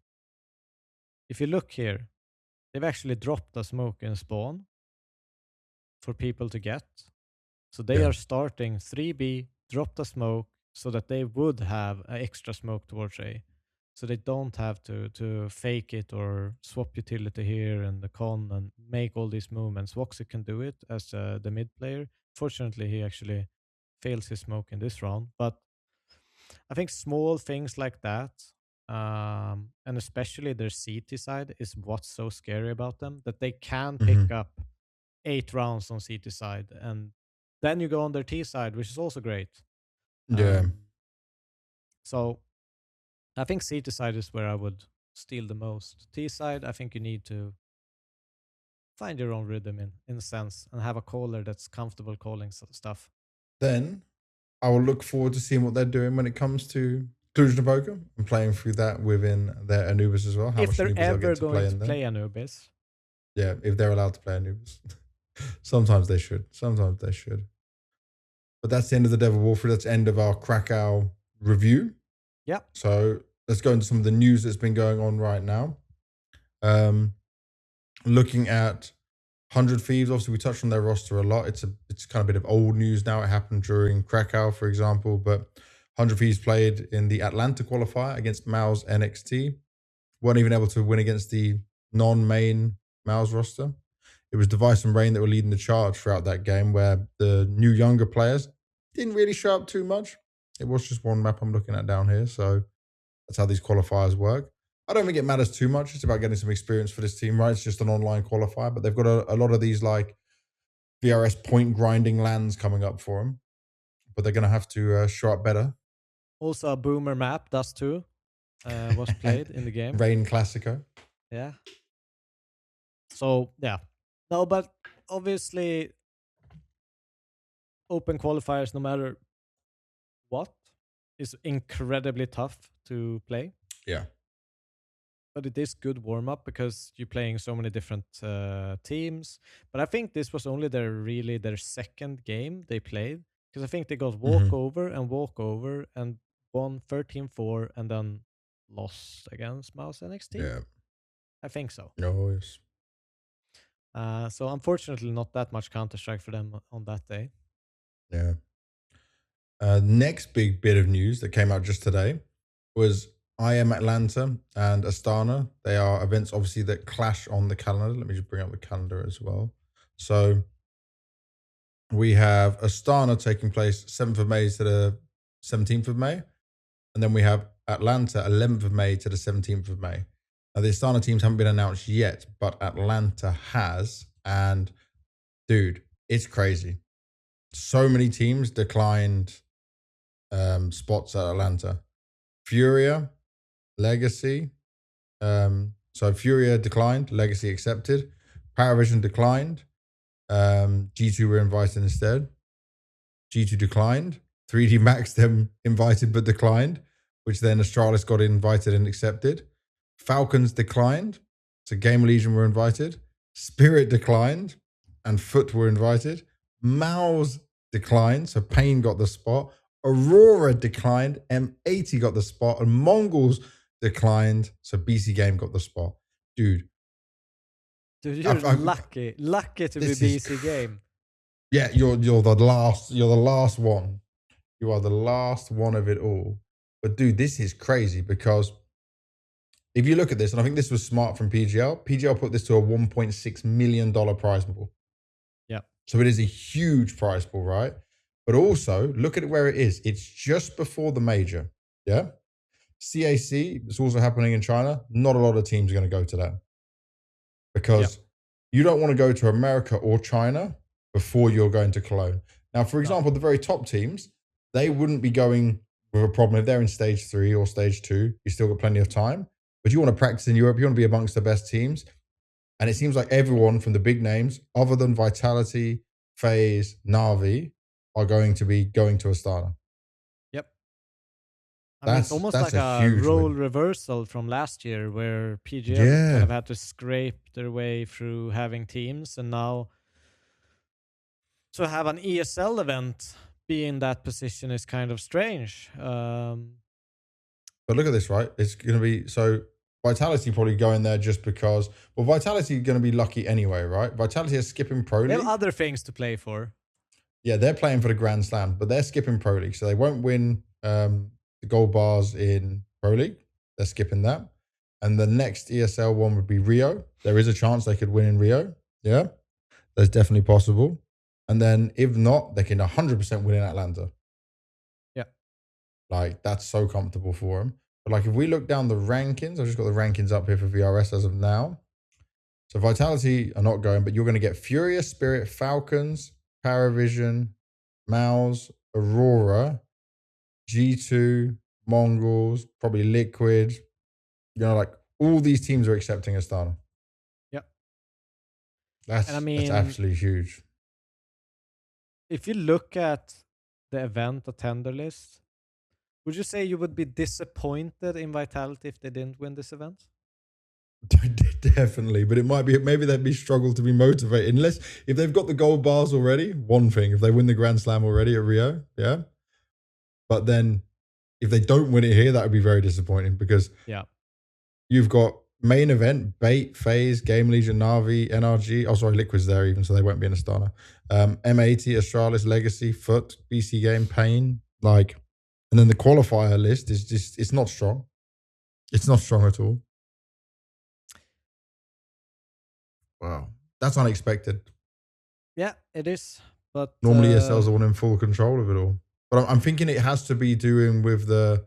If you look here, they've actually dropped a smoke in spawn for people to get. So they are starting 3B, dropped a smoke so that they would have an extra smoke towards A. So they don't have to fake it or swap utility here and the con and make all these movements. Voxy can do it as the mid player. Fortunately, he actually fails his smoke in this round. But I think small things like that, and especially their CT side, is what's so scary about them, that they can pick up 8 rounds on CT side, and then you go on their T side, which is also great. So I think CT side is where I would steal the most. T side, I think you need to find your own rhythm in a sense and have a caller that's comfortable calling stuff. Then I will look forward to seeing what they're doing when it comes to Cluj-Napoca and playing through that within their Anubis as well. How If much they're Anubis ever get to going to in play there. Anubis. Yeah, if they're allowed to play Anubis. Sometimes they should. Sometimes they should. But that's the end of the Devilwalk-through. That's the end of our Krakow review. Yeah. So let's go into some of the news that's been going on right now. Looking at 100 Thieves, obviously we touched on their roster a lot. It's kind of a bit of old news now. It happened during Krakow, for example, but 100 Thieves played in the Atlanta qualifier against Mouz NXT. Weren't even able to win against the non-main Mouz roster. It was Device and Rain that were leading the charge throughout that game, where the new younger players didn't really show up too much. It was just one map I'm looking at down here, so that's how these qualifiers work. I don't think it matters too much. It's about getting some experience for this team, right? It's just an online qualifier, but they've got a lot of these like VRS point grinding lands coming up for them, but they're going to have to show up better. Also, a boomer map, Dust 2, was played in the game. Rain Classico. Yeah. So, yeah. No, but obviously, open qualifiers, no matter what, is incredibly tough to play. Yeah. But it is good warm-up because you're playing so many different teams. But I think this was only their second game they played, because I think they got walkover and won 13-4 and then lost against Mouz NXT. Yeah. I think so. Oh, yes. So unfortunately, not that much Counter-Strike for them on that day. Yeah. Next big bit of news that came out just today was IEM Atlanta and Astana. They are events, obviously, that clash on the calendar. Let me just bring up the calendar as well. So we have Astana taking place 7th of May to the 17th of May. And then we have Atlanta 11th of May to the 17th of May. The Astana teams haven't been announced yet, but Atlanta has. And dude, it's crazy. So many teams declined spots at Atlanta. FURIA, Legacy. So FURIA declined, Legacy accepted. Paravision declined. G2 were invited instead. G2 declined. 3D Max them invited but declined, which then Astralis got invited and accepted. Falcons declined, so Game Legion were invited. Spirit declined, and Foot were invited. Mouz declined, so Pain got the spot. Aurora declined, M80 got the spot, and Mongols declined, so BC Game got the spot. Dude, you're lucky to be BC Game. Yeah, you're the last one. You are the last one of it all. But dude, this is crazy because if you look at this, and I think this was smart from PGL, PGL put this to a $1.6 million prize pool. Yeah. So it is a huge prize pool, right? But also, look at it where it is. It's just before the major. Yeah. CAC, it's also happening in China. Not a lot of teams are going to go to that. Because you don't want to go to America or China before you're going to Cologne. Now, for example, the very top teams, they wouldn't be going with a problem if they're in stage 3 or stage 2. You still got plenty of time. But you want to practice in Europe. You want to be amongst the best teams. And it seems like everyone from the big names, other than Vitality, FaZe, Na'Vi, are going to be going to Astana. Yep. I mean, it's almost like a role reversal from last year where PGL kind of had to scrape their way through having teams. And now to have an ESL event be in that position is kind of strange. But look at this, right? It's going to be... So Vitality probably going there just because... Well, Vitality are going to be lucky anyway, right? Vitality are skipping Pro League. They have other things to play for. Yeah, they're playing for the Grand Slam, but they're skipping Pro League. So they won't win the gold bars in Pro League. They're skipping that. And the next ESL one would be Rio. There is a chance they could win in Rio. Yeah, that's definitely possible. And then if not, they can 100% win in Atlanta. Yeah. Like, that's so comfortable for them. But like, if we look down the rankings, I've just got the rankings up here for VRS as of now. So Vitality are not going, but you're going to get Furious, Spirit, Falcons, Paravision, Mouz, Aurora, G2, Mongols, probably Liquid. You know, like, all these teams are accepting Astana. Yep. That's absolutely huge. If you look at the event attender list, would you say you would be disappointed in Vitality if they didn't win this event? Definitely, but it might be, maybe they'd be struggle to be motivated unless if they've got the gold bars already. One thing, if they win the Grand Slam already at Rio, yeah. But then if they don't win it here, that would be very disappointing because you've got main event, Bait, FaZe, Game Legion, Na'Vi, NRG. Oh, sorry, Liquid's there even, so they won't be in Astana. M80, Astralis, Legacy, Foot, BC Game, Pain, like, and then the qualifier list is just, it's not strong. It's not strong at all. Wow, that's unexpected. Yeah, it is. But normally ESL's the one in full control of it all. But I'm thinking it has to be doing with the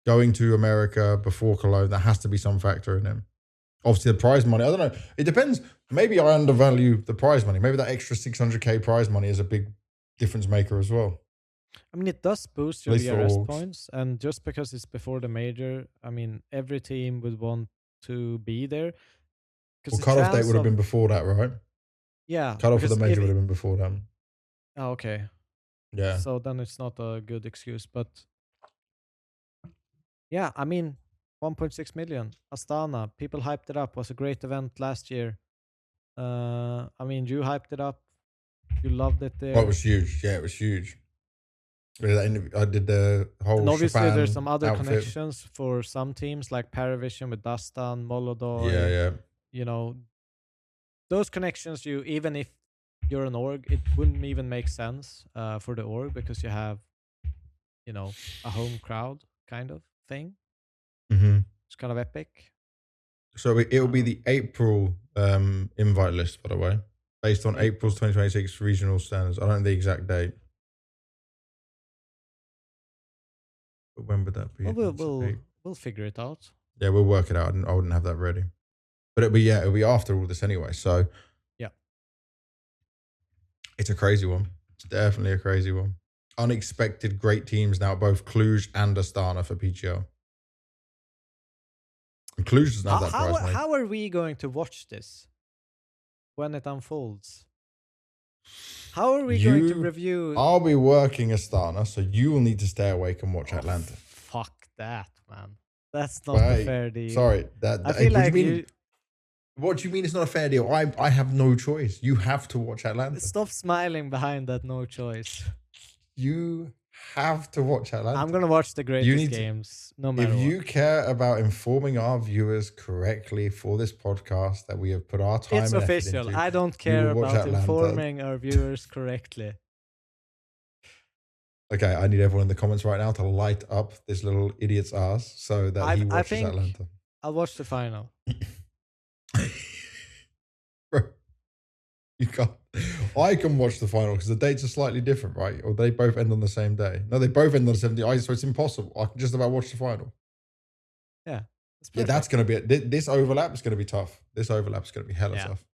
going to America before Cologne. There has to be some factor in him. Obviously, the prize money, I don't know. It depends. Maybe I undervalue the prize money. Maybe that extra 600k prize money is a big difference maker as well. I mean, it does boost your VRS points. And just because it's before the major, I mean, every team would want to be there. Well, cutoff date would have been before that, right? Yeah. Cutoff for the major would have been before that. Oh, okay. Yeah. So then it's not a good excuse. But yeah, I mean, 1.6 million. Astana, people hyped it up. Was a great event last year. I mean, you hyped it up. You loved it there. Oh, it was huge. Yeah, it was huge. I did the whole. And obviously, Japan there's some other outfit. Connections for some teams like Paravision with Dastan, Molodoi. Yeah. You know, those connections. Even if you're an org, it wouldn't even make sense for the org because you have, you know, a home crowd kind of thing. Mm-hmm. It's kind of epic. So it'll be the April invite list, by the way, based on April's 2026 regional standards. I don't know the exact date. But when would that be? Well, we'll figure it out. Yeah, we'll work it out. I wouldn't have that ready. But it'll be after all this anyway. So yeah, it's a crazy one. It's definitely a crazy one. Unexpected great teams now, both Cluj and Astana for PGL. And Cluj doesn't have that prize, mate. How are we going to watch this when it unfolds? How are we going to review? I'll be working Astana, so you will need to stay awake and watch Atlanta. Fuck that, man. That's not a fair deal. Sorry. I feel like what do you mean it's not a fair deal? I have no choice. You have to watch Atlanta. Stop smiling behind that no choice. You have to watch Atlanta. I'm going to watch the greatest games, no matter what. If you care about informing our viewers correctly for this podcast that we have put our time it's and official. Effort into, I don't care about informing our viewers correctly. Okay, I need everyone in the comments right now to light up this little idiot's ass so that he watches Atlanta. I'll watch the final. Bro, you can't. I can watch the final because the dates are slightly different, right? Or they both end on the same day. No, they both end on the same day, so it's impossible. I can just about watch the final. Yeah. That's going to be it. This overlap is going to be tough. This overlap is going to be hella tough.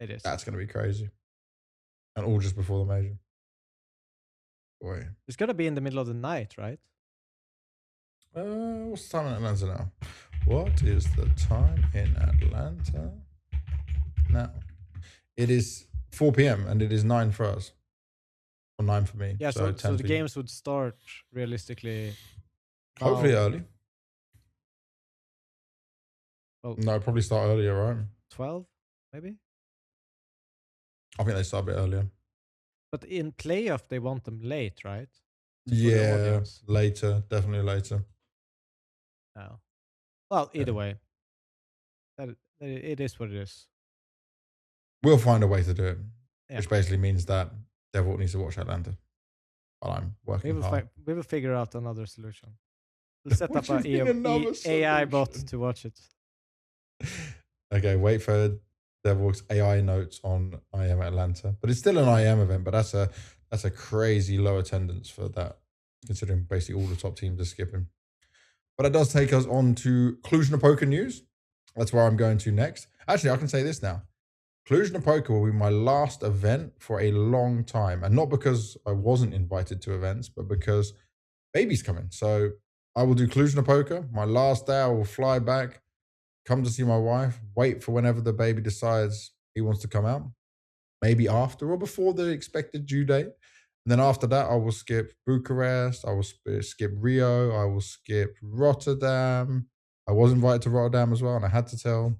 It is. That's going to be crazy. And all just before the major. Boy. It's going to be in the middle of the night, right? What's the time in Atlanta now? What is the time in Atlanta now? It is 4 p.m. and it is 9 for us. Or 9 for me. Yeah, so the games would start realistically. Hopefully early. Well, no, probably start earlier, right? 12, maybe? I think they start a bit earlier. But in playoff, they want them late, right? Yeah, later. Definitely later. Oh. Well, either way. It is what it is. We'll find a way to do it. Yeah. Which basically means that Devilwalk needs to watch Atlanta while I'm working hard. We will figure out another solution. We'll set up an AI bot to watch it. Okay, wait for Devilwalk's AI notes on IEM Atlanta. But it's still an IEM event, but that's a crazy low attendance for that, considering basically all the top teams are skipping. But it does take us on to Cluj-Napoca news. That's where I'm going to next. Actually, I can say this now. Cluj-Napoca will be my last event for a long time. And not because I wasn't invited to events, but because baby's coming. So I will do Cluj-Napoca. My last day, I will fly back, come to see my wife, wait for whenever the baby decides he wants to come out. Maybe after or before the expected due date. And then after that, I will skip Bucharest. I will skip Rio. I will skip Rotterdam. I was invited to Rotterdam as well, and I had to tell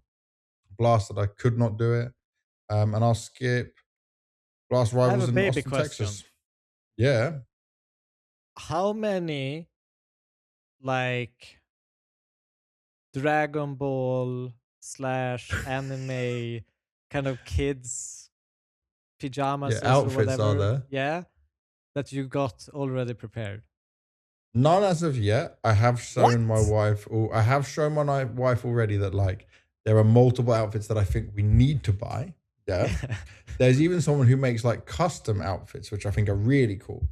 Blast that I could not do it. And I'll skip Blast Rivals in Austin, Texas. Yeah. How many, like, Dragon Ball / anime kind of kids pajamas outfits or whatever, are there? Yeah, that you got already prepared? None as of yet. I have shown my wife. I have shown my wife already that like there are multiple outfits that I think we need to buy. Yeah. There's even someone who makes like custom outfits, which I think are really cool.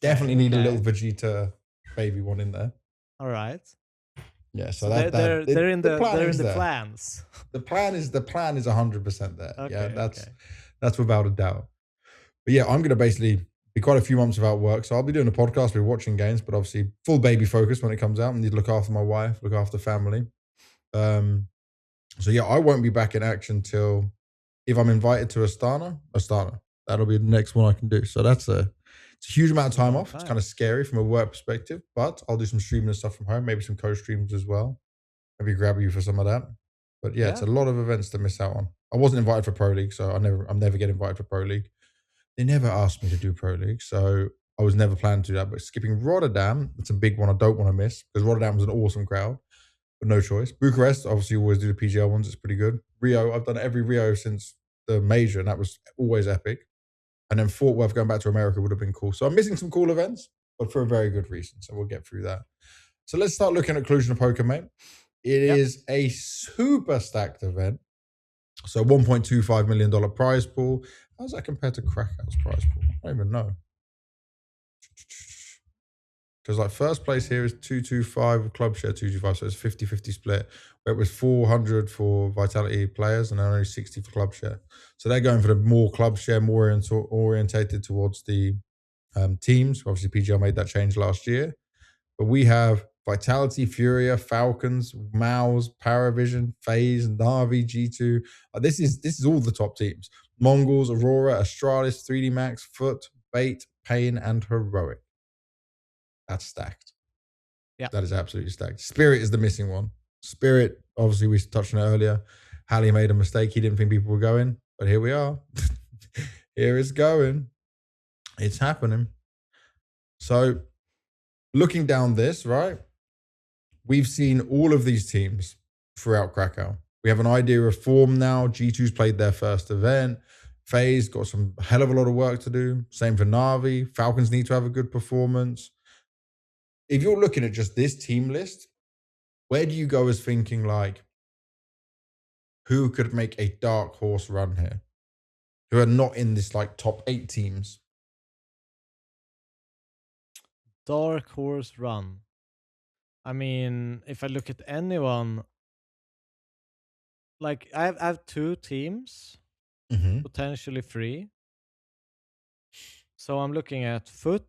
Definitely need a little Vegeta baby one in there. All right. Yeah, so they're in the plans. The plan is 100% there. Okay, yeah, that's without a doubt. But yeah, I'm gonna basically be quite a few months without work, so I'll be doing a podcast, we're watching games, but obviously full baby focus when it comes out. I need to look after my wife, look after family. So yeah, I won't be back in action till if I'm invited to Astana. That'll be the next one I can do. So it's a huge amount of time off. It's kind of scary from a work perspective, but I'll do some streaming and stuff from home, maybe some co-streams as well. Maybe grab you for some of that. But yeah, it's a lot of events to miss out on. I wasn't invited for Pro League, so I'm never getting invited for Pro League. They never asked me to do Pro League, so I was never planning to do that. But skipping Rotterdam, it's a big one I don't want to miss because Rotterdam was an awesome crowd, but no choice. Bucharest, obviously, always do the PGL ones. It's pretty good. Rio, I've done every Rio since the major, and that was always epic. And then Fort Worth going back to America would have been cool. So I'm missing some cool events, but for a very good reason. So we'll get through that. So let's start looking at Cluj-Napoca, mate. It is a super stacked event. So $1.25 million prize pool. How does that compare to Krakow's prize pool? I don't even know. Because like first place here is 225 club share 225, so it's 50-50 split. Where it was 400 for Vitality players and only 60 for club share. So they're going for the more club share, more orientated towards the teams. Obviously, PGL made that change last year. But we have Vitality, FURIA, Falcons, Mouz, Paravision, FaZe, Na'Vi, G2. This is all the top teams. Mongols, Aurora, Astralis, 3D Max, Foot, Bait, Pain, and Heroic. That's stacked. Yeah. That is absolutely stacked. Spirit is the missing one. Spirit, obviously, we touched on it earlier. Halley made a mistake. He didn't think people were going, but here we are. Here it's going. It's happening. So, looking down this, right? We've seen all of these teams throughout Krakow. We have an idea of form now. G2's played their first event. FaZe got some hell of a lot of work to do. Same for Na'Vi. Falcons need to have a good performance. If you're looking at just this team list, where do you go as thinking like, who could make a dark horse run here? Who are not in this like top 8 teams? Dark horse run. I mean, if I look at anyone, like I have 2 teams, potentially 3. So I'm looking at Foot.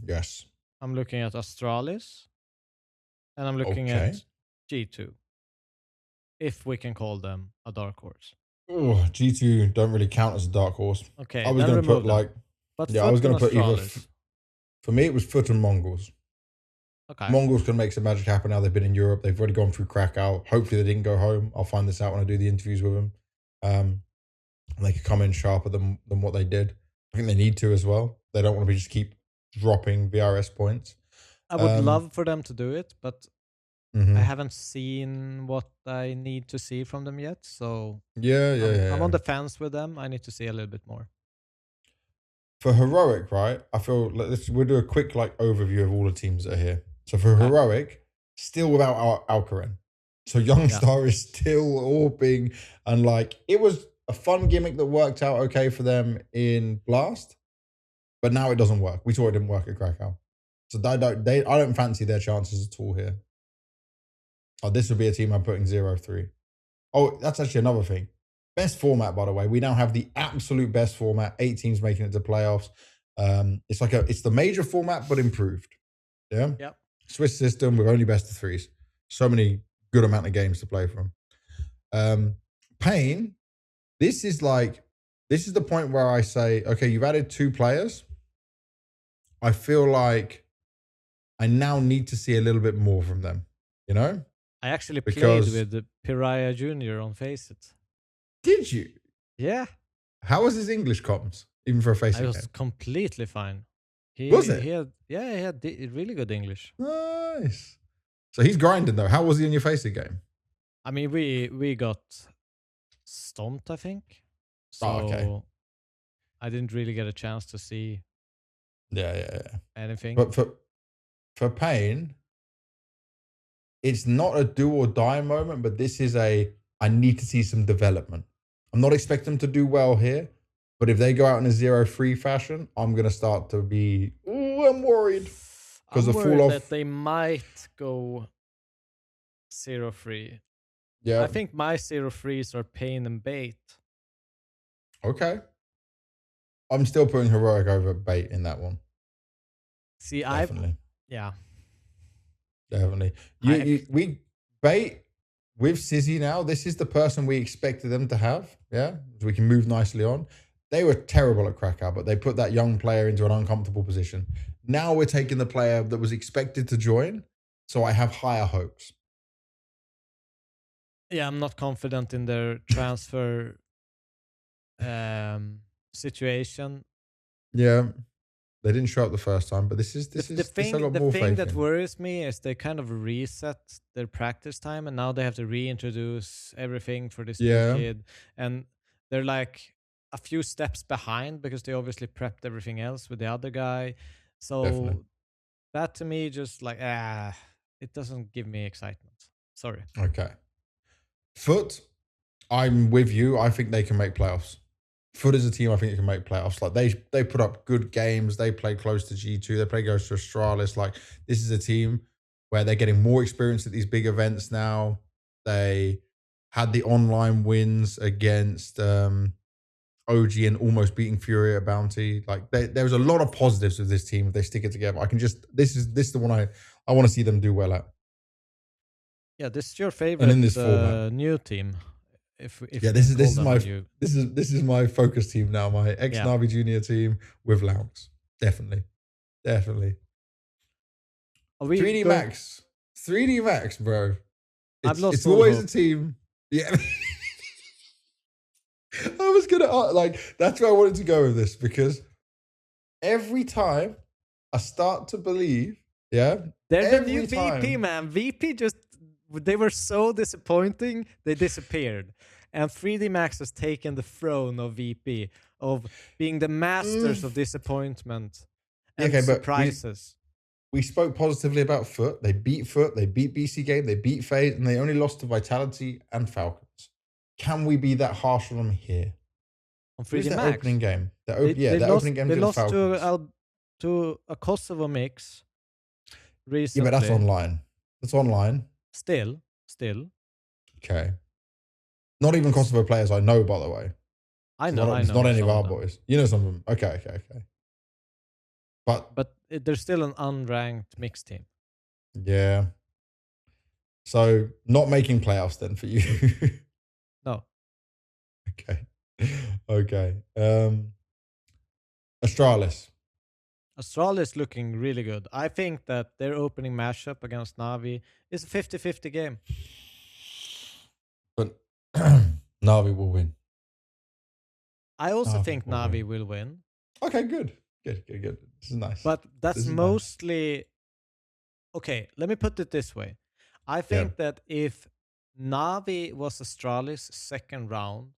Yes. I'm looking at Astralis. And I'm looking at G2. If we can call them a dark horse. Oh, G2 don't really count as a dark horse. Okay, I was going to put like, but I was going to put either. Astralis. For me, it was Foot and Mongols. Okay. Mongols can make some magic happen now. They've been in Europe. They've already gone through Krakow. Hopefully, they didn't go home. I'll find this out when I do the interviews with them. And they could come in sharper than what they did. I think they need to as well. They don't want to just keep dropping VRS points. I would love for them to do it, but I haven't seen what I need to see from them yet. So I'm on the fence with them. I need to see a little bit more. For Heroic, right? I feel like we'll do a quick like overview of all the teams that are here. So for Heroic, still without Alcarin. So Youngstar is still AWPing, and like it was a fun gimmick that worked out okay for them in Blast, but now it doesn't work. We saw it didn't work at Krakow. So I don't fancy their chances at all here. Oh, this would be a team I'm putting 0-3. Oh, that's actually another thing. Best format, by the way. We now have the absolute best format. 8 teams making it to playoffs. It's the major format, but improved. Yeah. Yep. Swiss system with only best of 3s. So many good amount of games to play from. Pain. This is the point where I say, okay, you've added 2 players. I feel like I now need to see a little bit more from them. You know. I actually played with Pariah Jr. on Faceit. Did you? Yeah. How was his English comms, even for a Faceit game? It was completely fine. Was it? He had really good English. Nice. So he's grinding though. How was he in your Faceit game? I mean, we got stomped, I think. So I didn't really get a chance to see. Anything. But for Pain, it's not a do or die moment, but this is I need to see some development. I'm not expecting them to do well here, but if they go out in a 0-3 fashion, I'm going to start to be, I'm worried. Because the fall off that they might go 0-3. Yeah. I think my 0-3s are Pain and Bait. Okay. I'm still putting Heroic over Bait in that one. See, definitely. Yeah. Definitely. We Bait with Sizzy now. This is the person we expected them to have. Yeah. So we can move nicely on. They were terrible at Krakow, but they put that young player into an uncomfortable position. Now we're taking the player that was expected to join. So I have higher hopes. Yeah, I'm not confident in their transfer situation. Yeah. They didn't show up the first time, but the thing that worries me is they kind of reset their practice time, and now they have to reintroduce everything for this new kid, and they're like a few steps behind because they obviously prepped everything else with the other guy. So that to me just like it doesn't give me excitement. Sorry. Okay. Foot, I'm with you. I think they can make playoffs. FUT is a team I think can make playoffs. Like they put up good games. They play close to G2. They play close to Astralis. Like this is a team where they're getting more experience at these big events now. They had the online wins against OG and almost beating FURIA at Bounty. Like there's a lot of positives with this team if they stick it together. I can just this is the one I want to see them do well at. Yeah, this is your favorite and in this format. New team. If this is my focus team now. My ex Navi Junior team with Louts. Definitely. 3D Max. 3D Max, bro. It's always a team. Yeah. I was gonna that's where I wanted to go with this, because every time I start to believe, they're the new VP, man. VP they were so disappointing, they disappeared. And 3D Max has taken the throne of VP, of being the masters of disappointment and surprises. We spoke positively about FUT. They beat FUT, they beat BC Game, they beat FaZe, and they only lost to Vitality and Falcons. Can we be that harsh on them here? On 3D Max? Opening game. Their opening game. They lost to a Kosovo mix recently. Yeah, but that's online. That's online. Still. Okay. Not even Kosovo players I know, by the way. I know. It's not any of our boys. You know some of them. Okay. But there's still an unranked mixed team. Yeah. So not making playoffs then for you. No. Okay. Astralis. Astralis looking really good. I think that their opening mashup against Navi is a 50-50 game. But Navi will win. I also think Navi will win. Okay, good. This is nice. But that's mostly... Okay, let me put it this way. I think that if Navi was Astralis' second round,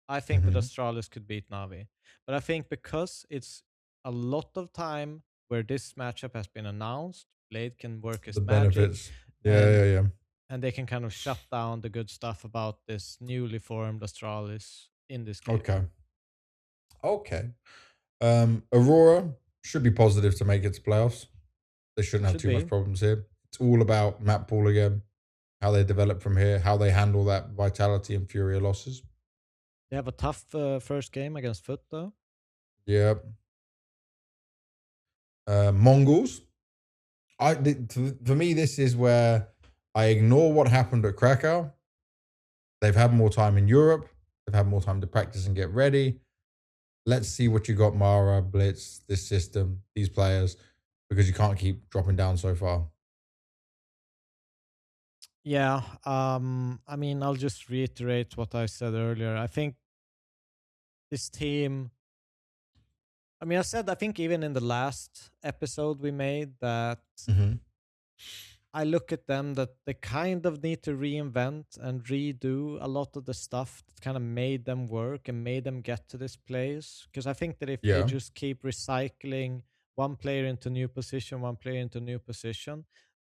I think that Astralis could beat Navi. But I think because it's a lot of time where this matchup has been announced, Blade can work his magic. Benefits. Yeah. And they can kind of shut down the good stuff about this newly formed Astralis in this game. Okay. Aurora should be positive to make it to playoffs. They shouldn't have too much problems here. It's all about map pool again, how they develop from here, how they handle that Vitality and FURIA losses. They have a tough first game against FUT, though. Yep. Mongols. For me, this is where I ignore what happened at Krakow. They've had more time in Europe. They've had more time to practice and get ready. Let's see what you got, Mara, Blitz, this system, these players, because you can't keep dropping down so far. Yeah. I mean, I'll just reiterate what I said earlier. I think this team... I mean, I think even in the last episode we made that I look at them that they kind of need to reinvent and redo a lot of the stuff that kind of made them work and made them get to this place. Because I think that if they just keep recycling one player into new position,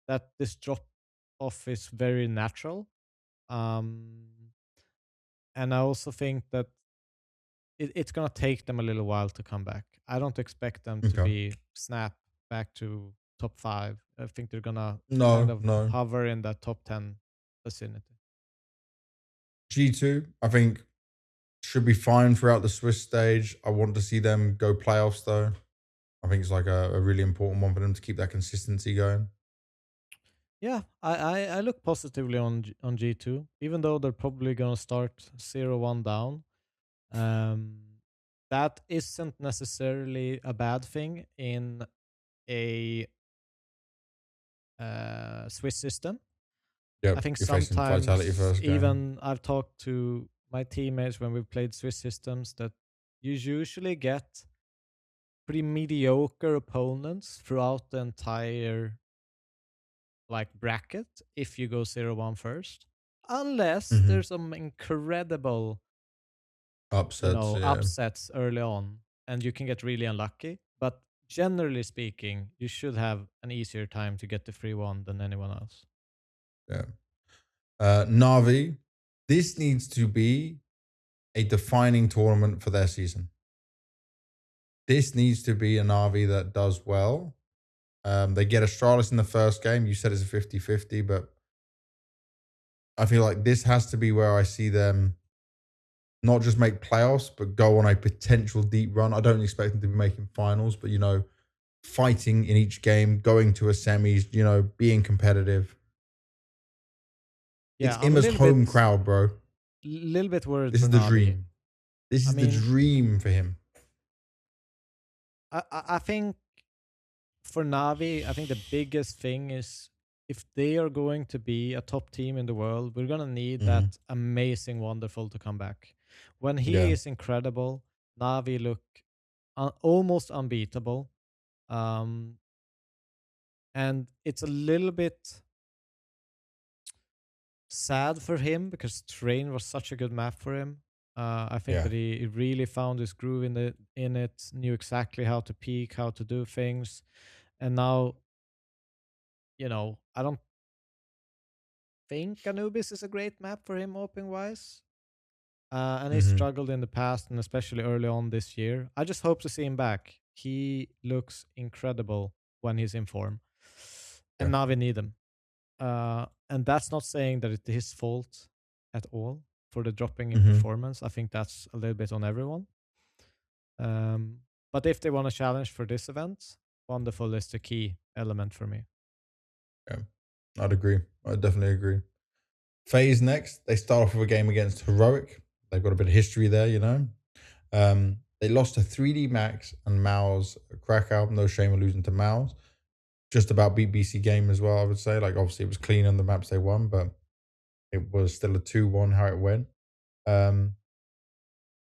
that this drop off is very natural. And I also think that it's going to take them a little while to come back. I don't expect them to be snap back to top 5. I think they're going to hover in that top 10 vicinity. G2, I think, should be fine throughout the Swiss stage. I want to see them go playoffs, though. I think it's like a really important one for them to keep that consistency going. Yeah, I look positively on G2, even though they're probably going to start 0-1 down. That isn't necessarily a bad thing in a Swiss system. I think sometimes even I've talked to my teammates when we've played Swiss systems that you usually get pretty mediocre opponents throughout the entire bracket if you go 0-1 first, unless there's some incredible upsets early on and you can get really unlucky. But generally speaking, you should have an easier time to get the 3-1 than anyone else. Yeah. Navi, this needs to be a defining tournament for their season. This needs to be a Na'Vi that does well. They get Astralis in the first game. You said it's a 50-50, but I feel like this has to be where I see them not just make playoffs, but go on a potential deep run. I don't expect them to be making finals, but, you know, fighting in each game, going to a semis, you know, being competitive. Yeah, it's Imma's home crowd, bro. Little bit worried. This for is the Na'Vi. dream. This is the dream for him. I think for Na'Vi, I think the biggest thing is if they are going to be a top team in the world, we're going to need that amazing Wonderful to come back. When he is incredible, Na'Vi look almost unbeatable. And it's a little bit sad for him because Train was such a good map for him. I think that he really found his groove in it, knew exactly how to peak, how to do things. And now, you know, I don't think Anubis is a great map for him opening wise. And he struggled in the past and especially early on this year. I just hope to see him back. He looks incredible when he's in form. And now we need him. And that's not saying that it's his fault at all for the dropping in performance. I think that's a little bit on everyone. But if they want a challenge for this event, Wonderful is the key element for me. Yeah, I'd agree. I'd definitely agree. FaZe next. They start off with a game against Heroic. They've got a bit of history there, you know. They lost to 3D Max and Mouz at Krakow. No shame in losing to Mouz. Just about beat BC Game as well, I would say. Like, obviously, it was clean on the maps they won, but it was still a 2-1 how it went.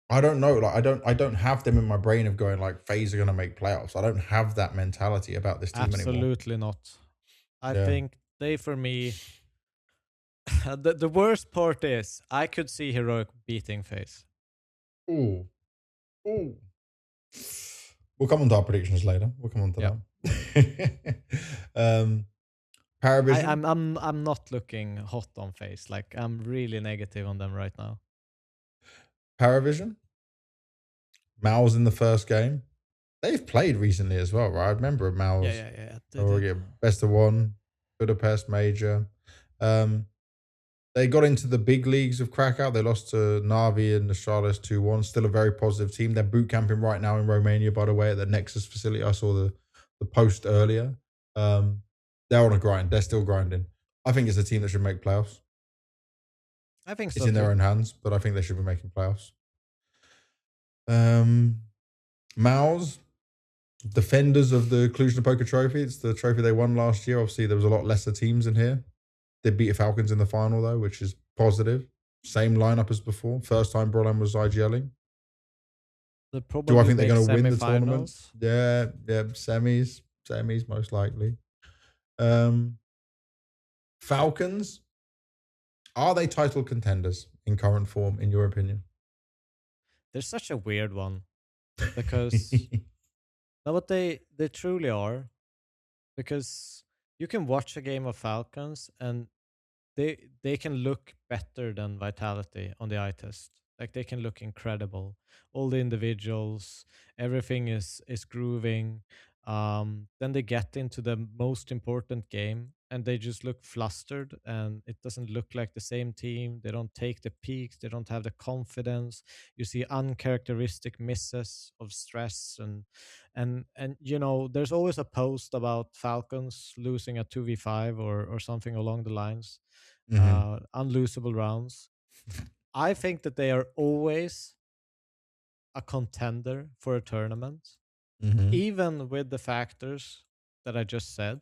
I don't know. Like, I don't have them in my brain of going like FaZe are going to make playoffs. I don't have that mentality about this team anymore. Absolutely not. I think they, for me, the worst part is I could see Heroic beating FaZe. Ooh. We'll come on to our predictions later. We'll come on to that. Paravision. I'm not looking hot on FaZe. Like, I'm really negative on them right now. Paravision. Mouz in the first game. They've played recently as well, right? I remember Mouz. Yeah. Best of one, Budapest Major. They got into the big leagues of Krakow. They lost to Na'Vi and the Astralis 2-1. Still a very positive team. They're boot camping right now in Romania, by the way, at the Nexus facility. I saw the post earlier. They're on a grind. They're still grinding. I think it's a team that should make playoffs. I think so. It's in their own hands, but I think they should be making playoffs. Mouz, defenders of the Cluj-Napoca trophy. It's the trophy they won last year. Obviously, there was a lot lesser teams in here. They beat the Falcons in the final, though, which is positive. Same lineup as before. First time Brolan was IGLing. Do I think they're going to win the tournament? Yeah, semis most likely. Falcons, are they title contenders in current form, in your opinion? They're such a weird one because no, but they truly are, because you can watch a game of Falcons and they can look better than Vitality on the eye test. Like, they can look incredible. All the individuals, everything is grooving. Then they get into the most important game and they just look flustered and it doesn't look like the same team. They don't take the peaks. They don't have the confidence. You see uncharacteristic misses of stress and you know, there's always a post about Falcons losing a 2v5 or something along the lines. Unlosable rounds. I think that they are always a contender for a tournament, even with the factors that I just said.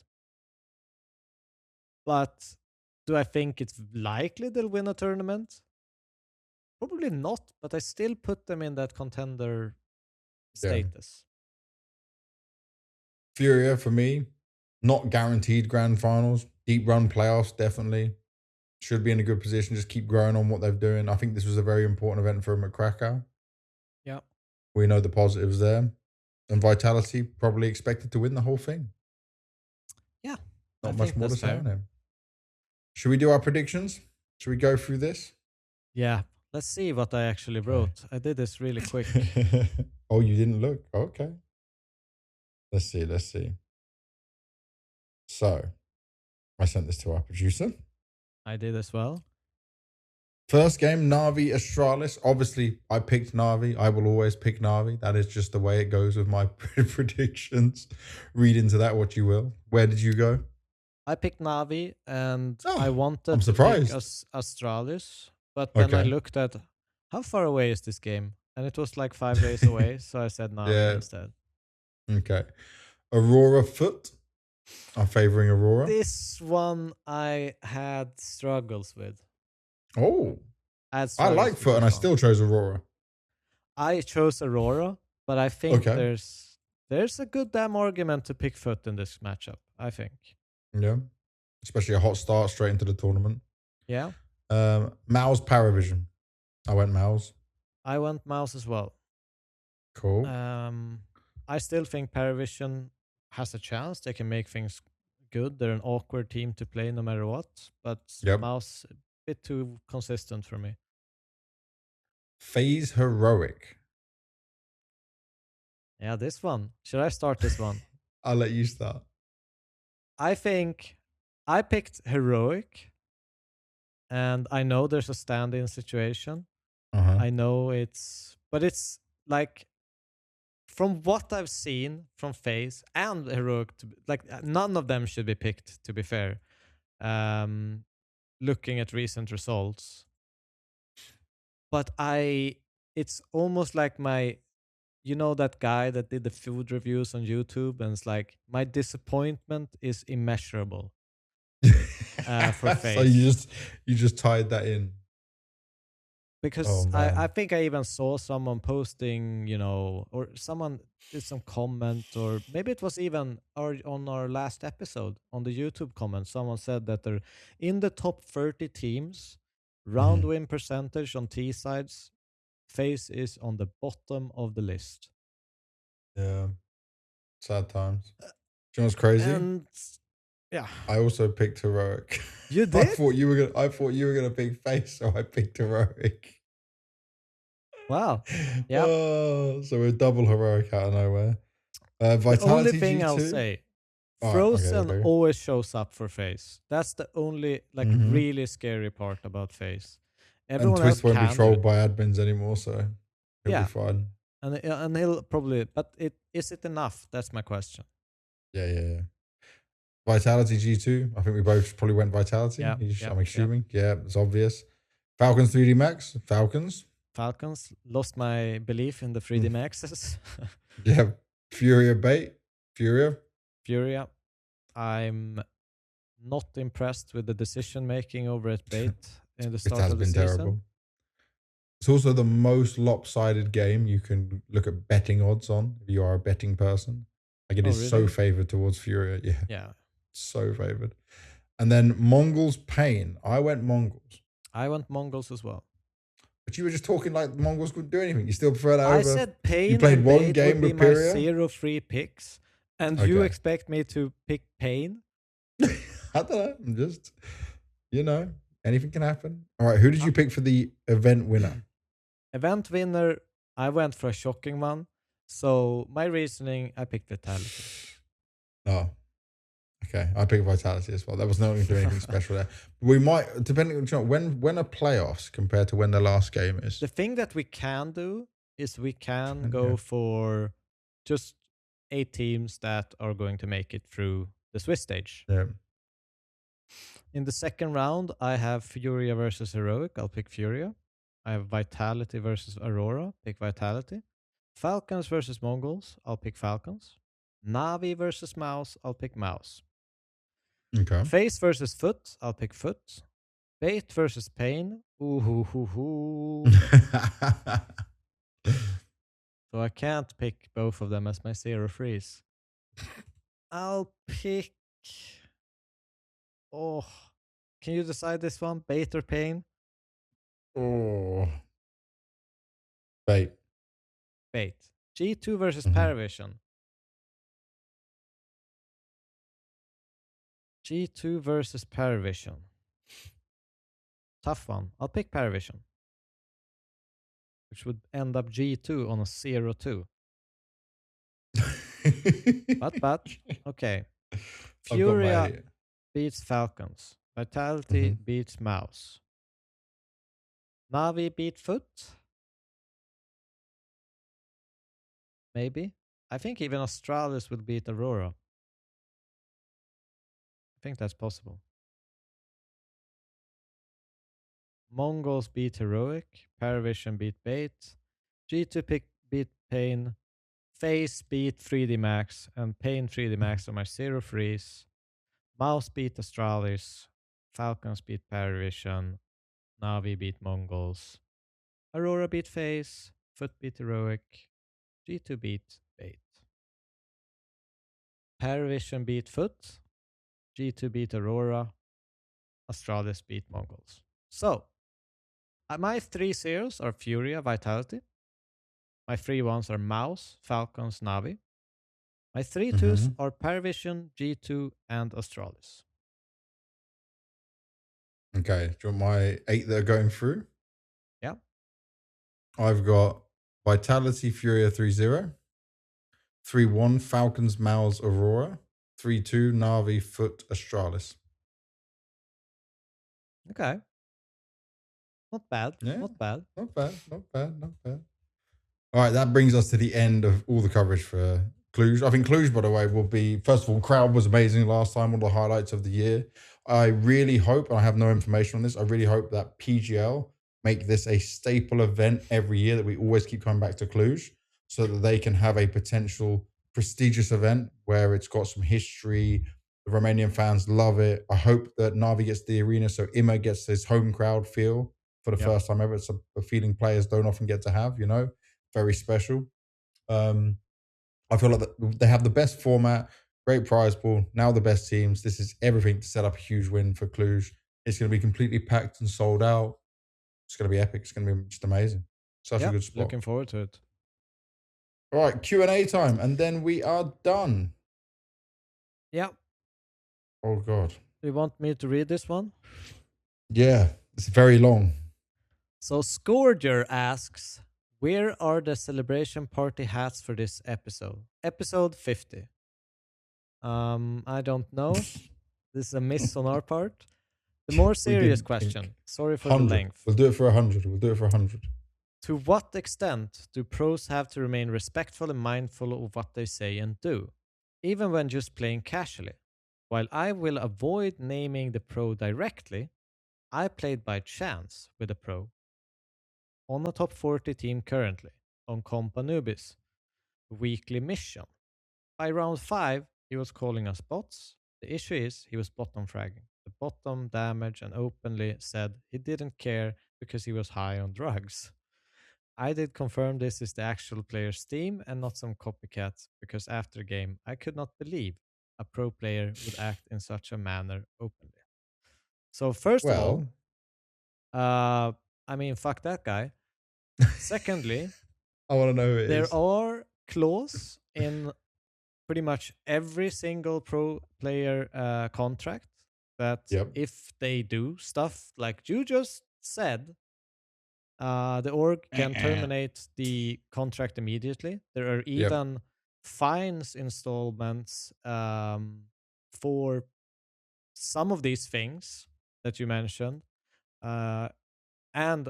But do I think it's likely they'll win a tournament? Probably not, but I still put them in that contender status. FURIA, for me, not guaranteed grand finals. Deep run playoffs, definitely. Should be in a good position. Just keep growing on what they're doing. I think this was a very important event for them at Krakow. Yeah. We know the positives there. And Vitality probably expected to win the whole thing. Yeah. Not much more to say on him. Should we do our predictions? Should we go through this? Yeah. Let's see what I actually wrote. I did this really quick. Oh, you didn't look? Okay. Let's see. So, I sent this to our producer. I did as well. First game, Na'Vi Astralis. Obviously, I picked Na'Vi. I will always pick Na'Vi. That is just the way it goes with my predictions. Read into that what you will. Where did you go? I picked Na'Vi, and I I'm wanted to pick surprised. Astralis, but then I looked at how far away is this game, and it was like 5 days away, so I said Na'Vi instead. Okay. Aurora Foot. I'm favoring Aurora. This one I had struggles with. Oh. I like Foot, and I still chose Aurora. I chose Aurora, but I think there's a good damn argument to pick Foot in this matchup, I think. Yeah. Especially a hot start straight into the tournament. Yeah. Mouz Paravision. I went Mouz. I went Mouz as well. Cool. I still think Paravision has a chance. They can make things good. They're an awkward team to play no matter what, but Mouz a bit too consistent for me. FaZe Heroic. Yeah, this one. Should I start this one? I'll let you start. I think I picked Heroic, and I know there's a stand-in situation. I know but it's like, from what I've seen from FaZe and Heroic, none of them should be picked, to be fair. Looking at recent results, but it's almost like that guy that did the food reviews on YouTube, and it's like my disappointment is immeasurable. For FaZe. So you just tied that in. Because I think I even saw someone posting, or someone did some comment, or maybe it was even on our last episode on the YouTube comment, someone said that they're in the top 30 teams, round win percentage on T sides, FaZe is on the bottom of the list. Yeah. Sad times. Do you know what's crazy? And yeah. I also picked Heroic. You did? I thought you were gonna pick FaZe, so I picked Heroic. Wow. Yeah. Oh, so we're double Heroic out of nowhere. Vitality the only thing G2? I'll say, Frozen always shows up for FaZe. That's the only really scary part about FaZe. Everyone and Twist else won't be trolled by admins anymore, so he'll be fine. And he'll probably, but is it enough? That's my question. Yeah. Vitality G2. I think we both probably went Vitality. Yeah, I'm assuming. Yeah, it's obvious. Falcons 3D Max. Falcons. Lost my belief in the 3D Maxes. Yeah. Furia bait. Furia. I'm not impressed with the decision making over at bait in the start of the season. Terrible. It's also the most lopsided game you can look at betting odds on if you are a betting person. Like it is so favored towards Furia. Yeah. So favored. And then Mongols Pain. I went Mongols. I went Mongols as well. But you were just talking like the Mongols couldn't do anything. You still prefer that over? I said Pain. You played one game with Pyria? My 0 free picks. And you expect me to pick Pain? I don't know. I'm just, anything can happen. All right. Who did you pick for the event winner? Event winner, I went for a shocking one. So my reasoning, I picked Vitality. Oh, okay. I picked Vitality as well. That was not going to do anything special there. We might, depending on when are playoffs compared to when the last game is. The thing that we can do is we can go for just 8 teams that are going to make it through the Swiss stage. Yeah. In the second round, I have Furia versus Heroic. I'll pick Furia. I have Vitality versus Aurora. Pick Vitality. Falcons versus Mongols. I'll pick Falcons. Na'Vi versus Mouz. I'll pick Mouz. Okay. FaZe versus Foot. I'll pick Foot. Bait versus Pain. Ooh. So I can't pick both of them as my 0 freeze. I'll pick... Oh. Can you decide this one? Bait or Pain? Oh. Bait. G2 versus Paravision. G2 versus Paravision. Tough one. I'll pick Paravision. which would end up G2 on a 0-2. But okay. Furia beats Falcons. Vitality beats Mouz. Navi beat Foot? Maybe. I think even Astralis will beat Aurora. I think that's possible. Mongols beat Heroic. Paravision beat Bait. G2 beat Pain. FaZe beat 3D Max. And Pain 3D Max are my 0 freeze. Mouse beat Astralis. Falcons beat Paravision. Navi beat Mongols. Aurora beat FaZe. Foot beat Heroic. G2 beat Bait. Paravision beat Foot. G2 beat Aurora. Astralis beat Mongols. So, my 3 zeros are Furia, Vitality. My 3 ones are Mouse, Falcons, Navi. My 3 twos are Paravision, G2, and Astralis. Okay, do you want my 8 that are going through? Yeah. I've got Vitality, Furia 3-0. 3-1, Falcons, Mouse, Aurora. 3-2, Navi, Foot, Astralis. Okay. Not bad. Yeah. Not bad. Not bad. All right, that brings us to the end of all the coverage for Cluj. I think Cluj, by the way, will be, first of all, crowd was amazing last time, one of the highlights of the year. I really hope, and I have no information on this, I really hope that PGL make this a staple event every year, that we always keep coming back to Cluj, so that they can have a potential prestigious event where it's got some history. The Romanian fans love it. I hope that Navi gets the arena so Ima gets his home crowd feel for the first time ever. It's a feeling players don't often get to have, you know, very special. I feel like they have the best format, great prize pool, now the best teams. This is everything to set up a huge win for Cluj. It's going to be completely packed and sold out. It's going to be epic. It's going to be just amazing. Such a good spot. Looking forward to it. All right, Q&A time, and then we are done. Yeah. Oh, God. Do you want me to read this one? Yeah, it's very long. So Scourger asks, where are the celebration party hats for this episode? Episode 50. I don't know. This is a miss on our part. The more serious question. Sorry for 100. the length. We'll do it for 100. To what extent do pros have to remain respectful and mindful of what they say and do, even when just playing casually? While I will avoid naming the pro directly, I played by chance with a pro on a top 40 team currently, on comp Anubis, weekly mission. By round 5, he was calling us bots. The issue is he was bottom fragging. The bottom damage and openly said he didn't care because he was high on drugs. I did confirm this is the actual player's team and not some copycat, because after the game I could not believe a pro player would act in such a manner openly. So first of all, I mean, fuck that guy. Secondly, I want to know who it is. There are clauses in pretty much every single pro player contract that if they do stuff like you just said, the org can terminate the contract immediately. There are even fines installments for some of these things that you mentioned, and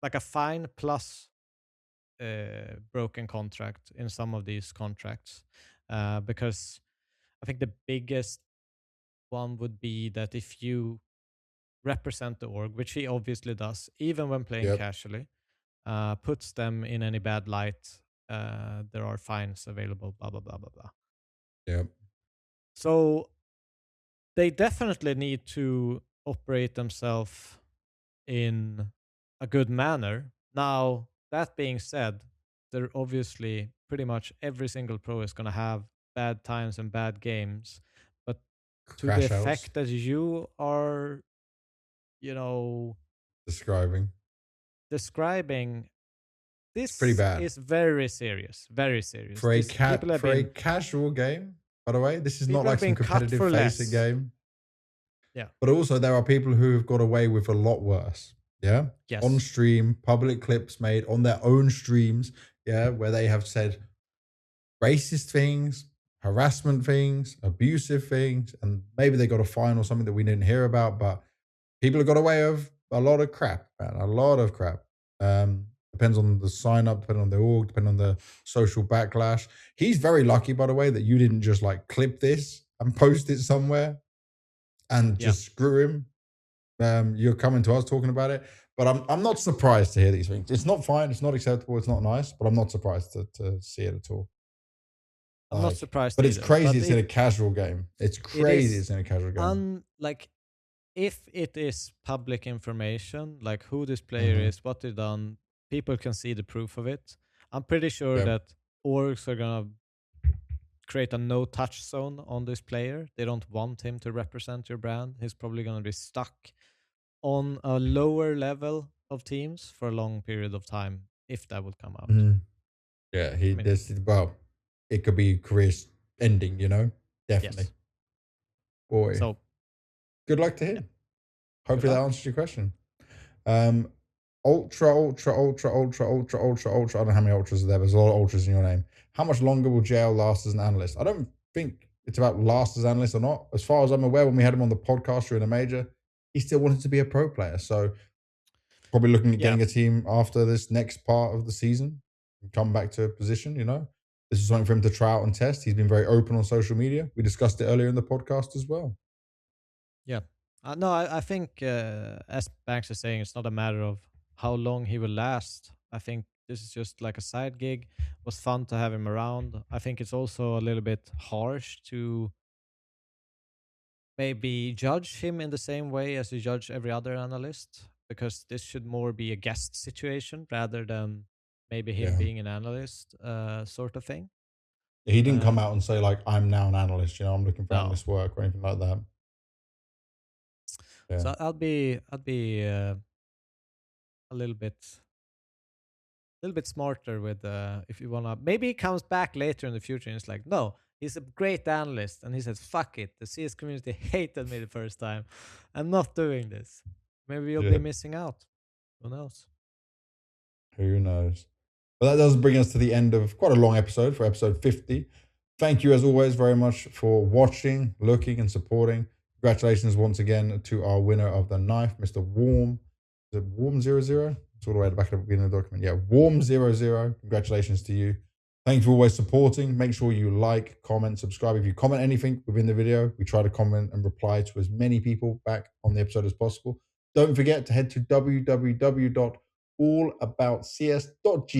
like a fine plus broken contract in some of these contracts, because I think the biggest one would be that if you represent the org, which he obviously does, even when playing casually, puts them in any bad light, there are fines available, blah, blah, blah, blah, blah. Yep. So they definitely need to operate themselves in a good manner. Now, that being said, they're obviously pretty much every single pro is going to have bad times and bad games. But to the effect that you are, you know, describing, this pretty bad. is very serious. Very serious. For a casual game, by the way, this is not like some competitive facing game. Yeah. But also there are people who have got away with a lot worse. Yeah. On Yes. stream, public clips made on their own streams. Yeah. Where they have said racist things, harassment things, abusive things, and maybe they got a fine or something that we didn't hear about, but people have got away with a lot of crap, man, a lot of crap. Depends on the sign up, depending on the org, depending on the social backlash. He's very lucky, by the way, that you didn't just like clip this and post it somewhere and Yeah. just screw him. You're coming to us talking about it, but I'm not surprised to hear these things. It's not fine, it's not acceptable, it's not nice, but I'm not surprised to see it at all. I'm not Like, surprised but it's either. crazy. But It's in a casual game. It's it crazy. is It's in a casual game. like if it is public information, like who this player Mm-hmm. is, what they've done, people can see the proof of it. I'm pretty sure Yeah. that orgs are gonna create a no-touch zone on this player. They don't want him to represent your brand. He's probably gonna be stuck on a lower level of teams for a long period of time if that would come out. Mm-hmm. Yeah, I mean, well, it could be career ending, you know? Definitely. yes. Boy. So Good luck to yeah, him. good Hopefully that luck. answers your question. Ultra, ultra, ultra, ultra, ultra, ultra, ultra. I don't know how many ultras are there, but there's a lot of ultras in your name. How much longer will JL last as an analyst? I don't think it's about last as analyst or not. As far as I'm aware, when we had him on the podcast during a major, he still wanted to be a pro player. So probably looking at Yeah. getting a team after this next part of the season and come back to a position, you know. This is something for him to try out and test. He's been very open on social media. We discussed it earlier in the podcast as well. Yeah. No, I think as Banks is saying, it's not a matter of how long he will last. I think this is just like a side gig. It was fun to have him around. I think it's also a little bit harsh to maybe judge him in the same way as you judge every other analyst, because this should more be a guest situation rather than maybe him Yeah. being an analyst sort of thing. He didn't come out and say, like, I'm now an analyst, you know, I'm looking for No. analyst work or anything like that. Yeah. So I'll be a little bit smarter with if you wanna, maybe he comes back later in the future and it's like, no, he's a great analyst and he says, fuck it, the CS community hated me the first time, I'm not doing this. Maybe you'll Yeah. be missing out, who knows. Who knows? But that does bring us to the end of quite a long episode for episode 50. Thank you, as always, very much for watching, looking, and supporting. Congratulations once again to our winner of the knife, Mr. Warm. Is it Warm 00? It's all the way at the back of the beginning of the document. Yeah, Warm 00. Congratulations to you. Thank you for always supporting. Make sure you like, comment, subscribe. If you comment anything within the video, we try to comment and reply to as many people back on the episode as possible. Don't forget to head to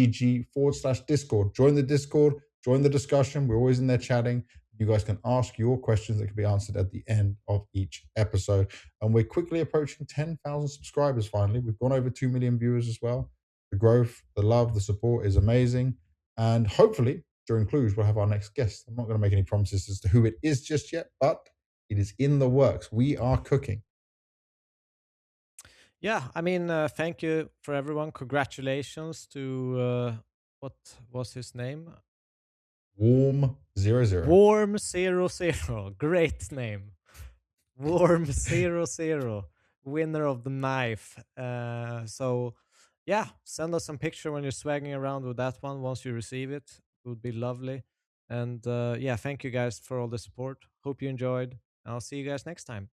allaboutcs.gg/Discord. Join the Discord, join the discussion. We're always in there chatting. You guys can ask your questions that can be answered at the end of each episode. And we're quickly approaching 10,000 subscribers finally. We've gone over 2 million viewers as well. The growth, the love, the support is amazing. And hopefully, during Cluj, we'll have our next guest. I'm not going to make any promises as to who it is just yet, but it is in the works. We are cooking. Yeah, I mean, thank you for everyone. Congratulations to what was his name? Warm 00. Warm 00. Great name. Warm 00, winner of the knife. So yeah, send us some picture when you're swagging around with that one once you receive it. It would be lovely. And yeah, thank you guys for all the support. Hope you enjoyed. I'll see you guys next time.